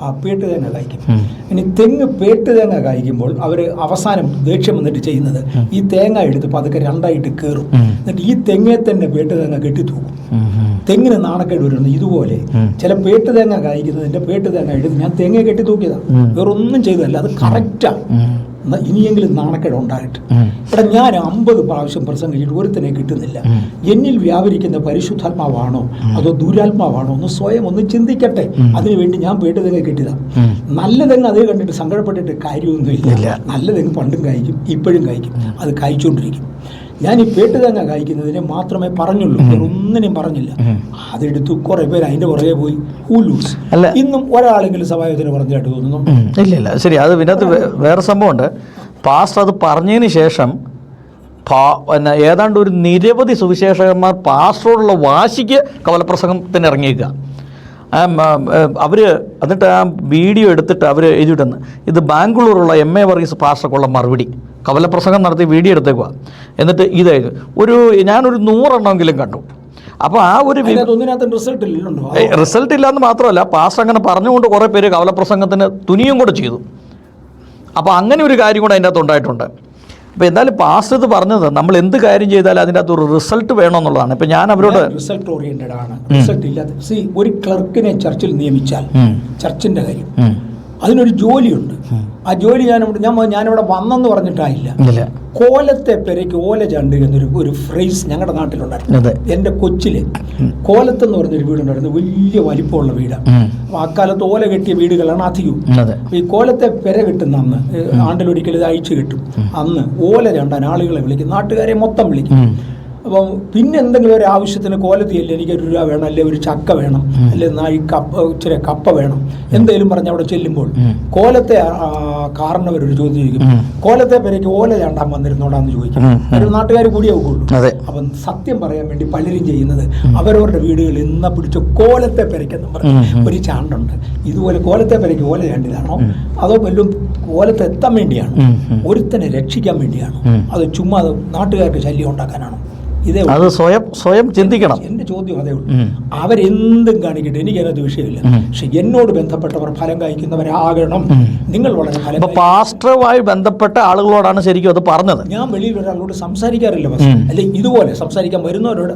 ആ പേട്ടുതേങ്ങ കായ്ക്കും. ഇനി തെങ്ങ് പേട്ടുതേങ്ങ കായ്ക്കുമ്പോൾ അവർ അവസാനം ദേഷ്യം വന്നിട്ട് ചെയ്യുന്നത് ഈ തേങ്ങ എടുത്ത് പതുക്കെ 2ആയിട്ട് കയറും. എന്നിട്ട് ഈ തെങ്ങെ തന്നെ പേട്ടുതേങ്ങ കെട്ടിത്തൂക്കും. തെങ്ങിന് നാണക്കേട് വരുന്നത് ഇതുപോലെ ചില പേട്ടുതേങ്ങ കായ്ക്കുന്നതിന്റെ പേട്ടുതേങ്ങ എടുത്ത് ഞാൻ തേങ്ങ കെട്ടി തൂക്കിയതാണ്, വേറൊന്നും ചെയ്തതല്ല. അത് കറക്റ്റാ. ഇനിയെങ്കിലും നാണക്കേട് ഉണ്ടായിട്ട് ഇവിടെ ഞാൻ 50 പ്രാവശ്യം പ്രസംഗിച്ചിട്ട് ഒരുത്തനെ കിട്ടുന്നില്ല. എന്നിൽ വ്യാപരിക്കുന്ന പരിശുദ്ധാത്മാവാണോ അതോ ദുരാത്മാവാണോ എന്ന് സ്വയം ഒന്ന് ചിന്തിക്കട്ടെ. അതിനുവേണ്ടി ഞാൻ പേട്ടുതെങ്ങ് കിട്ടിയതാ. നല്ല തെങ്ങ് അത് കണ്ടിട്ട് സങ്കടപ്പെട്ടിട്ട് കാര്യമൊന്നുമില്ല. നല്ല തെങ്ങ് പണ്ടും കായ്ക്കും, ഇപ്പോഴും കായ്ക്കും, അത് കായ്ച്ചുകൊണ്ടിരിക്കും. ഞാൻ ഈ പേട്ടുതേങ്ങ കായ്ക്കുന്നതിനെ മാത്രമേ പറഞ്ഞുള്ളൂ, ഒന്നിനും പറഞ്ഞില്ല. അതെടുത്തു കുറെ പേര് അതിന്റെ പുറകെ പോയി ഹൂലൂസ്. ഇന്നും ഒരാളെങ്കിലും സഭായത്തിന് പറഞ്ഞായിട്ട് തോന്നുന്നു? ഇല്ല. ശരി, അത് ഇതിനകത്ത് വേറെ സംഭവമുണ്ട്. പാസ്റ്റർ അത് പറഞ്ഞതിന് ശേഷം ഏതാണ്ട് ഒരു നിരവധി സുവിശേഷകന്മാർ പാസ്റ്ററോടുള്ള വാശിക്ക് കവലപ്രസംഗത്തിന് ഇറങ്ങിയേക്കുക. എന്നിട്ട് ആ വീഡിയോ എടുത്തിട്ട് അവർ എഴുതിയിട്ടെന്ന് ഇത് ബാംഗ്ലൂരുള്ള MA വർഗീസ് പാസ്റ്റർക്കുള്ള മറുപടി കവലപ്രസംഗം നടത്തി വീഡിയോ എടുത്തേക്കുക. എന്നിട്ട് ഇത് ഞാനൊരു 100 എണ്ണമെങ്കിലും കണ്ടു. അപ്പോൾ ആ ഒരു റിസൾട്ട് ഇല്ലയെന്ന് മാത്രമല്ല, പാസ്റ്റർ അങ്ങനെ പറഞ്ഞുകൊണ്ട് കുറേ പേര് കവലപ്രസംഗത്തിന് തുനിയും കൂടെ ചെയ്തു. അപ്പോൾ അങ്ങനെ ഒരു കാര്യം കൂടെ അതിൻ്റെ അകത്ത് ഉണ്ടായിട്ടുണ്ട്. അപ്പോൾ എന്തായാലും പാസ്റ്റർ ഇത് പറഞ്ഞത് നമ്മൾ എന്ത് കാര്യം ചെയ്താലും അതിൻ്റെ അകത്ത് ഒരു റിസൾട്ട് വേണമെന്നുള്ളതാണ്. ഇപ്പം ഞാൻ അവരോട് റിസൾട്ട് ഓറിയന്റഡ് ആണ്. റിസൾട്ട് ഇല്ലാത്ത ഒരു ക്ലർക്കിനെ ചർച്ചിൽ നിയമിച്ചാൽ, ചർച്ചിൻ്റെ കാര്യം, അതിനൊരു ജോലിയുണ്ട്. ആ ജോലി ഞാനിവിടെ വന്നെന്ന് പറഞ്ഞിട്ടായില്ല. കോലത്തെ പെരയ്ക്ക് ഓല ചണ്ട് എന്നൊരു ഫ്രേസ് ഞങ്ങളുടെ നാട്ടിലുണ്ടായിരുന്നു. എൻ്റെ കൊച്ചില് കോലത്തെന്ന് പറഞ്ഞൊരു വീടുണ്ടായിരുന്നു, വലിയ വലിപ്പമുള്ള വീടാണ്. അപ്പോൾ അക്കാലത്ത് ഓല കെട്ടിയ വീടുകളാണ് അധികവും. ഈ കോലത്തെ പെര കിട്ടുന്ന അന്ന്, ആണ്ടിലൊരിക്കൽ ഇത് അഴിച്ചു കിട്ടും, അന്ന് ഓല ചണ്ടാൻ ആളുകളെ വിളിക്കും, നാട്ടുകാരെ മൊത്തം വിളിക്കും. അപ്പം പിന്നെ എന്തെങ്കിലും ഒരു ആവശ്യത്തിന് കോലത്തിയല്ലേ, എനിക്ക് 1 രൂപ വേണം, അല്ലെങ്കിൽ ഒരു ചക്ക വേണം, അല്ലെങ്കിൽ ഇച്ചിരി കപ്പ വേണം, എന്തെങ്കിലും പറഞ്ഞ് അവിടെ ചെല്ലുമ്പോൾ കോലത്തെ കാരണവരൊരു ചോദ്യം ചോദിക്കും, കോലത്തെ പേരേക്ക് ഓല ചാണ്ടാൻ വന്നിരുന്നോടാന്ന് ചോദിക്കും. ഒരു നാട്ടുകാർ കൂടിയേ ഒക്കുള്ളൂ. അപ്പം സത്യം പറയാൻ വേണ്ടി പലരും ചെയ്യുന്നത് അവരവരുടെ വീടുകളിൽ ഇന്ന പിടിച്ച് കോലത്തെ പെരയ്ക്കെന്ന് പറഞ്ഞ് ഒരു ചാണ്ടുണ്ട്. ഇതുപോലെ കോലത്തെ പെരയ്ക്ക് ഓല ചാണ്ടിയതാണോ, അതോ വല്ലതും കോലത്ത് എത്താൻ വേണ്ടിയാണോ, ഒരുത്തനെ രക്ഷിക്കാൻ വേണ്ടിയാണോ, അത് ചുമ്മാ നാട്ടുകാർക്ക് ശല്യം ഉണ്ടാക്കാനാണോ? അത് സ്വയം ചിന്തിക്കണം. എന്റെ ചോദ്യം അതേ ഉള്ളൂ. അവരെന്തും കാണിക്കട്ടെ, എനിക്കതിനകത്ത് വിഷയമില്ല. പക്ഷെ എന്നോട് ബന്ധപ്പെട്ടവർ ഫലം കഴിക്കുന്നവരാകണം. നിങ്ങൾ വളരെ ഫലം. പാസ്റ്ററുമായി ബന്ധപ്പെട്ട ആളുകളോടാണ് ശരിക്കും അത് പറഞ്ഞത്. ഞാൻ വെളിയിൽ ഒരാളോട് സംസാരിക്കാറില്ല, അല്ലെ ഇതുപോലെ സംസാരിക്കാൻ വരുന്നവരോട്.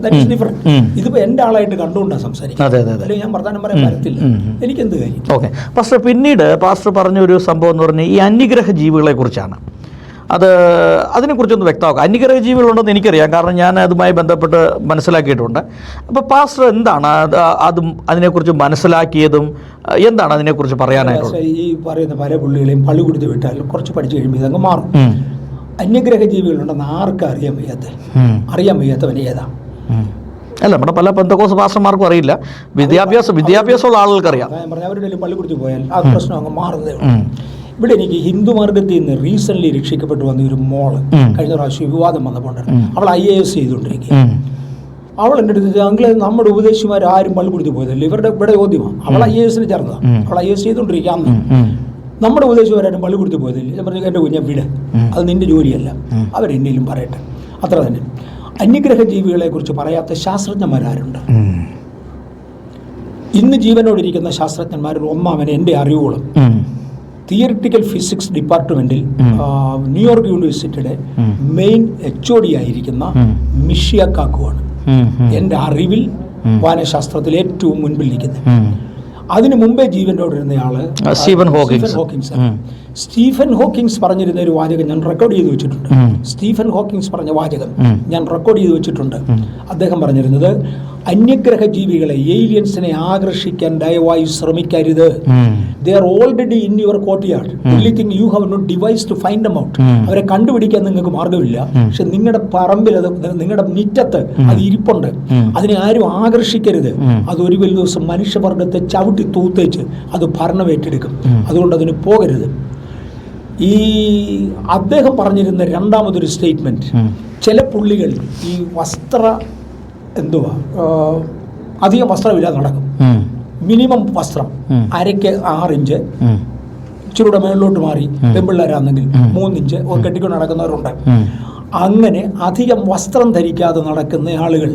ഇതിപ്പോ എന്റെ ആളായിട്ട് കണ്ടുകൊണ്ടാണ് സംസാരിക്കുന്നത്. അല്ലെങ്കിൽ ഞാൻ വർത്താനം പറയാൻ പറ്റത്തില്ല, എനിക്കെന്ത് കാര്യം. ഓക്കെ പാസ്റ്റർ, പിന്നീട് പാസ്റ്റർ പറഞ്ഞൊരു സംഭവം എന്ന് പറഞ്ഞാൽ ഈ അന്യഗ്രഹ ജീവികളെ കുറിച്ചാണ്. അതിനെക്കുറിച്ചൊന്ന് വ്യക്തമാക്കുക. അന്യഗ്രഹ ജീവികളുണ്ടെന്ന് എനിക്കറിയാം, കാരണം ഞാൻ അതുമായി ബന്ധപ്പെട്ട് മനസ്സിലാക്കിയിട്ടുണ്ട്. അപ്പോൾ പാസ്റ്റർ എന്താണ് അതും അതിനെക്കുറിച്ച് മനസ്സിലാക്കിയതും എന്താണ് അതിനെക്കുറിച്ച് പറയാനായിട്ടുള്ളത്? ഈ പറയുന്ന പല പുള്ളികളെയും പള്ളി കൊടുത്ത് വിട്ടാൽ കുറച്ച് പഠിച്ചു കഴിയുമ്പോൾ ഇതങ്ങ് മാറും. അന്യഗ്രഹ ജീവികളുണ്ടെന്ന് ആർക്കും അറിയാൻ വയ്യാത്തവൻ ഏതാ? അല്ല, നമ്മുടെ പല പെന്തക്കോസ് പാസ്റ്റർമാർക്കും അറിയില്ല. വിദ്യാഭ്യാസമുള്ള ആളുകൾക്കറിയാം. അവരുടെ പള്ളി കൊടുത്ത് പോയാൽ ആ പ്രശ്നം അങ്ങ് മാറുന്നതേ ഉള്ളൂ. ഇവിടെ എനിക്ക് ഹിന്ദു മാർഗത്തിൽ നിന്ന് റീസെന്റ് രക്ഷിക്കപ്പെട്ടു വന്ന ഒരു മോള് കഴിഞ്ഞ പ്രാവശ്യം വിവാദം വന്നപ്പോൾ അവൾ IAS ചെയ്തുകൊണ്ടിരിക്കുക. അവൾ എൻ്റെ അടുത്ത് അങ്കിളെ നമ്മുടെ ഉപദേശിമാർ ആരും പള്ളി കൊടുത്ത് പോയതല്ല, ഇവിടെ ചോദ്യമാണ്. അവൾ IAS ചേർന്നതാണ്, അവൾ IAS ചെയ്തുകൊണ്ടിരിക്കുക. അന്ന് നമ്മുടെ ഉപദേശിമാരും പള്ളി കൊടുത്ത് പോയതില്ല. ഞാൻ പറഞ്ഞു എൻ്റെ കുഞ്ഞെ വിട്, അത് നിന്റെ ജോലിയല്ല, അവരെന്തെങ്കിലും പറയട്ടെ, അത്ര തന്നെ. അന്യഗ്രഹ ജീവികളെ കുറിച്ച് പറയാത്ത ശാസ്ത്രജ്ഞന്മാരുണ്ട്. ഇന്ന് ജീവനോടിരിക്കുന്ന ശാസ്ത്രജ്ഞന്മാരിൽ ഒന്നാമൻ എൻ്റെ അറിവുകളും തിയറിറ്റിക്കൽ ഫിസിക്സ് ഡിപ്പാർട്ട്മെന്റിൽ ന്യൂയോർക്ക് യൂണിവേഴ്സിറ്റിയുടെ മെയിൻ HOD ആയിരിക്കുന്ന മിഷിയ കാക്കുവാണ്. എൻ്റെ അറിവിൽ വാനശാസ്ത്രത്തിൽ ഏറ്റവും മുൻപിൽ നിൽക്കുന്നത്. അതിനു മുമ്പേ ജീവനോടിരുന്നയാള് സ്റ്റീഫൻ ഹോക്കിങ്സ് പറഞ്ഞിരുന്ന ഒരു വാചകം ഞാൻ റെക്കോർഡ് ചെയ്ത് വെച്ചിട്ടുണ്ട്. സ്റ്റീഫൻ ഹോക്കിങ്സ് പറഞ്ഞ വാചകം ഞാൻ റെക്കോർഡ് ചെയ്ത് വെച്ചിട്ടുണ്ട്. അദ്ദേഹം പറഞ്ഞിരുന്നത്, അന്യഗ്രഹ ജീവികളെ, ഏലിയൻസിനെ ആകർഷിക്കാൻ ദയവായി ശ്രമിക്കരുത്. They are already in your courtyard. Only thing you have no device to find them out. അവരെ കണ്ടുപിടിക്കാൻ നിങ്ങൾക്ക് മാർഗമില്ല. പക്ഷെ നിങ്ങളുടെ പറമ്പിൽ, അത് നിങ്ങളുടെ മുറ്റത്ത് അത് ഇരിപ്പുണ്ട്. അതിനെ ആരും ആകർഷിക്കരുത്. അത് ഒരു വലിയ ദിവസം മനുഷ്യവർഗത്തെ ചവിട്ടി തൂത്തേച്ച് അത് ഭരണമേറ്റെടുക്കും. അതുകൊണ്ട് അതിന് പോകരുത്. ഈ അദ്ദേഹം പറഞ്ഞിരുന്ന രണ്ടാമതൊരു സ്റ്റേറ്റ്മെന്റ്, ചില പുള്ളികൾ ഈ അധികം വസ്ത്രമില്ലാതെ നടക്കും. മിനിമം വസ്ത്രം അരയ്ക്ക് 6 ഇഞ്ച്, ഇച്ചിരൂടെ മേളിലോട്ട് മാറി പെൺപിള്ളേരാണെങ്കിൽ 3 ഇഞ്ച് കെട്ടിക്കൊണ്ട് നടക്കുന്നവരുണ്ട്. അങ്ങനെ അധികം വസ്ത്രം ധരിക്കാതെ നടക്കുന്ന ആളുകൾ.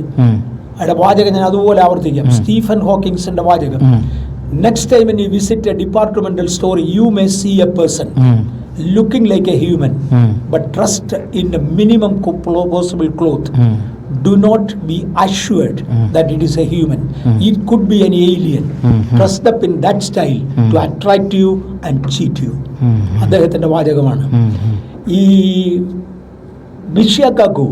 അയാളുടെ വാചകം ഞാൻ അതുപോലെ ആവർത്തിക്കാം. സ്റ്റീഫൻ ഹോക്കിങ്സിന്റെ വാചകം, next time when you visit a departmental store, you may see a person looking like a human, but dressed in a minimum possible cloth. Do not be assured that it is a human. It could be an alien dressed up in that style to attract you and cheat you. അദ്ദേഹത്തിന്റെ വാചകമാണ്. ഈ മിഷിയാക്കാക്കു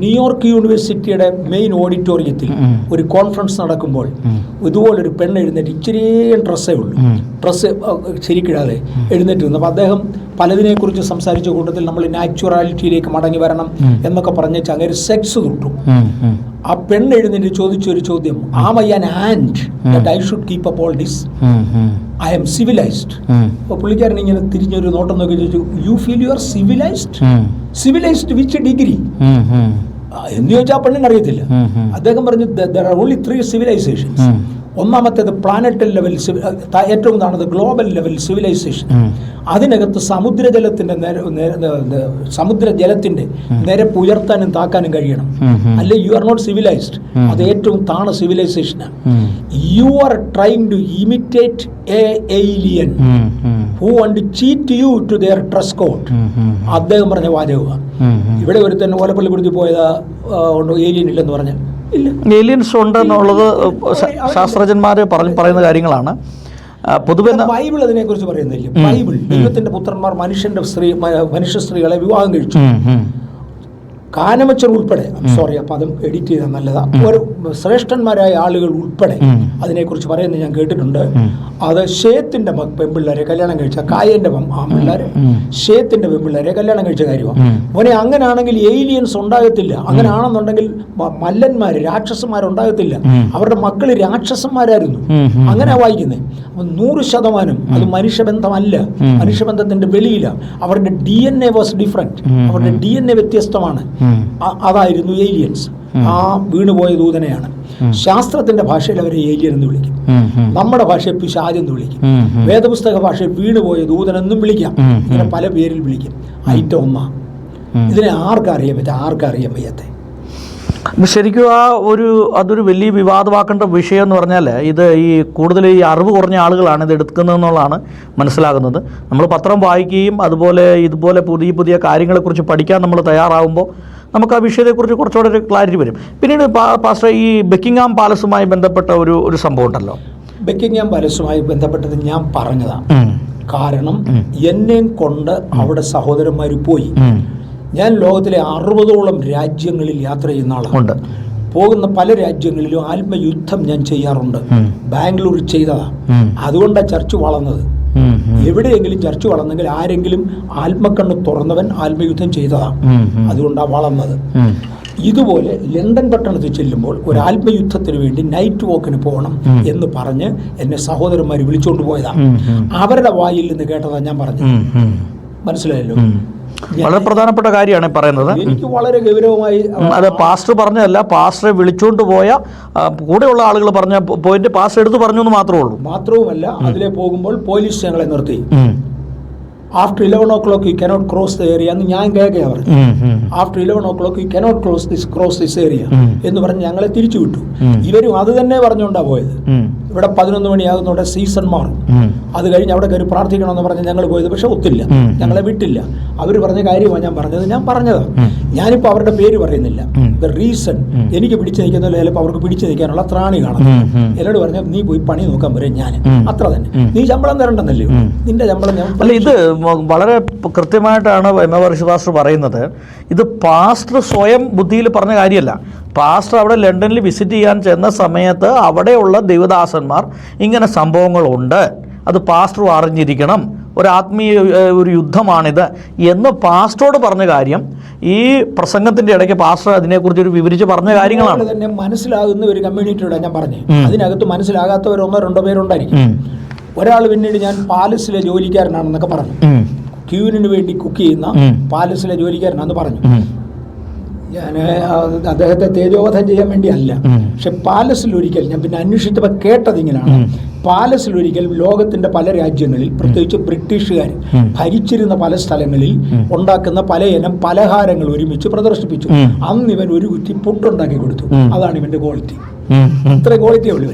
New York യൂണിവേഴ്സിറ്റിയുടെ main ഓഡിറ്റോറിയത്തിൽ ഒരു conference നടക്കുമ്പോൾ ഇതുപോലൊരു പെണ്ണ് എഴുന്നേറ്റ്, ഇച്ചിരിയും ഡ്രസ്സേ ഉള്ളൂ, ഡ്രസ്സ് ശരിക്കിടാതെ എഴുന്നേറ്റ് വന്നു. അപ്പോൾ അദ്ദേഹം പലതിനെക്കുറിച്ച് സംസാരിച്ച കൂട്ടത്തിൽ നമ്മൾ നാച്ചുറാലിറ്റിയിലേക്ക് മടങ്ങി വരണം എന്നൊക്കെ പറഞ്ഞ് അങ്ങനെ സെക്സ് തൊട്ടു. ആ പെണ്ണ് എഴുന്നേറ്റ് ചോദിച്ചൊരു ചോദ്യം, am I an and that I should keep up all this? I am civilized. അപ്പോൾ പുള്ളിക്കാരൻ ഇങ്ങനെ തിരിഞ്ഞൊരു നോട്ടം നോക്കി ചോദിച്ചു, you feel you are civilized? Civilized which degree എന്ന് ചോദിച്ചാൽ പെണ്ണിന് അറിയത്തില്ല. അദ്ദേഹം പറഞ്ഞു, there are only 3 civilizations. ഒന്നാമത്തേത് പ്ലാനറ്റൽ ലെവൽ ഏറ്റവും താണത് ഗ്ലോബൽ ലെവൽ സിവിലൈസേഷൻ. അതിനകത്ത് സമുദ്രജലത്തിന്റെ നിരപ്പ് ഉയർത്താനും താക്കാനും കഴിയണം. അല്ലെ യു ആർ നോട്ട് സിവിലൈസ്ഡ്. അത് ഏറ്റവും താണ സിവിലൈസേഷനാണ്. You are trying to imitate a alien who want to cheat you to their dress code. അദ്ദേഹം പറഞ്ഞ വാചകമാണ്. ഇവിടെ ഒരുത്തൻ ഓലപ്പള്ളി പിടിച്ച് പോയതാ ഏലിയൻ ഇല്ലെന്ന് പറഞ്ഞാൽ ഇല്ല. ഏലിയൻസ് ഉണ്ട് എന്നുള്ളത് ശാസ്ത്രജ്ഞന്മാർ പറയുന്ന കാര്യങ്ങളാണ്. പൊതുവെ ബൈബിൾ അതിനെക്കുറിച്ച് പറയുന്നില്ല. ബൈബിൾ ദൈവത്തിന്റെ പുത്രന്മാർ മനുഷ്യ സ്ത്രീകളെ വിവാഹം കഴിച്ചു. കാനമച്ചർ ഉൾപ്പെടെ, സോറി ആ പദം എഡിറ്റ് ചെയ്താൽ നല്ലതാ, ഒരു ശ്രേഷ്ഠന്മാരായ ആളുകൾ ഉൾപ്പെടെ അതിനെക്കുറിച്ച് പറയുന്നത് ഞാൻ കേട്ടിട്ടുണ്ട്. അത് ഷേത്തിന്റെ പെൺപിള്ളേരെ കല്യാണം കഴിച്ച, കായന്റെ ആൺപിള്ളേരെ ഷേത്തിന്റെ പെൺപിള്ളേരെ കല്യാണം കഴിച്ച കാര്യമാണ്. മോനെ അങ്ങനെയാണെങ്കിൽ ഏലിയൻസ് ഉണ്ടാകത്തില്ല. അങ്ങനെ ആണെന്നുണ്ടെങ്കിൽ മല്ലന്മാര് രാക്ഷസന്മാരുണ്ടാകത്തില്ല. അവരുടെ മക്കൾ രാക്ഷസന്മാരായിരുന്നു. അങ്ങനെ വായിക്കുന്നത്. 100% അത് മനുഷ്യബന്ധമല്ല, മനുഷ്യബന്ധത്തിന്റെ വെളിയിലാണ്. അവരുടെ DNA വാസ് ഡിഫറെന്റ്. അവരുടെ DNA വ്യത്യസ്തമാണ്. അതായിരുന്നു ഏലിയൻസ്. ആ വീണുപോയ ദൂതനെയാണ്. ശാസ്ത്രത്തിന്റെ ഭാഷയിൽ അവരെ ഏലിയൻ എന്ന് വിളിക്കും. നമ്മുടെ ഭാഷയിൽ പിശാച് എന്ന് വിളിക്കും. വേദപുസ്തക ഭാഷയിൽ വീണുപോയ ദൂതനെന്നും വിളിക്കാം. ഇങ്ങനെ പല പേരിൽ വിളിക്കും. ഐറ്റം ഒന്നാ. ഇതിനെ ആർക്കറിയാൻ പറ്റും? ആർക്കറിയാൻ വയ്യാത്തെ. ശരിക്കും അതൊരു വലിയ വിവാദമാക്കേണ്ട വിഷയം എന്ന് പറഞ്ഞാൽ ഇത് കൂടുതൽ ഈ അറിവ് കുറഞ്ഞ ആളുകളാണ് ഇത് എടുക്കുന്നതെന്നുള്ളതാണ് മനസ്സിലാകുന്നത്. നമ്മൾ പത്രം വായിക്കുകയും ഇതുപോലെ പുതിയ കാര്യങ്ങളെക്കുറിച്ച് പഠിക്കാൻ നമ്മൾ തയ്യാറാകുമ്പോൾ നമുക്ക് ആ വിഷയത്തെക്കുറിച്ച് കുറച്ചുകൂടെ ഒരു ക്ലാരിറ്റി വരും. പിന്നീട് പാസ്റ്റർ, ഈ ബക്കിംഗ്ഹാം പാലസുമായി ബന്ധപ്പെട്ട ഒരു സംഭവം ഉണ്ടല്ലോ. ബക്കിംഗ്ഹാം പാലസുമായി ബന്ധപ്പെട്ടത് ഞാൻ പറഞ്ഞതാണ്. കാരണം എന്നെയും കൊണ്ട് അവിടെ സഹോദരന്മാർ പോയി. ഞാൻ ലോകത്തിലെ 60ഓളം രാജ്യങ്ങളിൽ യാത്ര ചെയ്യുന്ന ആളാണ്. പോകുന്ന പല രാജ്യങ്ങളിലും ആത്മയുദ്ധം ഞാൻ ചെയ്യാറുണ്ട്. ബാംഗ്ലൂർ ചെയ്തതാ. അതുകൊണ്ടാണ് ചർച്ച് വളർന്നത്. എവിടെയെങ്കിലും ചർച്ച് വളർന്നെങ്കിൽ ആരെങ്കിലും ആത്മക്കണ്ണ് തുറന്നവൻ ആത്മയുദ്ധം ചെയ്തതാ. അതുകൊണ്ടാണ് വളർന്നത്. ഇതുപോലെ ലണ്ടൻ പട്ടണത്തിൽ ചെല്ലുമ്പോൾ ഒരു ആത്മയുദ്ധത്തിന് വേണ്ടി നൈറ്റ് വാക്കിന് പോകണം എന്ന് പറഞ്ഞ് എന്നെ സഹോദരന്മാർ വിളിച്ചുകൊണ്ട് പോയതാ. അവരുടെ വായിൽ നിന്ന് കേട്ടതാ ഞാൻ പറഞ്ഞത്. മനസ്സിലായല്ലോ. വളരെ പ്രധാനപ്പെട്ട കാര്യമാണ് പറയുന്നത്. എനിക്ക് വളരെ ഗൗരവമായി അത് പാസ്റ്റർ പറഞ്ഞതല്ല, പാസ്റ്ററെ വിളിച്ചുകൊണ്ട് പോയ കൂടെയുള്ള ആളുകൾ പറഞ്ഞ പോയിന്റ് പാസ്റ്റർ എടുത്ത് പറഞ്ഞു എന്ന് മാത്രവുമല്ല, അതിലെ പോകുമ്പോൾ പോലീസ് ഞങ്ങളെ നിർത്തി. After 11 o'clock you cannot cross the area എന്ന് ഞാൻ കേൾക്കുകയാണ് പറഞ്ഞു. After 11 o'clock you cannot cross this area എന്ന് പറഞ്ഞ് ഞങ്ങളെ തിരിച്ചു വിട്ടു. ഇവരും അത് തന്നെ പറഞ്ഞുകൊണ്ടാ പോയത്. ഇവിടെ 11 മണിയാകുന്നോടെ സീസൺ മാറും. അത് കഴിഞ്ഞ് അവിടെ കയറി പ്രാർത്ഥിക്കണമെന്ന് പറഞ്ഞ് ഞങ്ങൾ പോയത്. പക്ഷെ ഒത്തില്ല, ഞങ്ങളെ വിട്ടില്ല. അവർ പറഞ്ഞ കാര്യമാണ് ഞാൻ പറഞ്ഞതാണ്. ഞാനിപ്പോൾ അവരുടെ പേര് പറയുന്നില്ല. ദ റീസൺ എനിക്ക് പിടിച്ചു നിൽക്കുന്ന ചിലപ്പോൾ അവർക്ക് പിടിച്ചു നിൽക്കാനുള്ള ത്രാണി കാണും. എന്നോട് പറഞ്ഞു, നീ പോയി പണി നോക്കാൻ പറയും. ഞാൻ അത്ര തന്നെ. നീ ശമ്പളം തരണ്ടെന്നല്ലേ? നിന്റെ ശമ്പളം ഞാൻ ഇത് വളരെ കൃത്യമായിട്ടാണ് പാസ്റ്റർ പറയുന്നത്. ഇത് പാസ്റ്റർ സ്വയം ബുദ്ധിയിൽ പറഞ്ഞ കാര്യമല്ല. പാസ്റ്റർ അവിടെ ലണ്ടനിൽ വിസിറ്റ് ചെയ്യാൻ ചെന്ന സമയത്ത് അവിടെയുള്ള ദൈവദാസന്മാർ ഇങ്ങനെ സംഭവങ്ങളുണ്ട്, അത് പാസ്റ്റർ അറിഞ്ഞിരിക്കണം, ഒരു യുദ്ധമാണിത് എന്ന് പാസ്റ്ററോട് പറഞ്ഞ കാര്യം ഈ പ്രസംഗത്തിന്റെ ഇടയ്ക്ക് പാസ്റ്റർ അതിനെക്കുറിച്ച് വിവരിച്ച് പറഞ്ഞ കാര്യങ്ങളാണ്. തന്നെ മനസ്സിലാകുന്ന ഒരു കമ്മ്യൂണിറ്റിയോടെ ഞാൻ പറഞ്ഞു. അതിനകത്ത് മനസ്സിലാകാത്തവർ 1-2 പേരുണ്ടായിരിക്കും. ഒരാൾ പിന്നീട് ഞാൻ പാലസിലെ ജോലിക്കാരനാണെന്നൊക്കെ പറഞ്ഞു. ക്യൂവിന് വേണ്ടി കുക്ക് ചെയ്യുന്ന പാലസിലെ ജോലിക്കാരനാണെന്ന് പറഞ്ഞു. ഞാൻ അദ്ദേഹത്തെ തേജോവധം ചെയ്യാൻ വേണ്ടി അല്ല. പക്ഷെ പാലസിലൊരിക്കൽ ഞാൻ പിന്നെ അന്വേഷിച്ചപ്പോൾ കേട്ടതിങ്ങനെയാണ്. പാലസിലൊരിക്കൽ ലോകത്തിന്റെ പല രാജ്യങ്ങളിൽ, പ്രത്യേകിച്ച് ബ്രിട്ടീഷുകാർ ഭരിച്ചിരുന്ന പല സ്ഥലങ്ങളിൽ ഉണ്ടാക്കുന്ന പലയിനം പലഹാരങ്ങൾ ഒരുമിച്ച് പ്രദർശിപ്പിച്ചു. അന്ന് ഇവൻ ഒരു കുറ്റി പുട്ടുണ്ടാക്കി കൊടുത്തു. അതാണ് ഇവന്റെ ക്വാളിറ്റി. ഇത്ര ക്വാളിറ്റി ഉള്ളു.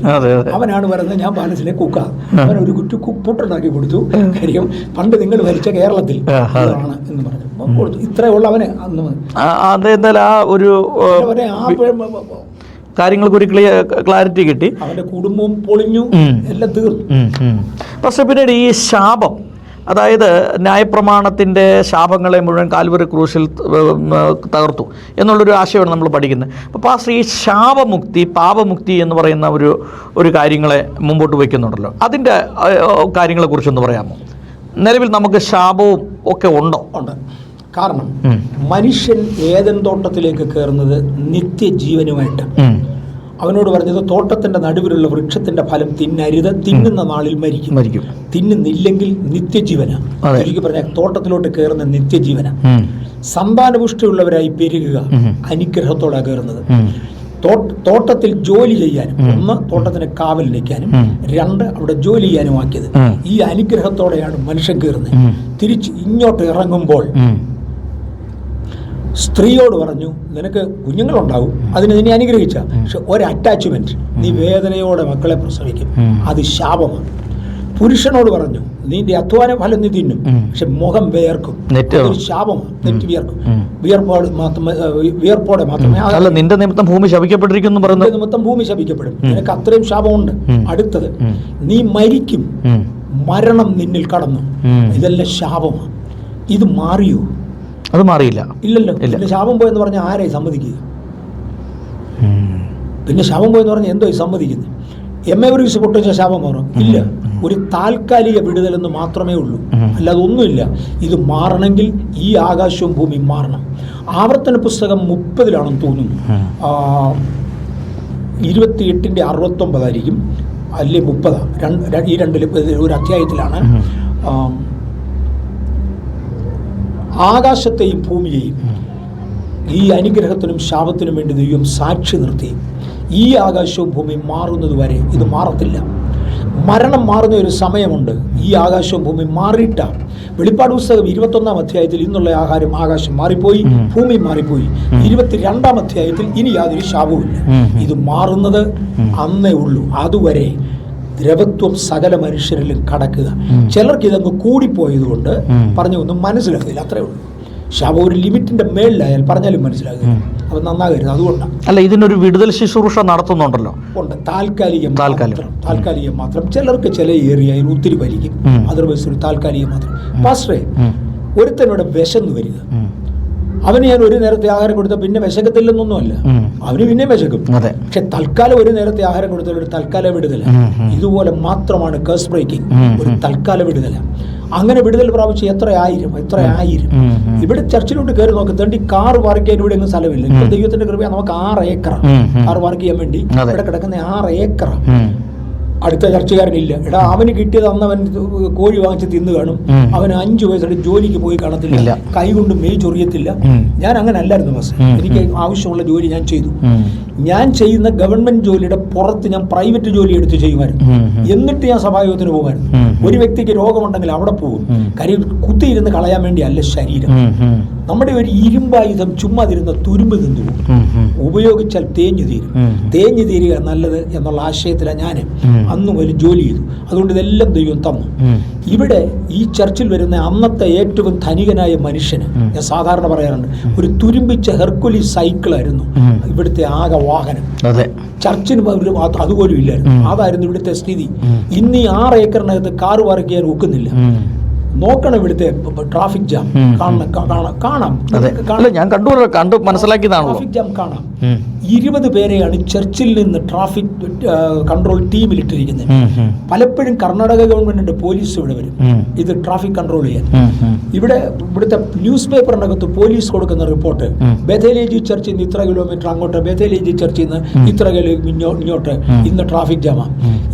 അവനാണ് പറയുന്നത്, ഞാൻ പാലസിലെ കുക്കാ. അവൻ ഒരു കുറ്റി പുട്ടുണ്ടാക്കി കൊടുത്തു. കാര്യം പണ്ട് നിങ്ങൾ ഭരിച്ച കേരളത്തിൽ ആണ് എന്ന് പറഞ്ഞു കൊടുത്തു. ഇത്രയുള്ള അവന് അന്ന് കാര്യങ്ങൾക്ക് ഒരു ക്ലാരിറ്റി കിട്ടി. അവന്റെ കുടുംബവും പൊളിഞ്ഞു, എല്ലാം തീർന്നു. പക്ഷെ പിന്നീട് ഈ ശാപം, അതായത് ന്യായപ്രമാണത്തിൻ്റെ ശാപങ്ങളെ മുഴുവൻ കാൽവറി ക്രൂശിൽ തകർത്തു എന്നുള്ളൊരു ആശയമാണ് നമ്മൾ പഠിക്കുന്നത്. അപ്പോൾ പാസ്റ്റർ, ഈ ശാപമുക്തി, പാപമുക്തി എന്ന് പറയുന്ന ഒരു കാര്യങ്ങളെ മുമ്പോട്ട് വയ്ക്കുന്നുണ്ടല്ലോ, അതിൻ്റെ കാര്യങ്ങളെക്കുറിച്ചൊന്ന് പറയാമോ? നിലവിൽ നമുക്ക് ശാപവും ഒക്കെ ഉണ്ടോ? ഉണ്ട്. കാരണം മനുഷ്യൻ ഏദൻ തോട്ടത്തിലേക്ക് കയറുന്നത് നിത്യജീവനുമായിട്ട്. അവനോട് പറഞ്ഞത്, തോട്ടത്തിന്റെ നടുവിലുള്ള വൃക്ഷത്തിന്റെ ഫലം തിന്നരുത്, തിന്നുന്ന നാളിൽ മരിക്കും. തിന്നുന്നില്ലെങ്കിൽ നിത്യജീവനാണ്. എനിക്ക് പറഞ്ഞ തോട്ടത്തിലോട്ട് കയറുന്ന നിത്യജീവന. സന്താനപുഷ്ടിയുള്ളവരായി പെരുകുക, അനുഗ്രഹത്തോടെ കയറുന്നത്. തോട്ടത്തിൽ ജോലി ചെയ്യാനും, ഒന്ന് തോട്ടത്തിന് കാവൽ നിൽക്കാനും, രണ്ട് അവിടെ ജോലി ചെയ്യാനും ആക്കിയത്. ഈ അനുഗ്രഹത്തോടെയാണ് മനുഷ്യൻ കയറുന്നത്. തിരിച്ച് ഇങ്ങോട്ട് ഇറങ്ങുമ്പോൾ സ്ത്രീയോട് പറഞ്ഞു, നിനക്ക് കുഞ്ഞുങ്ങളുണ്ടാവും, അതിന് നിന്നെ അനുഗ്രഹിച്ച, പക്ഷെ ഒരു അറ്റാച്ച്മെന്റ്, നീ വേദനയോടെ മക്കളെ പ്രസവിക്കും, അത് ശാപമാണ്. പുരുഷനോട് പറഞ്ഞു, നിന്റെ അധ്വാന ഫലം നീ തിന്നും, പക്ഷെ മുഖം വേർക്കും, അതൊരു ശാപമാണ്. നെറ്റ് വിയർക്കും, വിയർപ്പോടെ മാത്രമേ. നിന്റെ നിമിത്തം ഭൂമി ശപിക്കപ്പെട്ടിരിക്കുന്നു പറയുന്നത്. നിമിത്തം ഭൂമി ശപിക്കപ്പെടും, നിനക്ക് അത്രയും ശാപമുണ്ട്. അടുത്തത്, നീ മരിക്കും, മരണം നിന്നിൽ കടന്നു, ഇതെല്ലാം ശാപമാണ്. ഇത് മാറിയോ? അത് മാറിയില്ല. ഇല്ലല്ലോ. പിന്നെ ശാപം പോയെന്ന് പറഞ്ഞാൽ ആരെ സമ്മതിക്കുക? പിന്നെ ശാപം പോയെന്ന് പറഞ്ഞാൽ എന്തോ സമ്മതിക്കുന്നത്? എംഎവറീസ് പൊട്ടിച്ച ശാപം മാറും? ഇല്ല. ഒരു താൽക്കാലിക വിടുതലെന്ന് മാത്രമേ ഉള്ളൂ, അല്ലാതെ ഒന്നുമില്ല. ഇത് മാറണമെങ്കിൽ ഈ ആകാശവും ഭൂമിയും മാറണം. ആവർത്തന പുസ്തകം 30-ലാണെന്ന് തോന്നുന്നു, 28-69 ആയിരിക്കും, അല്ലെ 30, ഈ രണ്ടിൽ ഒരു അധ്യായത്തിലാണ്. ആകാശത്തെയും ഭൂമിയെയും ഈ അനുഗ്രഹത്തിനും ശാപത്തിനും വേണ്ടി ദൈവം സാക്ഷി നിർത്തി. ഈ ആകാശവും ഭൂമിയും മാറുന്നത് വരെ ഇത് മാറത്തില്ല. മരണം മാറുന്ന ഒരു സമയമുണ്ട്. ഈ ആകാശവും ഭൂമി മാറിയിട്ടാണ്. വെളിപ്പാട് പുസ്തകം 21-ാം അധ്യായത്തിൽ ഇന്നുള്ള ആകാശം മാറിപ്പോയി, ഭൂമി മാറിപ്പോയി. 22-ാം അധ്യായത്തിൽ ഇനി യാതൊരു ശാപവുമില്ല. ഇത് മാറുന്നത് അന്നേ ഉള്ളൂ. അതുവരെ ദ്രവത്വം സകല മനുഷ്യരിലും കടക്കുക. ചിലർക്ക് ഇതങ്ങ് കൂടിപ്പോയതുകൊണ്ട് പറഞ്ഞു ഒന്നും മനസ്സിലാകില്ല, അത്രേ ഉള്ളൂ. ശാപം ഒരു ലിമിറ്റിന്റെ മേളിലായാൽ പറഞ്ഞാലും മനസ്സിലാകില്ല, അത് നന്നാകരുത്. അതുകൊണ്ടാണ്. അല്ല, ഇതിനൊരു വിടുതൽ ശുശ്രൂഷ നടത്തുന്നുണ്ടല്ലോ. ഉണ്ട്, താൽക്കാലികം മാത്രം. ചിലർക്ക് ചില ഏരിയയിൽ ഒത്തിരി വലിക്കും, അതർവൈസ് ഒരു താൽക്കാലികം മാത്രം. പാസ്റ്ററെ, ഒരുത്തനോട് വിശന്ന് വരിക, അവന് ഞാൻ ഒരു നേരത്തെ ആഹാരം കൊടുത്താൽ പിന്നെ വിശക്കത്തില്ലെന്നൊന്നുമല്ല, അവന് പിന്നെ വിശക്കും. പക്ഷെ തൽക്കാലം ഒരു നേരത്തെ ആഹാരം കൊടുത്താൽ ഒരു തൽക്കാല വിടുതല. ഇതുപോലെ മാത്രമാണ് കേസ് ബ്രേക്കിംഗ്, ഒരു തൽക്കാല വിടുതല. അങ്ങനെ വിടുതൽ പ്രാപിച്ച് എത്ര ആയിരം. ഇവിടെ ചർച്ചിലോട്ട് കയറി നോക്കി, തണ്ടി കാർ പാർക്ക് ചെയ്യാൻ ഇവിടെ ഒന്നും സ്ഥലമില്ല. ഇപ്പൊ ദൈവത്തിന്റെ കൃപ നമുക്ക് 6 ഏക്കർ കാർ പാർക്ക് ചെയ്യാൻ വേണ്ടി ഇവിടെ കിടക്കുന്ന 6 ഏക്കർ. അടുത്ത ചർച്ചക്കാരനില്ല. എടാ, അവന് കിട്ടിയത് അന്ന് അവൻ കോഴി വാങ്ങിച്ച് തിന്നു കാണും, അവന് 5 വയസ്സായിട്ട് ജോലിക്ക് പോയി കാണത്തില്ല, കൈ കൊണ്ട് മെയ് ചൊറിയത്തില്ല. ഞാൻ അങ്ങനെ അല്ലായിരുന്നു ബസ്. എനിക്ക് ആവശ്യമുള്ള ജോലി ഞാൻ ചെയ്തു. ഞാൻ ചെയ്യുന്ന ഗവൺമെന്റ് ജോലിയുടെ പുറത്ത് ഞാൻ പ്രൈവറ്റ് ജോലി എടുത്ത് ചെയ്യുമായിരുന്നു. എന്നിട്ട് ഞാൻ സഭായോഗത്തിന് പോകുമായിരുന്നു. ഒരു വ്യക്തിക്ക് രോഗമുണ്ടെങ്കിൽ അവിടെ പോകും. കാര്യം കുത്തിയിരുന്ന് കളയാൻ വേണ്ടി അല്ല ശരീരം. നമ്മുടെ ഒരു ഇരുമ്പായുധം ചുമ്മാ തിരുന്ന തുരുമ്പ് തിന്നു പോകും, ഉപയോഗിച്ചാൽ തേഞ്ഞു തീരുക നല്ലത് എന്നുള്ള ആശയത്തിലാണ് ഞാൻ അന്ന് ഒരു ജോലി ചെയ്തു. അതുകൊണ്ട് ഇതെല്ലാം ദൈവം തന്നു. ഇവിടെ ഈ ചർച്ചിൽ വരുന്ന അന്നത്തെ ഏറ്റവും ധനികനായ മനുഷ്യന്, ഞാൻ സാധാരണ പറയാറുണ്ട്, ഒരു തുരുമ്പിച്ച ഹെർക്കുലി സൈക്കിളായിരുന്നു ഇവിടുത്തെ ആകെ വാഹനം. ചർച്ചിന് അതുപോലും ഇല്ലായിരുന്നു. അതായിരുന്നു ഇവിടുത്തെ സ്ഥിതി. ഇന്ന് ഈ 6 ഏക്കറിനകത്ത് കാറ് പാർക്ക് ചെയ്യാൻ ഒക്കുന്നില്ല. നോക്കണം ഇവിടുത്തെ ട്രാഫിക് ജാം. കാണാം, ഞാൻ കണ്ടു മനസ്സിലാക്കിയതാണ്. ട്രാഫിക് ജാം കാണാം. 20 പേരെയാണ് ചർച്ചിൽ നിന്ന് ട്രാഫിക് കൺട്രോൾ ടീമിൽ ഇട്ടിരിക്കുന്നത്. പലപ്പോഴും കർണാടക ഗവൺമെന്റിന്റെ പോലീസ് ഇവിടെ വരും ഇത് ട്രാഫിക് കൺട്രോൾ ചെയ്യാൻ. ഇവിടുത്തെ ന്യൂസ് പേപ്പറിനകത്ത് പോലീസ് കൊടുക്കുന്ന റിപ്പോർട്ട്, ബഥേലേജി ചർച്ചിൽ നിന്ന് ഇത്ര കിലോമീറ്റർ അങ്ങോട്ട്, ബഥേലേജി ചർച്ചിൽ നിന്ന് ഇത്ര ഇങ്ങോട്ട് ഇന്ന് ട്രാഫിക് ജാമാണ്.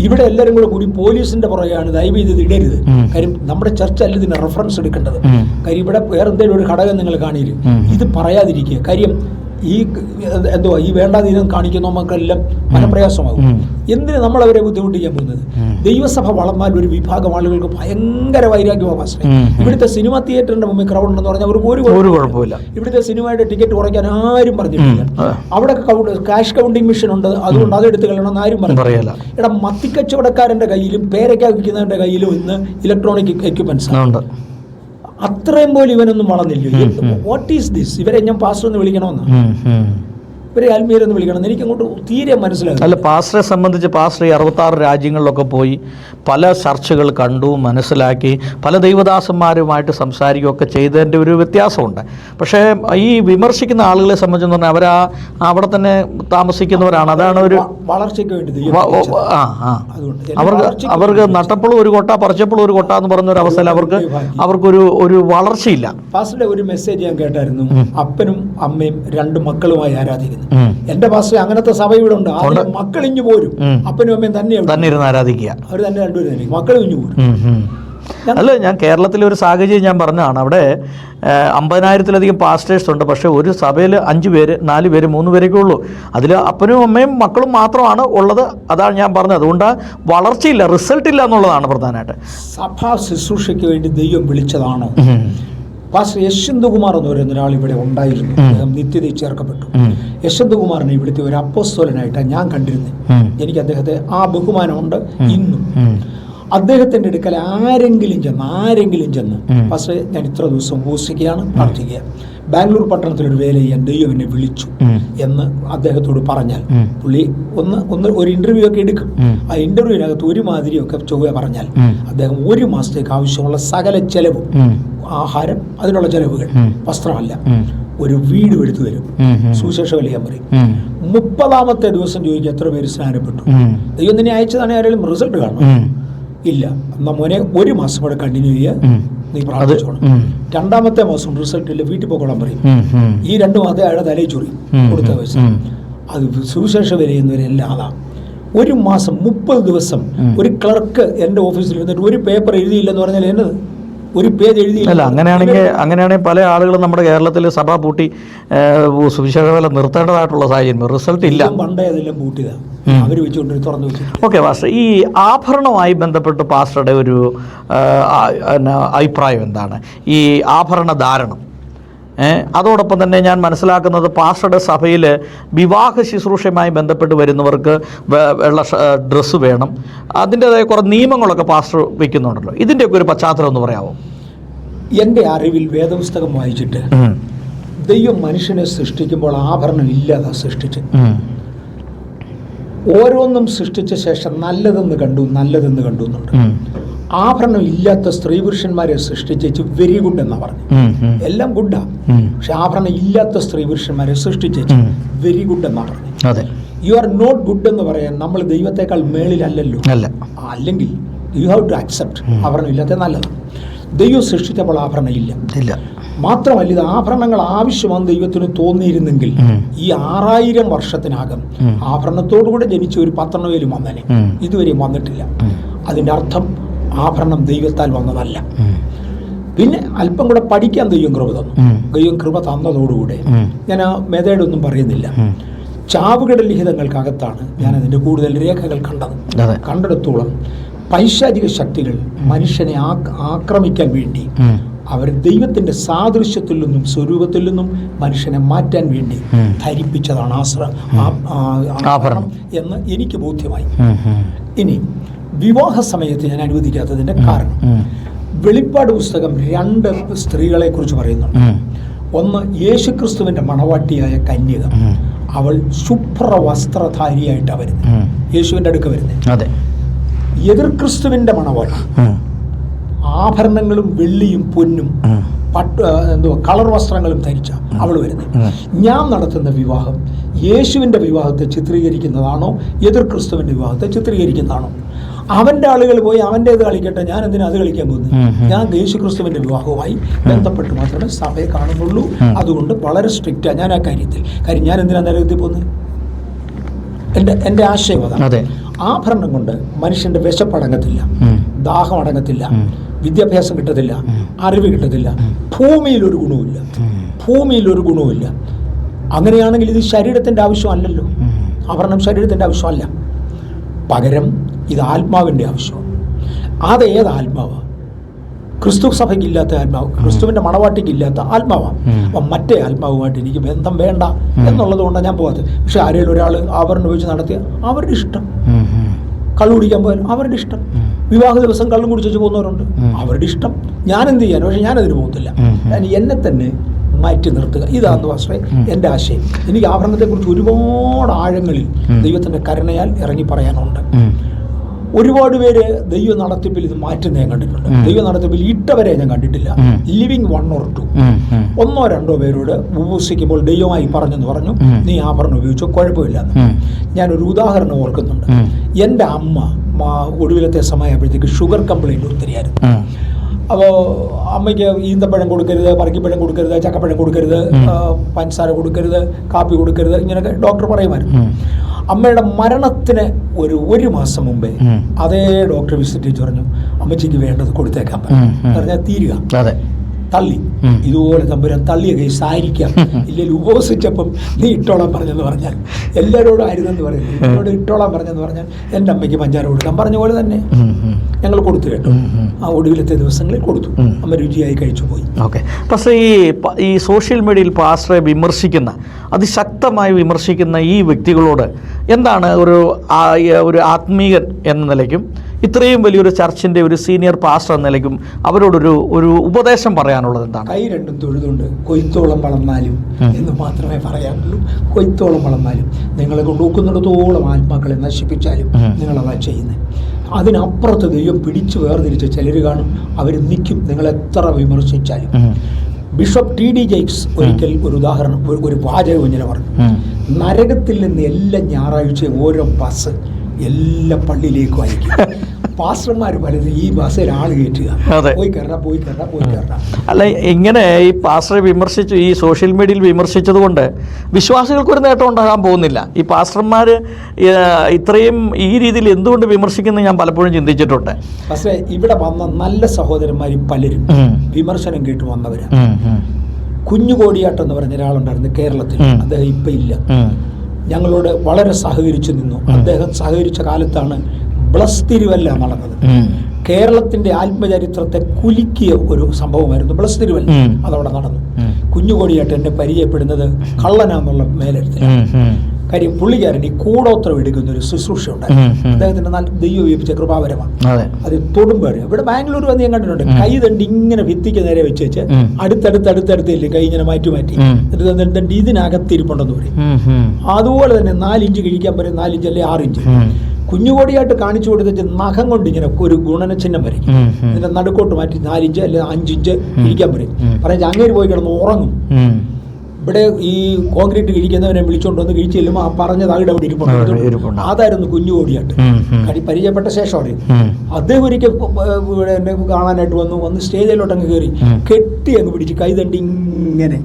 ഇവിടെ എല്ലാവരും കൂടി പോലീസിന്റെ പുറകെയാണ്, ദയവ് ഇത് ഇടരുത്. കാര്യം നമ്മുടെ ചർച്ച അല്ല ഇതിന് റെഫറൻസ് എടുക്കേണ്ടത്. കാര്യം ഇവിടെ വേറെ എന്തെങ്കിലും ഒരു ഘടകം നിങ്ങൾ കാണില്ല, ഇത് പറയാതിരിക്കുക. കാര്യം ഈ വേണ്ടാതീനം കാണിക്കുന്ന നമുക്കെല്ലാം മനപ്രയാസമാകും. എന്തിന് നമ്മളവരെ ബുദ്ധിമുട്ടിക്കാൻ പോകുന്നത്? ദൈവസഭ വളർന്നാൽ ഒരു വിഭാഗം ആളുകൾക്ക് ഭയങ്കര വൈരാഗ്യമാണ്. ഇവിടുത്തെ സിനിമ തിയേറ്ററിന്റെ മുമ്പിൽ ക്രൗഡ് ഉണ്ടെന്ന് പറഞ്ഞാൽ അവർക്ക് ഒരു കുഴപ്പമില്ല. ഇവിടുത്തെ സിനിമയുടെ ടിക്കറ്റ് കുറയ്ക്കാൻ ആരും പറഞ്ഞിട്ടില്ല. അവിടെ ക്യാഷ് കൗണ്ടിങ് മെഷീൻ ഉണ്ട്, അതുകൊണ്ട് അതെടുത്ത് കളയണമെന്ന് ആരും പറഞ്ഞില്ല. ഇവിടെ മത്തിക്കച്ചവടക്കാരന്റെ കയ്യിലും പേരയ്ക്ക വിൽക്കുന്നവരുടെ കയ്യിലും ഇന്ന് ഇലക്ട്രോണിക് എക്യുപ്മെന്റ്സ് ഉണ്ട്. അത്രയും പോലും ഇവനൊന്നും വളർന്നില്ല. What is this? ഇവരെ ഞാൻ പാസ്റ്റർ എന്ന് വിളിക്കണമെന്ന്, ഇവരെ ആത്മീയരെന്ന് വിളിക്കണം, എനിക്ക് അങ്ങോട്ട് തീരെ മനസ്സിലാകും. അല്ല, പാസ്റ്ററെ സംബന്ധിച്ച് പാസ്റ്റർ 66 രാജ്യങ്ങളിലൊക്കെ പോയി പല ചർച്ചകൾ കണ്ടു, മനസ്സിലാക്കി, പല ദൈവദാസന്മാരുമായിട്ട് സംസാരിക്കുകയൊക്കെ ചെയ്തതിൻ്റെ ഒരു വ്യത്യാസമുണ്ട്. പക്ഷേ ഈ വിമർശിക്കുന്ന ആളുകളെ സംബന്ധിച്ചെന്ന് പറഞ്ഞാൽ അവിടെ തന്നെ താമസിക്കുന്നവരാണ്. അതാണ് ഒരു വളർച്ചയ്ക്ക് വേണ്ടി അവർക്ക് നട്ടപ്പോഴും ഒരു കൊട്ട, പറിച്ചപ്പോഴും ഒരു കൊട്ട എന്ന് പറഞ്ഞ ഒരു അവസ്ഥയിൽ അവർക്കൊരു വളർച്ചയില്ല. പാസ്റ്ററുടെ ഒരു മെസ്സേജ് ഞാൻ കേട്ടായിരുന്നു, അപ്പനും അമ്മയും 2 മക്കളുമായി ആരാധിക്കുന്നു. എന്റെ പാസ്റ്റർ അങ്ങനത്തെ സഭ ഇവിടെ ഉണ്ട്. മക്കൾ ഇഞ്ഞു പോരും, അപ്പനും അമ്മയും തന്നെ ഇരുന്ന് ആരാധിക്കുക. അവർ തന്നെ 2 പേരും മക്കൾ ഇഞ്ഞു പോരും. അല്ല, ഞാൻ കേരളത്തിലെ ഒരു സാഹചര്യം ഞാൻ പറഞ്ഞതാണ്. അവിടെ 50,000-ലധികം പാസ്റ്റേഴ്സ് ഉണ്ട്. പക്ഷേ ഒരു സഭയിൽ 5 പേര്, 4 പേര്, 3 പേരൊക്കെ ഉള്ളൂ. അതിൽ അപ്പനും അമ്മയും മക്കളും മാത്രമാണ് ഉള്ളത്. അതാണ് ഞാൻ പറഞ്ഞത്. അതുകൊണ്ട് വളർച്ചയില്ല, റിസൾട്ട് ഇല്ല എന്നുള്ളതാണ് പ്രധാനമായിട്ട്. സഭാ ശുശ്രൂഷയ്ക്ക് വേണ്ടി ദൈവം വിളിച്ചതാണോ? പാസ്റ്റർ യശ്വന്തകുമാർ എന്ന് പറയുന്ന ഒരാൾ ഇവിടെ ഉണ്ടായിരുന്നു. അദ്ദേഹം നിത്യതയിൽ ചേർക്കപ്പെട്ടു. യശ്വന്തകുമാറിനെ ഇവിടുത്തെ ഒരു അപ്പോസ്തലനായിട്ടാണ് ഞാൻ കണ്ടിരുന്നത്. എനിക്ക് അദ്ദേഹത്തെ ആ ബഹുമാനമുണ്ട് ഇന്നും. അദ്ദേഹത്തിൻ്റെ അടുക്കൽ ആരെങ്കിലും ചെന്ന് പക്ഷേ ഞാൻ ഇത്ര ദിവസം ഉപസിക്കുകയാണ്, പ്രാർത്ഥിക്കുക, ബാംഗ്ലൂർ പട്ടണത്തിലൊരു വേല ചെയ്യാൻ ദൈവം എന്നെ വിളിച്ചു എന്ന് അദ്ദേഹത്തോട് പറഞ്ഞാൽ പുള്ളി ഒരു ഇന്റർവ്യൂ ഒക്കെ എടുക്കും. ആ ഇന്റർവ്യൂവിനകത്ത് ഒരുമാതിരിയൊക്കെ ചൊവ്വ പറഞ്ഞാൽ അദ്ദേഹം 1 മാസത്തേക്ക് ആവശ്യമുള്ള സകല ചെലവും, ആഹാരം, അതിനുള്ള ചെലവുകൾ, വസ്ത്രമല്ല, ഒരു വീട് എടുത്തു തരും. സുവിശേഷ വലിയാൻ പറയും. 30ാമത്തെ ദിവസം ചോദിക്കുക എത്ര പേര് സ്നാനപ്പെട്ടു? ദൈവം നിന്നെ അയച്ചതാണ്, ആരെങ്കിലും റിസൾട്ട് കാണണം? ഇല്ല. എന്നാ മോനെ 1 മാസം കൂടെ കണ്ടിന്യൂ ചെയ്യുക, നീ പ്രാർത്ഥിച്ചോളാം. 2ാമത്തെ മാസം റിസൾട്ട് ഇല്ല, വീട്ടിൽ പോകോളാൻ പറയും. ഈ 2 മാസം അയാളുടെ തലയിൽ ചൊറി കൊടുത്ത പൈസ. അത് സുവിശേഷ വിലയുന്നവരെല്ലാം അതാ. 1 മാസം 30 ദിവസം ഒരു ക്ലർക്ക് എൻ്റെ ഓഫീസിൽ ഇരുന്നിട്ട് ഒരു പേപ്പർ എഴുതിയില്ലെന്ന് പറഞ്ഞാൽ എന്നത് ഒരു പേജ് എഴുതിയില്ല. അല്ല, അങ്ങനെയാണെങ്കിൽ പല ആളുകളും നമ്മുടെ കേരളത്തിൽ സഭ പൂട്ടി സുവിശേഷ വേല നിർത്തേണ്ടതായിട്ടുള്ള സാഹചര്യം. റിസൾട്ട് ഇല്ല. പണ്ടേ അതെല്ലാം പൂട്ടിയതാണ്, അവർ വെച്ചുകൊണ്ട് തുറന്നു വെച്ചു. ഓക്കെ പാസ്റ്റർ, ഈ ആഭരണവുമായി ബന്ധപ്പെട്ട് പാസ്റ്ററുടെ ഒരു അഭിപ്രായം എന്താണ്? ഈ ആഭരണ ധാരണം, അതോടൊപ്പം തന്നെ ഞാൻ മനസ്സിലാക്കുന്നത് പാസ്റ്ററുടെ സഭയിൽ വിവാഹ ശുശ്രൂഷയുമായി ബന്ധപ്പെട്ട് വരുന്നവർക്ക് വെള്ള ഡ്രസ്സ് വേണം, അതിൻ്റെതായ കുറേ നിയമങ്ങളൊക്കെ പാസ്റ്റർ വയ്ക്കുന്നുണ്ടല്ലോ. ഇതിൻ്റെയൊക്കെ ഒരു പശ്ചാത്തലം ഒന്ന് പറയാമോ? എൻ്റെ അറിവിൽ വേദപുസ്തകം വായിച്ചിട്ട് ദൈവം മനുഷ്യനെ സൃഷ്ടിക്കുമ്പോൾ ആഭരണം ഇല്ലാതെ സൃഷ്ടിച്ച്, ഓരോന്നും സൃഷ്ടിച്ച ശേഷം നല്ലതെന്ന് കണ്ടു എന്നുണ്ട്. ആഭരണം ഇല്ലാത്ത സ്ത്രീ പുരുഷന്മാരെ സൃഷ്ടിച്ചു വെരി ഗുഡ് എന്നാ പറഞ്ഞു. എല്ലാം ഗുഡാ, പക്ഷെ ആഭരണം ഇല്ലാത്ത സ്ത്രീ പുരുഷന്മാരെ സൃഷ്ടിച്ചു വെരി ഗുഡ് എന്നാ പറഞ്ഞു. യു ആർ നോട്ട് ഗുഡ് എന്ന് പറയാൻ നമ്മൾ ദൈവത്തെക്കാൾ മേളിലല്ലല്ലോ. അല്ലെങ്കിൽ യു ഹാവ് ടു അക്സെപ്റ്റ് ആഭരണം ഇല്ലാത്ത നല്ലതാണ്. ദൈവം സൃഷ്ടിച്ചപ്പോൾ ആഭരണം ഇല്ല. മാത്രമല്ല, ഇത് ആഭരണങ്ങൾ ആവശ്യമാണ് ദൈവത്തിന് തോന്നിയിരുന്നെങ്കിൽ ഈ 6000 വർഷത്തിനകം ആഭരണത്തോടുകൂടെ ജനിച്ച ഒരു 10 പേരും വന്നേനെ. ഇതുവരെയും വന്നിട്ടില്ല. അതിൻ്റെ അർത്ഥം ആഭരണം ദൈവത്താൽ വന്നതല്ല. പിന്നെ അല്പം കൂടെ പഠിക്കാൻ ദൈവം കൃപ തന്നു. ദൈവം കൃപ തന്നതോടുകൂടെ ഞാൻ ആ മെത്തേഡ് ഒന്നും പറയുന്നില്ല. ചാവുകട ലിഖിതങ്ങൾക്കകത്താണ് ഞാൻ അതിൻ്റെ കൂടുതൽ രേഖകൾ കണ്ടെടുത്തോളം പൈശാചിക ശക്തികൾ മനുഷ്യനെ ആക്രമിക്കാൻ വേണ്ടി അവർ ദൈവത്തിന്റെ സാദൃശ്യത്തിൽ നിന്നും സ്വരൂപത്തിൽ നിന്നും മനുഷ്യനെ മാറ്റാൻ വേണ്ടി ധരിപ്പിച്ചതാണ് ആഭരണം എന്ന് എനിക്ക് ബോധ്യമായി. ഇനി വിവാഹ സമയത്ത് ഞാൻ അനുവദിക്കാത്തതിന്റെ കാരണം, വെളിപ്പാട് പുസ്തകം 2 സ്ത്രീകളെ കുറിച്ച് പറയുന്നുണ്ട്. ഒന്ന് യേശുക്രിസ്തുവിന്റെ മണവാട്ടിയായ കന്യക, അവൾ ശുഭ്രവസ്ത്രധാരിയായിട്ടാണ് വരുന്നത്, യേശുവിന്റെ അടുക്ക വരുന്നത്. എതിർ ക്രിസ്തുവിന്റെ മണവാട്ടി ആഭരണങ്ങളും വെള്ളിയും പൊന്നും കളർ വസ്ത്രങ്ങളും ധരിച്ച അവൾ വരുന്നത്. ഞാൻ നടത്തുന്ന വിവാഹം യേശുവിന്റെ വിവാഹത്തെ ചിത്രീകരിക്കുന്നതാണോ എതിർ ക്രിസ്തുവിന്റെ വിവാഹത്തെ ചിത്രീകരിക്കുന്നതാണോ? അവന്റെ ആളുകൾ പോയി അവൻ്റേത് കളിക്കട്ടെ, ഞാൻ എന്തിനാ അത് കളിക്കാൻ പോകുന്നത്? ഞാൻ യേശു ക്രിസ്തുവിന്റെ വിവാഹവുമായി ബന്ധപ്പെട്ട് മാത്രമേ സഭയെ കാണുന്നുള്ളൂ. അതുകൊണ്ട് വളരെ സ്ട്രിക്റ്റാണ് ഞാൻ ആ കാര്യത്തിൽ. കാര്യം ഞാൻ എന്തിനാ നരകത്തിൽ പോകുന്നത്? എൻ്റെ ആശയം അതാണ്. ആഭരണം കൊണ്ട് മനുഷ്യന്റെ വിശപ്പടങ്ങത്തില്ല, ദാഹം അടങ്ങത്തില്ല, വിദ്യാഭ്യാസം കിട്ടത്തില്ല, അറിവ് കിട്ടത്തില്ല, ഭൂമിയിൽ ഒരു ഗുണവുമില്ല. അങ്ങനെയാണെങ്കിൽ ഇത് ശരീരത്തിന്റെ ആവശ്യമല്ലല്ലോ. ആഭരണം ശരീരത്തിന്റെ ആവശ്യമല്ല, പകരം ഇത് ആത്മാവിന്റെ ആവശ്യമാണ്. അതേത് ആത്മാവാണ്? ക്രിസ്തു സഭയ്ക്ക് ഇല്ലാത്ത ആത്മാവ്, ക്രിസ്തുവിന്റെ മണവാട്ടിക്ക് ഇല്ലാത്ത ആത്മാവാണ്. അപ്പം മറ്റേ ആത്മാവുമായിട്ട് എനിക്ക് ബന്ധം വേണ്ട എന്നുള്ളത് കൊണ്ടാണ് ഞാൻ പോകാത്തത്. പക്ഷെ ആരെങ്കിലും ഒരാൾ ആഭരണം ഉപയോഗിച്ച് നടത്തിയ അവരുടെ ഇഷ്ടം, കള്ളു കുടിക്കാൻ പോയാൽ അവരുടെ ഇഷ്ടം, വിവാഹ ദിവസം കള്ളും കുടിച്ചു പോകുന്നവരുണ്ട്, അവരുടെ ഇഷ്ടം. ഞാൻ എന്ത് ചെയ്യാൻ? പക്ഷെ ഞാനതിന് പോകത്തില്ല. ഞാൻ എന്നെ തന്നെ മാറ്റി നിർത്തുക, ഇതാണ് പാസ്റ്ററെ എൻ്റെ ആശയം. എനിക്ക് ആഭരണത്തെക്കുറിച്ച് ഒരുപാട് ആഴങ്ങളിൽ ദൈവത്തിന്റെ കരുണയാൽ ഇറങ്ങി പറയാനുണ്ട്. ഒരുപാട് പേര് ദൈവ നടത്തിപ്പിൽ ഇത് മാറ്റുന്ന ഞാൻ കണ്ടിട്ടുണ്ട്. ദൈവ നടത്തിപ്പിൽ ഇട്ടവരെ ഞാൻ കണ്ടിട്ടില്ല. ലിവിങ് 1 or 2 1 or 2 പേരോട് ഉപസിക്കുമ്പോൾ ദൈവമായി പറഞ്ഞെന്ന് പറഞ്ഞു, നീ ആഭരണം ഉപയോഗിച്ചോ, കുഴപ്പമില്ല. ഞാനൊരു ഉദാഹരണം ഓർക്കുന്നുണ്ട്. എൻ്റെ അമ്മ ഒടുവിലത്തെ സമയമായപ്പോഴത്തേക്ക് ഷുഗർ കംപ്ലൈൻറ്റ് ഒത്തിരിയായിരുന്നു. അപ്പോൾ അമ്മയ്ക്ക് ഈന്തപ്പഴം കൊടുക്കരുത്, പറക്കിപ്പഴം കൊടുക്കരുത്, ചക്കപ്പഴം കൊടുക്കരുത്, പഞ്ചസാര കൊടുക്കരുത്, കാപ്പി കൊടുക്കരുത്, ഇങ്ങനെയൊക്കെ ഡോക്ടർ പറയുമായിരുന്നു. അമ്മയുടെ മരണത്തിന് ഒരു മാസം മുമ്പേ അതേ ഡോക്ടർ വിസിറ്റ് ചെയ്ത് പറഞ്ഞു അമ്മച്ചിക്ക് വേണ്ടത് കൊടുത്തേക്കാൻ പറഞ്ഞാൽ തീരുക. തള്ളി. ഇതുപോലെ തമ്പുരാൻ തള്ളിയ കേസ് ആയിരിക്കാം, ഇല്ലെങ്കിൽ ഉപവസിച്ചപ്പം നീ ഇട്ടോളാൻ പറഞ്ഞെന്ന് പറഞ്ഞാൽ എല്ലാവരോടും ആയിരുന്നെന്ന് പറയുന്നത്. എന്നോട് ഇട്ടോളാൻ പറഞ്ഞെന്ന് പറഞ്ഞാൽ എൻ്റെ അമ്മയ്ക്ക് പഞ്ചാര കൊടുക്കാൻ പറഞ്ഞ പോലെ തന്നെ ഞങ്ങൾ കൊടുത്തു കേട്ടോ. ആ ഒടുവിലത്തെ ദിവസങ്ങളിൽ കൊടുത്തു. അമ്മ രുചിയായി കഴിച്ചു പോയി. ഓക്കെ. പക്ഷേ ഈ സോഷ്യൽ മീഡിയയിൽ പാസ്റ്ററെ വിമർശിക്കുന്ന, അതിശക്തമായി വിമർശിക്കുന്ന ഈ വ്യക്തികളോട് എന്താണ് ഒരു ആത്മീയൻ എന്ന നിലയ്ക്കും ഇത്രയും വലിയൊരു ചർച്ചിൻ്റെ ഒരു സീനിയർ പാസ്റ്റർ എന്ന നിലയ്ക്കും അവരോടൊരു ഉപദേശം പറയാനുള്ളത് എന്താണ്? കൈ രണ്ടും തൊഴുതുകൊണ്ട് കൊയ്ത്തോളം വളർന്നാലും എന്ന് മാത്രമേ പറയാനുള്ളൂ. കൊയ്ത്തോളം വളർന്നാലും നിങ്ങളെ കൊണ്ട് നോക്കുന്നിടത്തോളം ആത്മാക്കളെ നശിപ്പിച്ചാലും നിങ്ങളതാ ചെയ്യുന്നത്. അതിനപ്പുറത്ത് ദൈവം പിടിച്ചു വേർതിരിച്ച ചിലർ കാണും, അവർ നിൽക്കും നിങ്ങൾ എത്ര വിമർശിച്ചാലും. ബിഷപ്പ് ടി.ഡി. ജെയ്ക്സ് ഒരിക്കൽ ഒരു ഉദാഹരണം, ഒരു വാചകം ഇങ്ങനെ പറഞ്ഞു, നരകത്തിൽ നിന്ന് എല്ലാ ഞായറാഴ്ചയും ഓരോ ബസ് എല്ലാ പള്ളിയിലേക്കും അയക്കും. പാസ്റ്റർമാർ പലത് ഈ ബസ്സിൽ ആൾ കയറ്റുക, പോയി കയറ. അല്ല, ഇങ്ങനെ ഈ പാസ്റ്ററെ വിമർശിച്ചു, ഈ സോഷ്യൽ മീഡിയയിൽ വിമർശിച്ചത് കൊണ്ട് വിശ്വാസികൾക്കൊരു നേട്ടം ഉണ്ടാകാൻ പോകുന്നില്ല. ഈ പാസ്റ്റർമാർ ഇത്രയും ഈ രീതിയിൽ എന്തുകൊണ്ട് വിമർശിക്കുന്നത് ഞാൻ പലപ്പോഴും ചിന്തിച്ചിട്ടുണ്ട്. പക്ഷേ ഇവിടെ വന്ന നല്ല സഹോദരന്മാരും പലരും വിമർശനം കേട്ട് വന്നവരാണ്. കുഞ്ഞുകോടിയാട്ടം എന്ന് പറഞ്ഞ ഒരാളുണ്ടായിരുന്നു കേരളത്തിൽ, അദ്ദേഹം ഇപ്പം ഇല്ല. ഞങ്ങളോട് വളരെ സഹകരിച്ചു നിന്നു. അദ്ദേഹം സഹകരിച്ച കാലത്താണ് ബ്ലസ് തിരുവല്ല നടന്നത്. കേരളത്തിന്റെ ആത്മചരിത്രത്തെ കുലുക്കിയ ഒരു സംഭവമായിരുന്നു ബ്ലസ് തിരുവല്ല. അതവിടെ നടന്നു. കുഞ്ഞുകോടിയായിട്ട് എന്നെ പരിചയപ്പെടുന്നത് കള്ളനാന്നുള്ള മേലെടുത്തില്ല. കാര്യം പുള്ളിക്കാരൻ ഈ കൂടോത്രം എടുക്കുന്ന ഒരു ശുശ്രൂഷ ഉണ്ടായിരുന്നു. അദ്ദേഹത്തിന്റെ നല്ല ദൈവം ഉപയോഗിച്ച കൃപാവരമാണ്. അത് തൊടുമ്പാട് ഇവിടെ ബാംഗ്ലൂർ വന്ന് ഞാൻ കണ്ടിട്ടുണ്ട്. കൈ തണ്ടി ഇങ്ങനെ ഭിത്തിക്ക് നേരെ വെച്ച് അടുത്തടുത്തല്ലേ കൈ ഇങ്ങനെ മാറ്റി എന്നിട്ട് ഇതിനകത്തിരിപ്പുണ്ടെന്ന് പറയും. അതുപോലെ തന്നെ 4 ഇഞ്ച് കിഴിക്കാൻ പറയും, 4 ഇഞ്ച് അല്ലെ 6 ഇഞ്ച്. കുഞ്ഞുകോടിയായിട്ട് കാണിച്ചു കൊടുത്തിട്ട് നഖം കൊണ്ട് ഇങ്ങനെ ഒരു ഗുണന ചിഹ്നം വരയ്ക്കും. ഇതിന്റെ നടുക്കോട്ട് മാറ്റി 4 ഇഞ്ച് അല്ലെ 5 ഇഞ്ച് കിഴിക്കാൻ പറയും. പറഞ്ഞ അങ്ങേര് പോയി കിടന്ന് ഉറങ്ങും. ഇവിടെ ഈ കോൺക്രീറ്റ് കിഴിക്കുന്നവരെ വിളിച്ചോണ്ട് വന്ന് കിഴിച്ച് ചെല്ലുമ്പോൾ ആ പറഞ്ഞത് അവിടെ ഇരിപ്പുണ്ട്. അതായിരുന്നു കുഞ്ഞുകോടിയായിട്ട്. പരിചയപ്പെട്ട ശേഷം അറിയും. അദ്ദേഹം ഒരിക്കൽ ഇവിടെ എന്നെ കാണാനായിട്ട് വന്ന് സ്റ്റേജിലോട്ട് അങ്ങ് കയറി കെട്ടി അങ്ങ് പിടിച്ച് കൈ തണ്ടി ഇങ്ങനെ.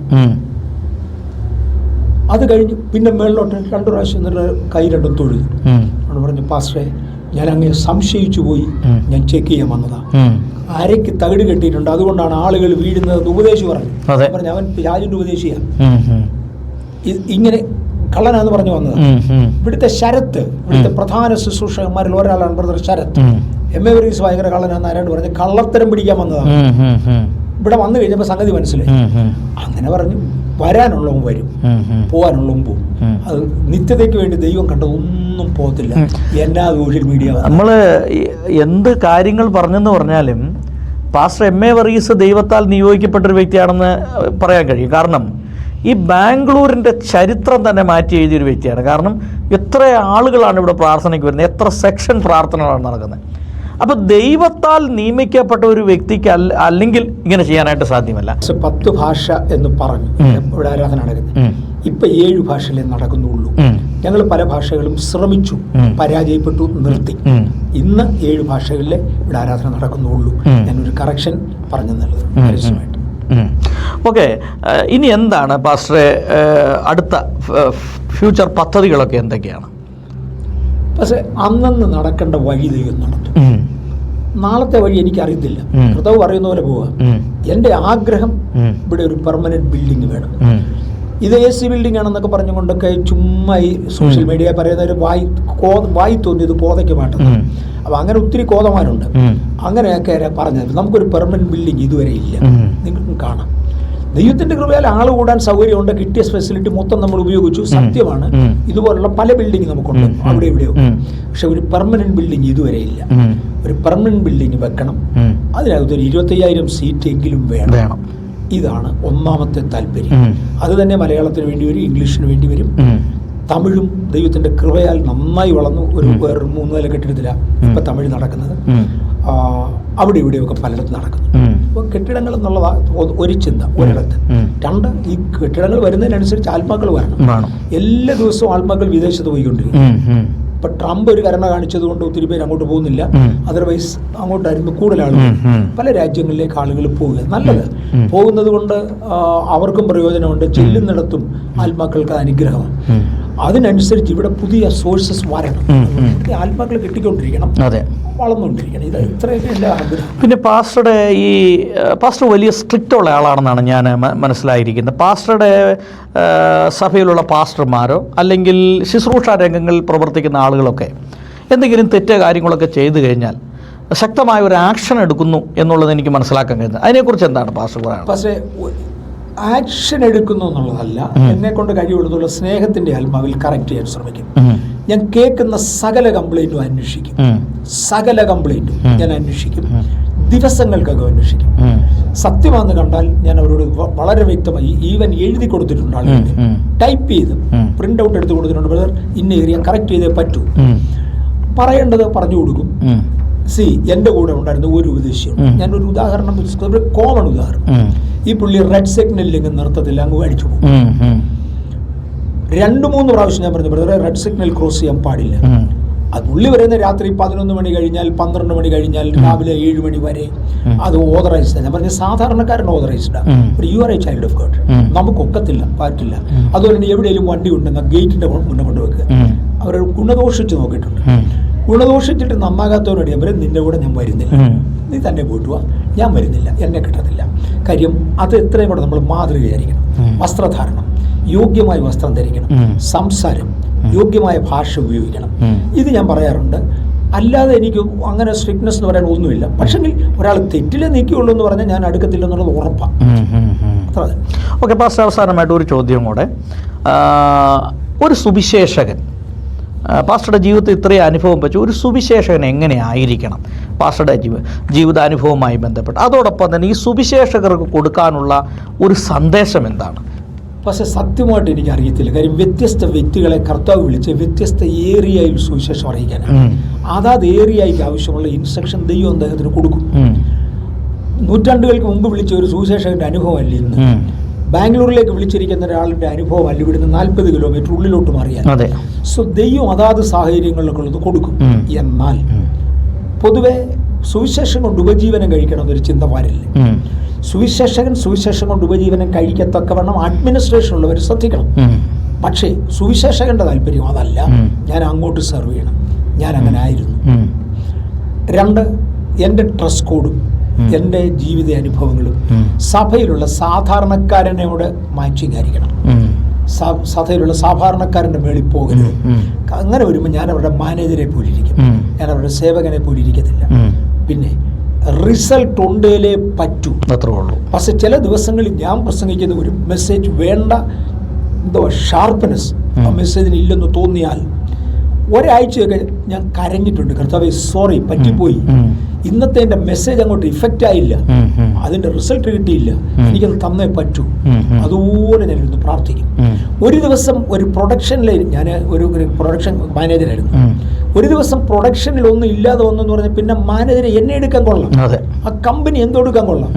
അത് കഴിഞ്ഞ് പിന്നെ മേളിലോട്ട് 2 പ്രാവശ്യം എന്നിട്ട് കൈ രണ്ടും തൊഴുതു. പറഞ്ഞു, പാസ്റ്ററെ ഞാൻ അങ്ങനെ സംശയിച്ചു പോയി, ഞാൻ ചെക്ക് ചെയ്യാൻ വന്നതാ. അരയ്ക്ക് തകിട് കെട്ടിയിട്ടുണ്ട്, അതുകൊണ്ടാണ് ആളുകൾ വീഴുന്നത് ഉപദേശി പറഞ്ഞു. അവൻ രാജുവിന്റെ ഉപദേശിയാണ്, ഇങ്ങനെ കള്ളനാന്ന് പറഞ്ഞു വന്നത്. ഇവിടുത്തെ ശരത്ത്, ഇവിടുത്തെ പ്രധാന ശുശ്രൂഷകന്മാരിൽ ഒരാളാണ് ബ്രദർ ശരത്ത്. എം.എ. വർഗീസ് ഭയങ്കര കള്ളനാന്ന് ആരാണ്ട് പറഞ്ഞ് കള്ളത്തരം പിടിക്കാൻ വന്നതാണ്. ഇവിടെ വന്നു കഴിഞ്ഞപ്പോൾ സംഗതി മനസ്സിലായി. അങ്ങനെ പറഞ്ഞു, വരാനുള്ളവൻ വരും, പോകാനുള്ളവൻ പോവും. അത് നിത്യതയ്ക്ക് വേണ്ടി ദൈവം കണ്ടതൊന്നും പോകത്തില്ല. എന്നാ സോഷ്യൽ മീഡിയ നമ്മൾ എന്ത് കാര്യങ്ങൾ പറഞ്ഞെന്ന് പറഞ്ഞാലും പാസ്റ്റർ എം.എ. വർഗീസ് ദൈവത്താൽ നിയോഗിക്കപ്പെട്ടൊരു വ്യക്തിയാണെന്ന് പറയാൻ കഴിയും. കാരണം ഈ ബാംഗ്ലൂരിൻ്റെ ചരിത്രം തന്നെ മാറ്റി എഴുതിയൊരു വ്യക്തിയാണ്. കാരണം എത്ര ആളുകളാണ് ഇവിടെ പ്രാർത്ഥനയ്ക്ക് വരുന്നത്, എത്ര സെക്ഷൻ പ്രാർത്ഥനകളാണ് നടക്കുന്നത്. അപ്പോൾ ദൈവത്താൽ നിയമിക്കപ്പെട്ട ഒരു വ്യക്തിക്ക് അല്ലെങ്കിൽ ഇങ്ങനെ ചെയ്യാനായിട്ട് സാധ്യമല്ല. 10 ഭാഷ എന്ന് പറഞ്ഞു ഇവിടെ ആരാധന നടക്കുന്നത്. ഇപ്പൊ 7 ഭാഷയിലേ നടക്കുന്നുള്ളൂ. ഞങ്ങൾ പല ഭാഷകളും ശ്രമിച്ചു, പരാജയപ്പെട്ടു, നിർത്തി. ഇന്ന് 7 ഭാഷകളിലെ ഇവിടെ ആരാധന നടക്കുന്നുള്ളൂ. ഞാനൊരു കറക്ഷൻ പറഞ്ഞെന്നുള്ളത് പരസ്യമായിട്ട്. ഓക്കെ. ഇനി എന്താണ് പാസ്റ്ററെ അടുത്ത ഫ്യൂച്ചർ പദ്ധതികളൊക്കെ എന്തൊക്കെയാണ്? പക്ഷെ അന്നന്ന് നടക്കേണ്ട വഴി ദൈവം നടത്തും. നാളത്തെ വഴി എനിക്കറിയത്തില്ല. കർത്താവ് പറയുന്ന പോലെ പോവുക. എൻ്റെ ആഗ്രഹം ഇവിടെ ഒരു പെർമനന്റ് ബിൽഡിംഗ് വേണം. ഇത് AC ബിൽഡിംഗ് ആണെന്നൊക്കെ പറഞ്ഞുകൊണ്ടൊക്കെ ചുമ്മാ ഈ സോഷ്യൽ മീഡിയ പറയുന്നവർ വായി തോന്നിയത് കോതയ്ക്ക് മാറ്റുന്നത്. അപ്പം അങ്ങനെ ഒത്തിരി കോതമാരുണ്ട്. അങ്ങനെയൊക്കെ പറഞ്ഞത് നമുക്കൊരു പെർമനന്റ് ബിൽഡിംഗ് ഇതുവരെ ഇല്ല. നിങ്ങൾക്ക് കാണാം. ദൈവത്തിന്റെ കൃപയാൽ ആൾ കൂടാൻ സൗകര്യമുണ്ട്. കിട്ടിയ ഫെസിലിറ്റി മൊത്തം നമ്മൾ ഉപയോഗിച്ചു, സത്യമാണ്. ഇതുപോലുള്ള പല ബിൽഡിംഗ് നമുക്കുണ്ട് അവിടെ ഇവിടെയോ. പക്ഷെ ഒരു പെർമനന്റ് ബിൽഡിംഗ് ഇതുവരെ ഇല്ല. ഒരു പെർമനന്റ് ബിൽഡിംഗ് വെക്കണം. അതിനകത്ത് ഒരു 25,000 സീറ്റ് എങ്കിലും വേണം. ഇതാണ് ഒന്നാമത്തെ താല്പര്യം. അത് തന്നെ മലയാളത്തിന് വേണ്ടി വരും, ഇംഗ്ലീഷിന് വേണ്ടി വരും. തമിഴും ദൈവത്തിന്റെ കൃപയാൽ നന്നായി വളർന്നു. വേറൊരു 3 നില കെട്ടിടത്തിലാണ് ഇപ്പൊ തമിഴ് നടക്കുന്നത്. അവിടെ ഇവിടെയൊക്കെ പലയിടത്തും നടക്കുന്നു. അപ്പോൾ കെട്ടിടങ്ങൾ എന്നുള്ളതാ ഒരു ചിന്ത ഒരിടത്ത്. 2, ഈ കെട്ടിടങ്ങൾ വരുന്നതിനനുസരിച്ച് ആത്മാക്കൾ വരണം. എല്ലാ ദിവസവും ആത്മാക്കൾ വിദേശത്ത് പോയിക്കൊണ്ടിരിക്കും. ഇപ്പൊ ട്രംപ് ഒരു കരുണ കാണിച്ചത് കൊണ്ട് ഒത്തിരി പേര് അങ്ങോട്ട് പോകുന്നില്ല. അതർവൈസ് അങ്ങോട്ടായിരുന്നു കൂടുതൽ ആളുകൾ. പല രാജ്യങ്ങളിലേക്ക് ആളുകൾ പോവുക നല്ലത്. പോകുന്നത് കൊണ്ട് അവർക്കും പ്രയോജനമുണ്ട്, ചെല്ലുന്നിടത്തും ആത്മാക്കൾക്ക് അനുഗ്രഹമാണ്. അതിനനുസരിച്ച് ഇവിടെ പുതിയ സോഴ്സസ് വരണം. ആത്മാക്കൾ കിട്ടിക്കൊണ്ടിരിക്കണം, അതെ, വളർന്നുകൊണ്ടിരിക്കണം. ഇത് ഇത്രയൊക്കെ എൻ്റെ ആഗ്രഹം. പിന്നെ പാസ്റ്റർ വലിയ സ്ട്രിക്റ്റ് ഉള്ള ആളാണെന്നാണ് ഞാൻ മനസ്സിലായിരിക്കുന്നത്. പാസ്റ്ററുടെ സഭയിലുള്ള പാസ്റ്റർമാരോ അല്ലെങ്കിൽ ശുശ്രൂഷ രംഗങ്ങളിൽ പ്രവർത്തിക്കുന്ന ആളുകളൊക്കെ എന്തെങ്കിലും തെറ്റ് കാര്യങ്ങളൊക്കെ ചെയ്തു കഴിഞ്ഞാൽ ശക്തമായ ഒരു ആക്ഷൻ എടുക്കുന്നു എന്നുള്ളത് എനിക്ക് മനസ്സിലാക്കാൻ കഴിയുന്നത്. അതിനെക്കുറിച്ച് എന്താണ് പാസ്റ്റർ പറയുന്നത്? പക്ഷേ ആക്ഷൻ എടുക്കുന്നു എന്നുള്ളതല്ല, എന്നെ കൊണ്ട് കഴിവുള്ളതുള്ള സ്നേഹത്തിൻ്റെ ആത്മാവിൽ കറക്റ്റ് ചെയ്യാൻ ശ്രമിക്കും. ഞാൻ കേൾക്കുന്ന സകല കംപ്ലൈൻറ്റും അന്വേഷിക്കും, സകല കംപ്ലൈൻറ്റും ഞാൻ അന്വേഷിക്കും, ദിവസങ്ങൾക്കകം അന്വേഷിക്കും. സത്യമാണെന്ന് കണ്ടാൽ ഞാൻ അവരോട് വളരെ വ്യക്തമായി ഈവൻ എഴുതി കൊടുത്തിട്ടുണ്ട്, ആളുകൾ ടൈപ്പ് ചെയ്ത് പ്രിന്റ് ഔട്ട് എടുത്ത് കൊടുത്തിട്ടുണ്ട്. ബ്രദർ, ഇന്ന ഏരിയ കറക്റ്റ് ചെയ്തേ പറ്റൂ, പറയേണ്ടത് പറഞ്ഞു കൊടുക്കും. എൻ്റെ കൂടെ ഉണ്ടായിരുന്ന ഒരു ഉപദേശിയും, ഞാനൊരു ഉദാഹരണം, ഒരു കോമൺ ഉദാഹരണം. ഈ പുള്ളി റെഡ് സിഗ്നലിൽ നിർത്തത്തില്ല, അങ്ങ് അടിച്ചു പോകും. 2-3 പ്രാവശ്യം ഞാൻ പറഞ്ഞു, ബ്രദറെ റെഡ് സിഗ്നൽ ക്രോസ് ചെയ്യാൻ പാടില്ല. അത് പുള്ളി പറയുന്നത് രാത്രി 11 മണി കഴിഞ്ഞാൽ 12 മണി കഴിഞ്ഞാൽ രാവിലെ 7 മണി വരെ അത് ഓതറൈസ്ഡ്. ഞാൻ പറഞ്ഞ സാധാരണക്കാരൻ ഓതറൈസ്ഡാണ്. You are a child of God, നമുക്കൊക്കത്തില്ല, പറ്റില്ല. അതുപോലെ തന്നെ എവിടെയെങ്കിലും വണ്ടി ഉണ്ടെന്നാൽ ഗേറ്റിന്റെ മുന്നേ കൊണ്ടുവെക്കുക. അവർ ഗുണദോഷിച്ച് നോക്കിയിട്ടുണ്ട്. ഗുണദോഷിച്ചിട്ട് നന്നാകാത്തവരോട് ഞാൻ പറയും, നിന്റെ കൂടെ ഞാൻ വരുന്നില്ല, നീ തന്നെ പോയിട്ട് വാ, ഞാൻ വരുന്നില്ല, എന്നെ കിട്ടത്തില്ല. കാര്യം അത് എത്രയും കൂടെ നമ്മൾ മാതൃകയായിരിക്കണം. വസ്ത്രധാരണം, യോഗ്യമായ വസ്ത്രം ധരിക്കണം, സംസാരം, യോഗ്യമായ ഭാഷ ഉപയോഗിക്കണം. ഇത് ഞാൻ പറയാറുണ്ട്. അല്ലാതെ എനിക്ക് അങ്ങനെ സ്ട്രിക്ട്നെസ് എന്ന് പറയാൻ ഒന്നുമില്ല. പക്ഷെങ്കിൽ ഒരാൾ തെറ്റിലെ നീക്കിയുള്ളൂ എന്ന് പറഞ്ഞാൽ ഞാൻ അടുക്കത്തില്ല എന്നുള്ളത് ഉറപ്പാണ്. അത്ര. ഓക്കെ പാസ്റ്റർ, അവസാനമായിട്ട് ഒരു ചോദ്യം കൂടെ. ഒരു സുവിശേഷകൻ, പാസ്റ്ററുടെ ജീവിതത്തിൽ ഇത്രയും അനുഭവം വെച്ച് ഒരു സുവിശേഷകൻ എങ്ങനെ ആയിരിക്കണം? പാസ്റ്ററുടെ ജീവിതാനുഭവവുമായി ബന്ധപ്പെട്ട് അതോടൊപ്പം തന്നെ ഈ സുവിശേഷകർക്ക് കൊടുക്കാനുള്ള ഒരു സന്ദേശം എന്താണ്? പക്ഷേ സത്യമായിട്ട് എനിക്ക് അറിയത്തില്ല. കാര്യം വ്യത്യസ്ത വ്യക്തികളെ കർത്താവ് വിളിച്ച് വ്യത്യസ്ത ഏരിയയിൽ സുവിശേഷം അറിയിക്കാനാണ്. അതാത് ഏരിയയ്ക്ക് ആവശ്യമുള്ള ഇൻസ്ട്രക്ഷൻ ദൈവം അദ്ദേഹത്തിന് കൊടുക്കും. നൂറ്റാണ്ടുകൾക്ക് മുമ്പ് വിളിച്ച ഒരു സുവിശേഷകന്റെ അനുഭവമല്ല ഇന്ന്. ബാംഗ്ലൂരിലേക്ക് വിളിച്ചിരിക്കുന്ന ഒരാളുടെ അനുഭവം അല്ല ഇവിടുന്ന് 40 കിലോമീറ്റർ ഉള്ളിലോട്ട് മാറിയാൽ. സോ ദൈവം അതാത് സാഹചര്യങ്ങളിലൊക്കെ ഉള്ളത് കൊടുക്കും. എന്നാൽ പൊതുവെ സുവിശേഷം കൊണ്ട് ഉപജീവനം കഴിക്കണം എന്നൊരു ചിന്ത പാടില്ല. സുവിശേഷം കൊണ്ട് ഉപജീവനം കഴിക്കത്തക്കവണ്ണം അഡ്മിനിസ്ട്രേഷൻ ഉള്ളവർ ശ്രദ്ധിക്കണം. പക്ഷേ സുവിശേഷകന്റെ താല്പര്യം അതല്ല, ഞാൻ അങ്ങോട്ട് സെർവ് ചെയ്യണം, ഞാൻ അങ്ങനെ ആയിരുന്നു. 2, എൻ്റെ ഡ്രസ് കോഡും എൻ്റെ ജീവിത അനുഭവങ്ങളും സഭയിലുള്ള സാധാരണക്കാരനോട് മാച്ചിങ് ആയിരിക്കണം. സഭയിലുള്ള സാധാരണക്കാരൻ്റെ മേളിൽ പോകരുത്. അങ്ങനെ വരുമ്പോൾ ഞാൻ അവരുടെ മാനേജരെ പോലിരിക്കും, ഞാൻ അവരുടെ സേവകനെ പോലിരിക്കത്തില്ല. പിന്നെ റിസൾട്ട് ഉണ്ടേലേ പറ്റൂ, അത്രേ ഉള്ളൂ. പക്ഷെ ചില ദിവസങ്ങളിൽ ഞാൻ പ്രസംഗിക്കുന്ന ഒരു മെസ്സേജ് വേണ്ട ഷാർപ്പ്നെസ് ആ മെസ്സേജിന് ഇല്ലെന്ന് തോന്നിയാൽ ഒരാഴ്ചയൊക്കെ ഞാൻ കരഞ്ഞിട്ടുണ്ട്. കർത്താവേ സോറി, പറ്റിപ്പോയി, ഇന്നത്തെ എൻ്റെ മെസ്സേജ് അങ്ങോട്ട് ഇഫക്റ്റ് ആയില്ല, അതിൻ്റെ റിസൾട്ട് കിട്ടിയില്ല, എനിക്കത് തന്നേ പറ്റൂ. അതുപോലെ ഞാനിരുന്ന് പ്രാർത്ഥിക്കും. ഒരു ദിവസം ഒരു പ്രൊഡക്ഷനിൽ, ഞാൻ ഒരു പ്രൊഡക്ഷൻ മാനേജറായിരുന്നു. ഒരു ദിവസം പ്രൊഡക്ഷനിൽ ഒന്നും ഇല്ലാതെ വന്നെന്ന് പറഞ്ഞാൽ പിന്നെ മാനേജറെ എന്നെ എടുക്കാൻ കൊള്ളാം, ആ കമ്പനി എന്തെടുക്കാൻ കൊള്ളാം,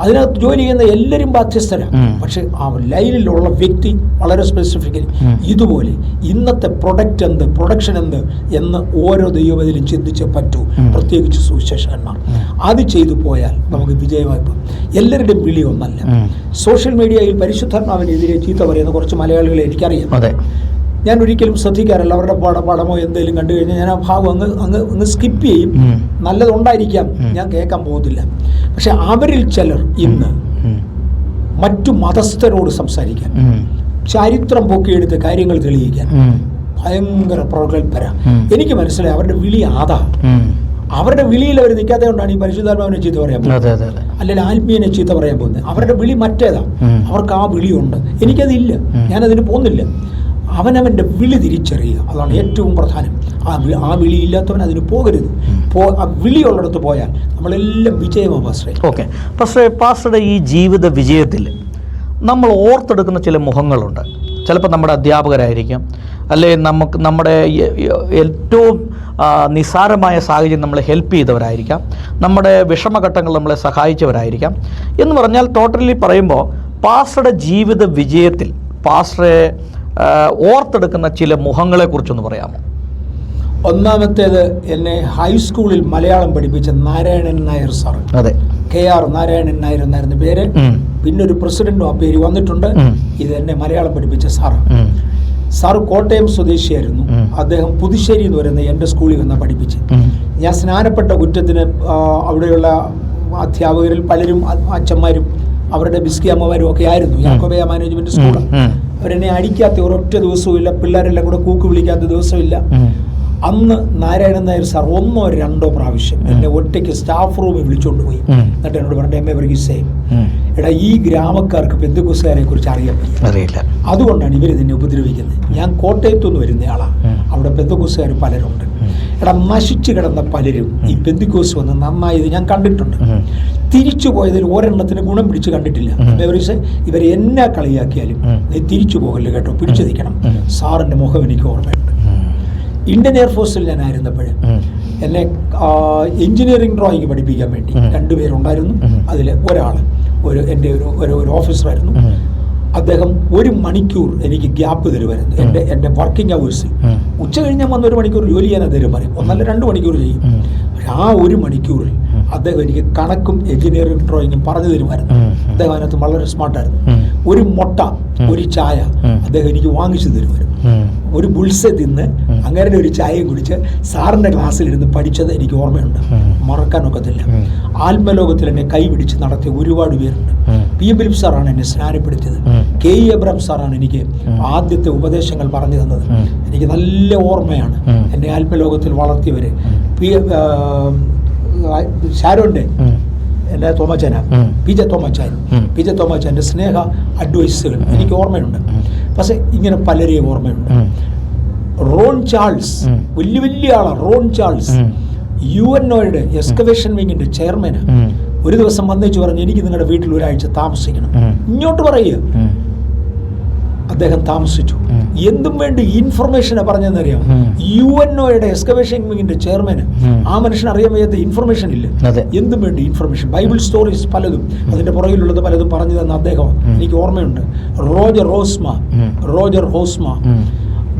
അതിനകത്ത് ജോലി ചെയ്യുന്ന എല്ലാവരും ബാധ്യസ്ഥരാണ്. പക്ഷെ ആ ലൈനിലുള്ള വ്യക്തി വളരെ സ്പെസിഫിക്കലി ഇതുപോലെ ഇന്നത്തെ പ്രൊഡക്റ്റ് എന്ത്, പ്രൊഡക്ഷൻ എന്ത് എന്ന് ഓരോ ദൈവത്തിലും ചിന്തിച്ചേ പറ്റൂ. പ്രത്യേകിച്ച് സുവിശേഷകന്മാർ അത് ചെയ്തു പോയാൽ നമുക്ക് വിജയമായി പോകും. എല്ലാവരുടെയും വിളി ഒന്നല്ല. സോഷ്യൽ മീഡിയയിൽ പരിശുദ്ധാത്മാവിനെതിരെ ചീത്ത പറയുന്ന കുറച്ച് മലയാളികളെ എനിക്കറിയാം. ഞാൻ ഒരിക്കലും ശ്രദ്ധിക്കാറില്ല. അവരുടെ പടമോ എന്തെങ്കിലും കണ്ടു കഴിഞ്ഞാൽ ഞാൻ ആ ഭാഗം അങ്ങ് സ്കിപ്പ് ചെയ്യും. നല്ലതുണ്ടായിരിക്കാം, ഞാൻ കേൾക്കാൻ പോകത്തില്ല. പക്ഷെ അവരിൽ ചിലർ ഇന്ന് മറ്റു മതസ്ഥരോട് സംസാരിക്കാൻ, ചരിത്രം പൊക്കിയെടുത്ത് കാര്യങ്ങൾ തെളിയിക്കാൻ ഭയങ്കര പ്രഗത്ഭര. എനിക്ക് മനസ്സിലായി അവരുടെ വിളി അതാ. അവരുടെ വിളിയിൽ അവർ നിൽക്കാതെ കൊണ്ടാണ് ഈ പരിശുദ്ധാത്മാവിനെ ചീത്ത പറയാൻ പോകുന്നത്, അല്ലെങ്കിൽ ആത്മീയനെ ചീത്ത പറയാൻ പോകുന്നത്. അവരുടെ വിളി മറ്റേതാ, അവർക്ക് ആ വിളിയുണ്ട്, എനിക്കതില്ല, ഞാനതിന് പോകുന്നില്ല. അവനവൻ്റെ വിളി തിരിച്ചറിയുക, അതാണ് ഏറ്റവും പ്രധാനം. ആ വിളിയില്ലാത്തവൻ അതിന് പോകരുത്. ആ വിളിയുള്ളിടത്ത് പോയാൽ നമ്മളെല്ലാം വിജയമാണ് പാസ്റ്ററെ. ഓക്കെ പാസ്റ്ററെ, പാസ്റ്ററുടെ ഈ ജീവിത വിജയത്തിൽ നമ്മൾ ഓർത്തെടുക്കുന്ന ചില മുഖങ്ങളുണ്ട്. ചിലപ്പോൾ നമ്മുടെ അധ്യാപകരായിരിക്കാം, അല്ലെങ്കിൽ നമ്മുടെ ഏറ്റവും നിസ്സാരമായ സാഹചര്യം നമ്മളെ ഹെൽപ്പ് ചെയ്തവരായിരിക്കാം, നമ്മുടെ വിഷമഘട്ടങ്ങൾ നമ്മളെ സഹായിച്ചവരായിരിക്കാം. എന്ന് പറഞ്ഞാൽ ടോട്ടലി പറയുമ്പോൾ പാസ്റ്ററുടെ ജീവിത വിജയത്തിൽ പാസ്റ്ററെ ഓർത്തെടുക്കുന്ന ചില മുഖങ്ങളെക്കുറിച്ചൊന്ന് പറയാമോ? ഒന്നാമത്തേത്, എന്നെ ഹൈസ്കൂളിൽ മലയാളം പഠിപ്പിച്ച നാരായണൻ നായർ സാർ. അതെ, KR നാരായണൻ നായർ എന്നായിരുന്നു പേര്. പിന്നെ ഒരു പ്രസിഡന്റും ആ പേര് വന്നിട്ടുണ്ട്. ഇത് എന്നെ മലയാളം പഠിപ്പിച്ച സാറ്. സാറ് കോട്ടയം സ്വദേശിയായിരുന്നു. അദ്ദേഹം പുതുശ്ശേരി എന്ന് പറയുന്ന എൻ്റെ സ്കൂളിൽ വന്ന പഠിപ്പിച്ച്. ഞാൻ സ്നാനപ്പെട്ട കുറ്റത്തിന് അവിടെയുള്ള അധ്യാപകരിൽ പലരും അച്ഛന്മാരും അവരുടെ ബിസ്കി അമ്മമാരും ഒക്കെ ആയിരുന്നു. യാക്കോബയ മാനേജ്മെന്റ് സ്കൂളാണ്. അവരെന്നെ അടിക്കാത്ത ഒരൊറ്റ ദിവസവും ഇല്ല, പിള്ളേരെല്ലാം കൂടെ കൂക്ക് വിളിക്കാത്ത ദിവസമില്ല. അന്ന് നാരായണൻ നായർ സാർ 1 or 2 പ്രാവശ്യം എന്നെ ഒറ്റയ്ക്ക് സ്റ്റാഫ് റൂമിൽ വിളിച്ചുകൊണ്ട് പോയി. എന്നിട്ട് എന്നോട് പറഞ്ഞു, എം എ വർഗീസേ, എടാ ഈ ഗ്രാമക്കാർക്ക് പെന്തക്കോസ്തുകാരെ കുറിച്ച് അറിയില്ല, അതുകൊണ്ടാണ് ഇവർ ഇതിനെ ഉപദ്രവിക്കുന്നത്. ഞാൻ കോട്ടയത്തുനിന്ന് വരുന്നയാളാണ്, അവിടെ പെന്തക്കോസ്തുകാർ പലരുണ്ട്. എടാ നശിച്ചു കിടന്ന പലരും ഈ പെന്തക്കോസ് വന്ന് നന്നായത് ഞാൻ കണ്ടിട്ടുണ്ട്. തിരിച്ചു പോയതിൽ ഒരെണ്ണത്തിന് ഗുണം പിടിച്ച് കണ്ടിട്ടില്ല. ഇവരെ എന്നാ കളിയാക്കിയാലും നീ തിരിച്ചു പോകല്ലേ കേട്ടോ, പിടിച്ചു നിൽക്കണം. സാറിൻ്റെ മുഖം എനിക്ക് ഓർമ്മയുണ്ട്. ഇന്ത്യൻ എയർഫോഴ്സിൽ ഞാൻ ആയിരുന്നപ്പോൾ എന്നെ എഞ്ചിനീയറിംഗ് ഡ്രോയിങ് പഠിപ്പിക്കാൻ വേണ്ടി 2 പേരുണ്ടായിരുന്നു. അതിൽ എൻ്റെ ഒരു ഓഫീസറായിരുന്നു. അദ്ദേഹം 1 മണിക്കൂർ എനിക്ക് ഗ്യാപ്പ് തരുമായിരുന്നു എൻ്റെ വർക്കിംഗ് അവേഴ്സിൽ. ഉച്ച കഴിഞ്ഞാൽ വന്ന് 1 മണിക്കൂർ ജോലി ചെയ്യാൻ അദ്ദേഹം പറയും, 1 അല്ല 2 മണിക്കൂർ ചെയ്യും. ആ 1 മണിക്കൂറിൽ അദ്ദേഹം എനിക്ക് കണക്കും എഞ്ചിനീയറിംഗ് ഡ്രോയിങ്ങും പറഞ്ഞു തരുമായിരുന്നു. അദ്ദേഹം അതിനകത്ത് വളരെ സ്മാർട്ടായിരുന്നു. 1 മുട്ട 1 ചായ അദ്ദേഹം എനിക്ക് വാങ്ങിച്ചു തരുമായിരുന്നു. 1 ബുൾസെ തിന്ന് അങ്ങനെ ഒരു ചായയും കുടിച്ച് സാറിൻ്റെ ക്ലാസ്സിലിരുന്ന് പഠിച്ചത് എനിക്ക് ഓർമ്മയുണ്ട്, മറക്കാനൊക്കത്തില്ല. ആത്മലോകത്തിൽ എന്നെ കൈപിടിച്ച് നടത്തിയ ഒരുപാട് പേരുണ്ട്. പി എം ഫിലിപ്പ് സാറാണ് എന്നെ സ്നാനപ്പെടുത്തിയത്. കെ ഇ എബ്രഹാം സാറാണ് എനിക്ക് ആദ്യത്തെ ഉപദേശങ്ങൾ പറഞ്ഞു തന്നത്. എനിക്ക് നല്ല ഓർമ്മയാണ്. എന്നെ ആത്മലോകത്തിൽ വളർത്തിയവര് ഷാരോന്റെ എൻ്റെ തോമച്ചാന പി ജെ തോമച്ചാൻ്റെ സ്നേഹ അഡ്വൈസുകൾ എനിക്ക് ഓർമ്മയുണ്ട്. പക്ഷെ ഇങ്ങനെ പലരെയും ഓർമ്മയുണ്ട്. റോൺ ചാൾസ്, വലിയ ആളാണ് റോൺ ചാൾസ്, UNOയുടെ എക്സ്കവേഷൻ വിങ്ങിന്റെ ചെയർമാന്. ഒരു ദിവസം വന്നേച്ചു പറഞ്ഞു, എനിക്ക് നിങ്ങളുടെ വീട്ടിൽ 1 ആഴ്ച താമസിക്കണം. ഇങ്ങോട്ട് പറയുക. അദ്ദേഹം താമസിച്ചു. എന്തും വേണ്ടി ഇൻഫർമേഷനെ പറഞ്ഞെന്നറിയാം. UNOയുടെ എക്സ്കവേഷൻ വിങ്ങിന്റെ ചെയർമാന് ആ മനുഷ്യൻ അറിയാൻ വയ്യാത്ത ഇൻഫർമേഷൻ ഇല്ല. എന്തും വേണ്ടി ഇൻഫർമേഷൻ, ബൈബിൾ സ്റ്റോറീസ് പലതും അതിന്റെ പുറകിലുള്ളത് പലതും പറഞ്ഞു തന്ന അദ്ദേഹം എനിക്ക് ഓർമ്മയുണ്ട്. റോജർ ഹോസ്മ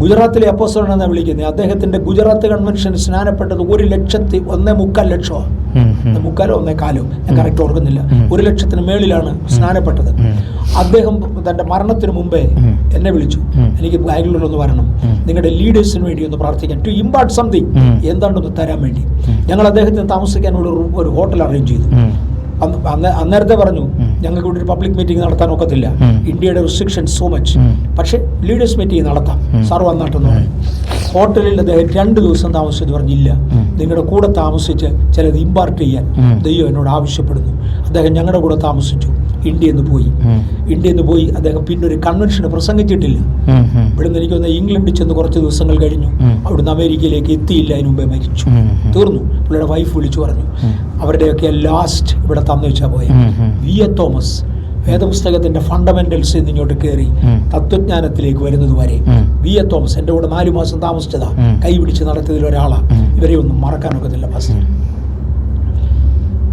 ഗുജറാത്തിലെ അപ്പോസ്തലനാണ് വിളിക്കുന്നത്. അദ്ദേഹത്തിന്റെ ഗുജറാത്ത് കൺവെൻഷൻ സ്നാനപ്പെട്ടത് 1,1,4,00,000 മുക്കാലോ 1,4 ഞാൻ കറക്റ്റ് ഓർക്കുന്നില്ല. 1,00,000 മേളിലാണ് സ്നാനപ്പെട്ടത്. അദ്ദേഹം തന്റെ മരണത്തിന് മുമ്പേ എന്നെ വിളിച്ചു, എനിക്ക് ബാംഗ്ലൂരിലൊന്ന് വരണം, നിങ്ങളുടെ ലീഡേഴ്സിന് വേണ്ടി ഒന്ന് പ്രാർത്ഥിക്കാൻ, ടു ഇമ്പാർട്ട് സംതിങ്, എന്താണ്ടൊന്ന് തരാൻ വേണ്ടി. ഞങ്ങൾ അദ്ദേഹത്തിന് താമസിക്കാൻ ഒരു ഹോട്ടൽ അറേഞ്ച് ചെയ്തു. അന്നേരത്തെ പറഞ്ഞു, ഞങ്ങൾക്ക് ഇവിടെ ഒരു പബ്ലിക് മീറ്റിംഗ് നടത്താൻ ഒക്കത്തില്ല, ഇന്ത്യയുടെ റിസ്ട്രിക്ഷൻ സോ മച്ച്, പക്ഷെ ലീഡേഴ്സ് മീറ്റിംഗ് നടത്താം, സാർ വന്നാട്ടെന്ന് പറഞ്ഞു. ഹോട്ടലിൽ അദ്ദേഹം 2 ദിവസം താമസിച്ചെന്ന് പറഞ്ഞില്ല, നിങ്ങളുടെ കൂടെ താമസിച്ച് ചിലത് ഇമ്പാർട്ട് ചെയ്യാൻ ദൈവം എന്നോട് ആവശ്യപ്പെടുന്നു. അദ്ദേഹം ഞങ്ങളുടെ കൂടെ താമസിച്ചു. ഇന്ത്യയിൽ നിന്ന് പോയി അദ്ദേഹം പിന്നെ ഒരു കൺവെൻഷന് പ്രസംഗിച്ചിട്ടില്ല. ഇവിടുന്ന് എനിക്കൊന്ന് ഇംഗ്ലണ്ടിൽ ചെന്ന് കുറച്ച് ദിവസങ്ങൾ കഴിഞ്ഞു. അവിടുന്ന് അമേരിക്കയിലേക്ക് എത്തിയില്ല, അതിന് മുമ്പേ മരിച്ചു, തീർന്നു. പുള്ളിയുടെ വൈഫ് വിളിച്ചു പറഞ്ഞു, അവരുടെയൊക്കെ ലാസ്റ്റ് ഇവിടെ തന്നു വെച്ചാൽ പോയ വി.എ. തോമസ് വേദപുസ്തകത്തിന്റെ ഫണ്ടമെന്റൽസ് ഇങ്ങോട്ട് കയറി തത്വജ്ഞാനത്തിലേക്ക് വരുന്നത് വരെ വി.എ. തോമസ് എൻ്റെ കൂടെ 4 മാസം താമസിച്ചതാ. കൈ പിടിച്ച് നടത്തിയതിൽ ഒരാളാ. ഇവരെ ഒന്നും മറക്കാനൊക്കത്തില്ല. പാസ്റ്റർ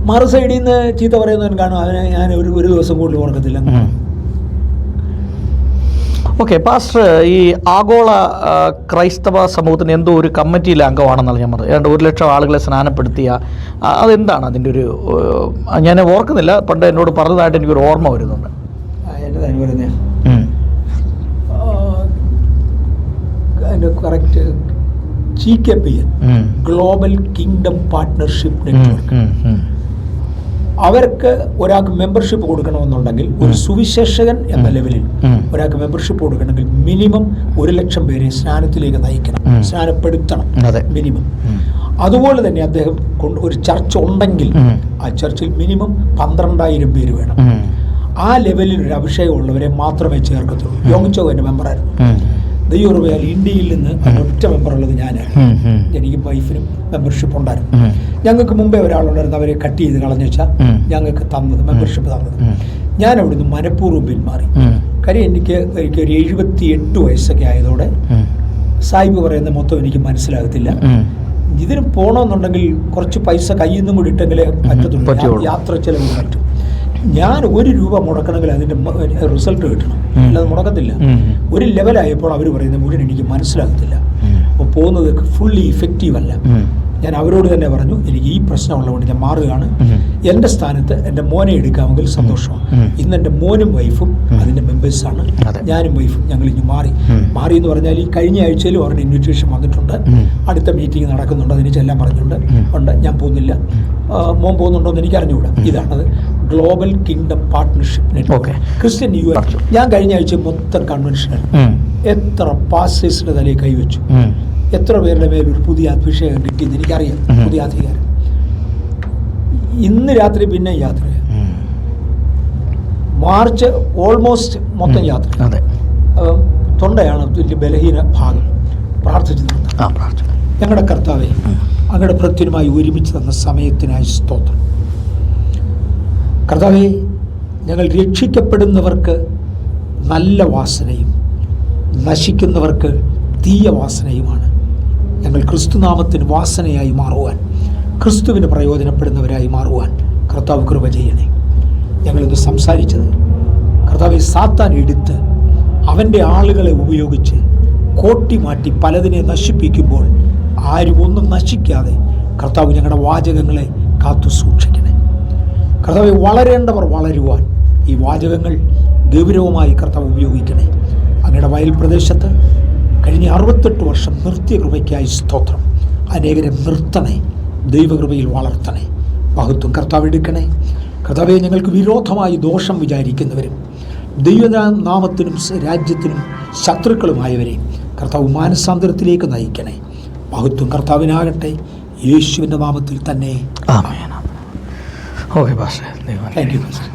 മറു സൈഡിൽ നിന്ന് ചീത്ത പറയുന്നവൻ കാണും, അവനെ ഞാൻ ഒരു ദിവസം കൂടുതൽ ഓർക്കത്തില്ല. ഓക്കെ പാസ്റ്റർ, ഈ ആഗോള ക്രൈസ്തവ സമൂഹത്തിന് എന്തോ ഒരു കമ്മിറ്റിയിലെ അംഗമാണെന്നാണ് ഞാൻ പറഞ്ഞത്. ഏതാണ്ട് 1,00,000 ആളുകളെ സ്നാനപ്പെടുത്തിയ അതെന്താണ് അതിൻ്റെ ഒരു, ഞാൻ ഓർക്കുന്നില്ല, പണ്ട് എന്നോട് പറഞ്ഞതായിട്ട് എനിക്കൊരു ഓർമ്മ വരുന്നുണ്ട്. അതിൻ്റെ correct GKPN, global kingdom partnership network. അവർക്ക് ഒരാൾക്ക് മെമ്പർഷിപ്പ് കൊടുക്കണമെന്നുണ്ടെങ്കിൽ, ഒരു സുവിശേഷകൻ എന്ന ലെവലിൽ ഒരാൾക്ക് മെമ്പർഷിപ്പ് കൊടുക്കണമെങ്കിൽ മിനിമം 1,00,000 പേരെ സ്നാനത്തിലേക്ക് നയിക്കണം, സ്നാനപ്പെടുത്തണം മിനിമം. അതുപോലെ തന്നെ അദ്ദേഹം ഒരു ചർച്ച് ഉണ്ടെങ്കിൽ ആ ചർച്ചിൽ മിനിമം 12,000 പേര് വേണം. ആ ലെവലിൽ ഒരു അഭിഷേകമുള്ളവരെ മാത്രമേ ചേർക്കത്തുള്ളൂ. യോങ്ചോ എൻ്റെ മെമ്പറായിരുന്നു. ദൈവകൃപയാൽ ഇന്ത്യയിൽ നിന്ന് ഒറ്റ മെമ്പറുള്ളത് ഞാനാണ്. എനിക്ക് വൈഫിനും മെമ്പർഷിപ്പ് ഉണ്ടായിരുന്നു. ഞങ്ങൾക്ക് മുമ്പേ ഒരാളുണ്ടായിരുന്നു, അവരെ കട്ട് ചെയ്ത് കളഞ്ഞു വെച്ചാൽ ഞങ്ങൾക്ക് തന്നത് മെമ്പർഷിപ്പ് തന്നത്. ഞാൻ അവിടുന്ന് മനഃപൂർവ്വം പിന്മാറി. കാര്യം എനിക്ക് ഒരു 78 വയസ്സൊക്കെ ആയതോടെ സാഹിബ് പറയുന്ന മൊത്തം എനിക്ക് മനസ്സിലാകത്തില്ല. ഇതിന് പോകണമെന്നുണ്ടെങ്കിൽ കുറച്ച് പൈസ കയ്യിൽ നിന്നും കൂടി ഇട്ടെങ്കിലേ പറ്റത്തുള്ളൂ, യാത്ര ചെലവ് പറ്റും. ഞാൻ 1 രൂപ മുടക്കണമെങ്കിൽ അതിൻ്റെ റിസൾട്ട് കിട്ടണം, അല്ലാതെ മുടക്കത്തില്ല. ഒരു ലെവലായപ്പോൾ അവർ പറയുന്ന മുഴുവൻ എനിക്ക് മനസ്സിലാകത്തില്ല. അപ്പോൾ പോകുന്നത് ഫുള്ളി ഇഫക്റ്റീവ് അല്ല. ഞാൻ അവരോട് തന്നെ പറഞ്ഞു, എനിക്ക് ഈ പ്രശ്നമുള്ളതുകൊണ്ട് ഞാൻ മാറുകയാണ്. എൻ്റെ സ്ഥാനത്ത് എൻ്റെ മോനെ എടുക്കാമെങ്കിൽ സന്തോഷമാണ്. ഇന്ന് എൻ്റെ മോനും വൈഫും അതിൻ്റെ മെമ്പേഴ്സാണ്. ഞാനും വൈഫും ഞങ്ങൾ ഇനി മാറി എന്ന് പറഞ്ഞാൽ ഈ കഴിഞ്ഞ ആഴ്ചയിലും അവരുടെ ഇൻവിറ്റേഷൻ വന്നിട്ടുണ്ട്. അടുത്ത മീറ്റിംഗ് നടക്കുന്നുണ്ട്, അതിന് ചെല്ലാൻ പറഞ്ഞിട്ടുണ്ട്. ഞാൻ പോകുന്നില്ല. മോൻ പോകുന്നുണ്ടോ എന്ന് എനിക്ക് അറിഞ്ഞുകൂടാ. ഇതാണത് global kingdom partnership network, Christian you. ഞാൻ കഴിഞ്ഞ ആഴ്ച മൊത്തം കൺവെൻഷനിൽ എത്ര പാസ്റ്റേഴ്സിന്റെ തലയിൽ കൈവച്ചു, എത്ര പേരുടെ മേൽ ഒരു പുതിയ അഭിഷേകം കിട്ടിയെന്ന് എനിക്കറിയാം, പുതിയ അധികാരം. ഇന്ന് രാത്രി പിന്നെ യാത്ര, മാർച്ച് ഓൾമോസ്റ്റ് മൊത്തം യാത്ര. തൊണ്ടയാണ് വലിയ ബലഹീന ഭാഗം. പ്രാർത്ഥിച്ചു ഞങ്ങളുടെ കർത്താവേ, അങ്ങയുടെ ഭൃത്യനുമായി ഒരുമിച്ച് തന്ന സമയത്തിനായി സ്തോത്രം. കർത്താവേ, ഞങ്ങൾ രക്ഷിക്കപ്പെടുന്നവർക്ക് നല്ല വാസനയും നശിക്കുന്നവർക്ക് തീയ വാസനയുമാണ്. ഞങ്ങൾ ക്രിസ്തുനാമത്തിന് വാസനയായി മാറുവാൻ, ക്രിസ്തുവിന് പ്രയോജനപ്പെടുന്നവരായി മാറുവാൻ കർത്താവ് കൃപ ചെയ്യണേ. ഞങ്ങളിന്ന് സംസാരിച്ചത് കർത്താവെ, സാത്താൻ എടുത്ത് അവൻ്റെ ആളുകളെ ഉപയോഗിച്ച് കോട്ടി മാറ്റി പലതിനെ നശിപ്പിക്കുമ്പോൾ ആരും ഒന്നും നശിക്കാതെ കർത്താവ് ഞങ്ങളുടെ വാചകങ്ങളെ കാത്തു സൂക്ഷിക്കണേ. കർത്താവെ, വളരേണ്ടവർ വളരുവാൻ ഈ വാചകങ്ങൾ ഗൗരവമായി കർത്താവ് ഉപയോഗിക്കണേ. അങ്ങയുടെ വയൽ പ്രദേശത്ത് കഴിഞ്ഞ 68 വർഷം നിർത്തിയ സ്തോത്രം. അനേകരെ നിർത്തണേ, ദൈവകൃപയിൽ വളർത്തണേ. മഹത്വം കർത്താവ് എടുക്കണേ. കർത്താവെ, ഞങ്ങൾക്ക് വിരോധമായി ദോഷം വിചാരിക്കുന്നവരും ദൈവനാമത്തിനും രാജ്യത്തിനും ശത്രുക്കളുമായവരെ കർത്താവ് മാനസാന്തരത്തിലേക്ക് നയിക്കണേ. മഹത്വം കർത്താവിനാകട്ടെ, യേശുവിൻ്റെ നാമത്തിൽ തന്നെ. Okay pastor, thank you pastor.